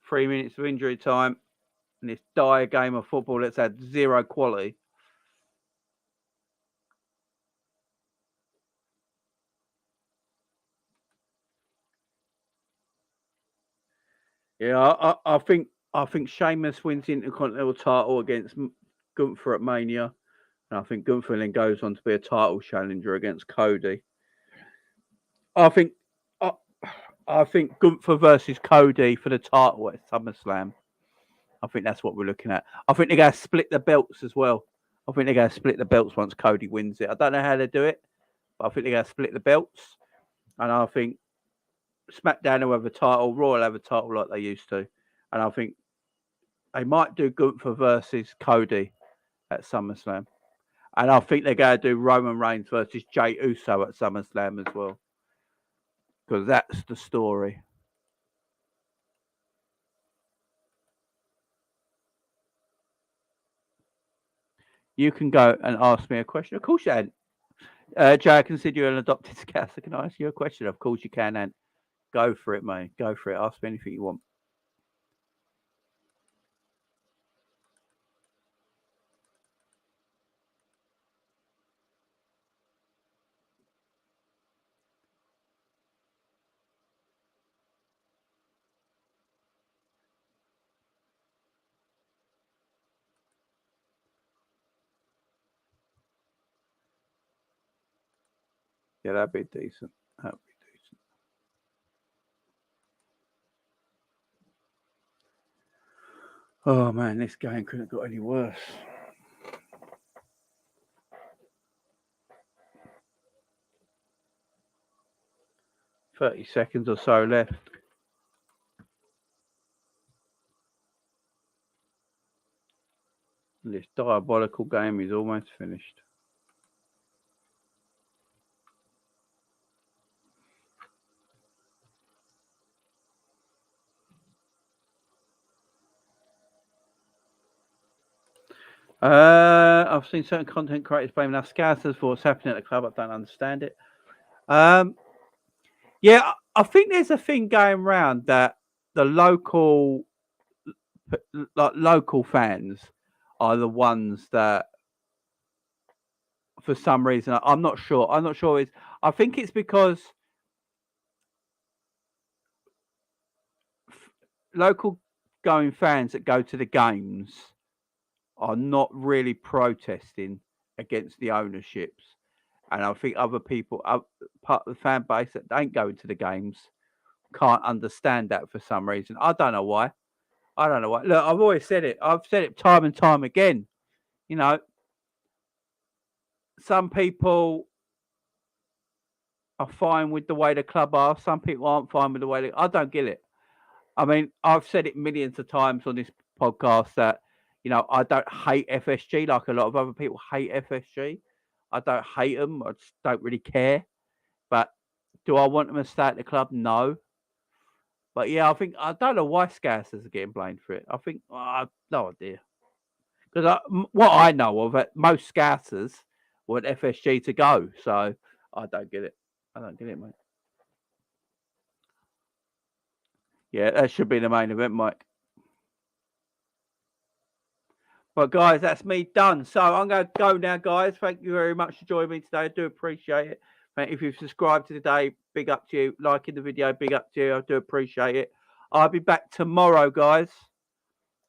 3 minutes of injury time. And this dire game of football that's had zero quality. Yeah, I think Sheamus wins the Intercontinental title against Gunther at Mania. And I think Gunther then goes on to be a title challenger against Cody. I think Gunther versus Cody for the title at SummerSlam. I think that's what we're looking at. I think they're going to split the belts as well. I think they're going to split the belts once Cody wins it. I don't know how they do it, but I think they're going to split the belts. And I think SmackDown will have a title, Raw will have a title like they used to. And I think they might do Gunther versus Cody at SummerSlam. And I think they're going to do Roman Reigns versus Jey Uso at SummerSlam as well. Because that's the story. You can go and ask me a question. Of course you can. Jay, I consider you an adopted scout. So can I ask you a question? Of course you can, Ant. Go for it, mate. Go for it. Ask me anything you want. Yeah, that'd be decent. That'd be decent. Oh man, this game couldn't have got any worse. "30 seconds or so left. This diabolical game is almost finished. I've seen certain content creators blaming us Scousers for what's happening at the club. I don't understand it. Yeah, I think there's a thing going around that the local fans are the ones that, for some reason, I'm not sure. I think it's because local going fans that go to the games are not really protesting against the ownerships. And I think other people, part of the fan base that ain't going to the games, can't understand that for some reason. I don't know why. Look, I've always said it. I've said it time and time again. You know, some people are fine with the way the club are. Some people aren't fine with the way I don't get it. I mean, I've said it millions of times on this podcast that, I don't hate FSG like a lot of other people hate FSG. I don't hate them. I just don't really care. But do I want them to stay at the club? No. But yeah, I don't know why Scousers are getting blamed for it. I think I have no idea. Because what I know of it, most Scousers want FSG to go. So I don't get it. Mate. Yeah, that should be the main event, Mike. But guys, that's me done. So I'm going to go now, guys. Thank you very much for joining me today. I do appreciate it. If you've subscribed to today, big up to you. Liking the video, big up to you. I do appreciate it. I'll be back tomorrow, guys.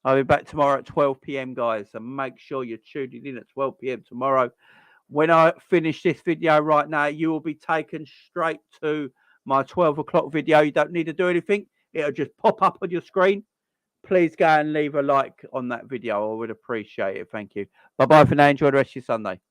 I'll be back tomorrow at 12 p.m, guys. So make sure you're tuned in at 12 p.m. tomorrow. When I finish this video right now, you will be taken straight to my 12 o'clock video. You don't need to do anything. It'll just pop up on your screen. Please go and leave a like on that video. I would appreciate it. Thank you. Bye-bye for now. Enjoy the rest of your Sunday.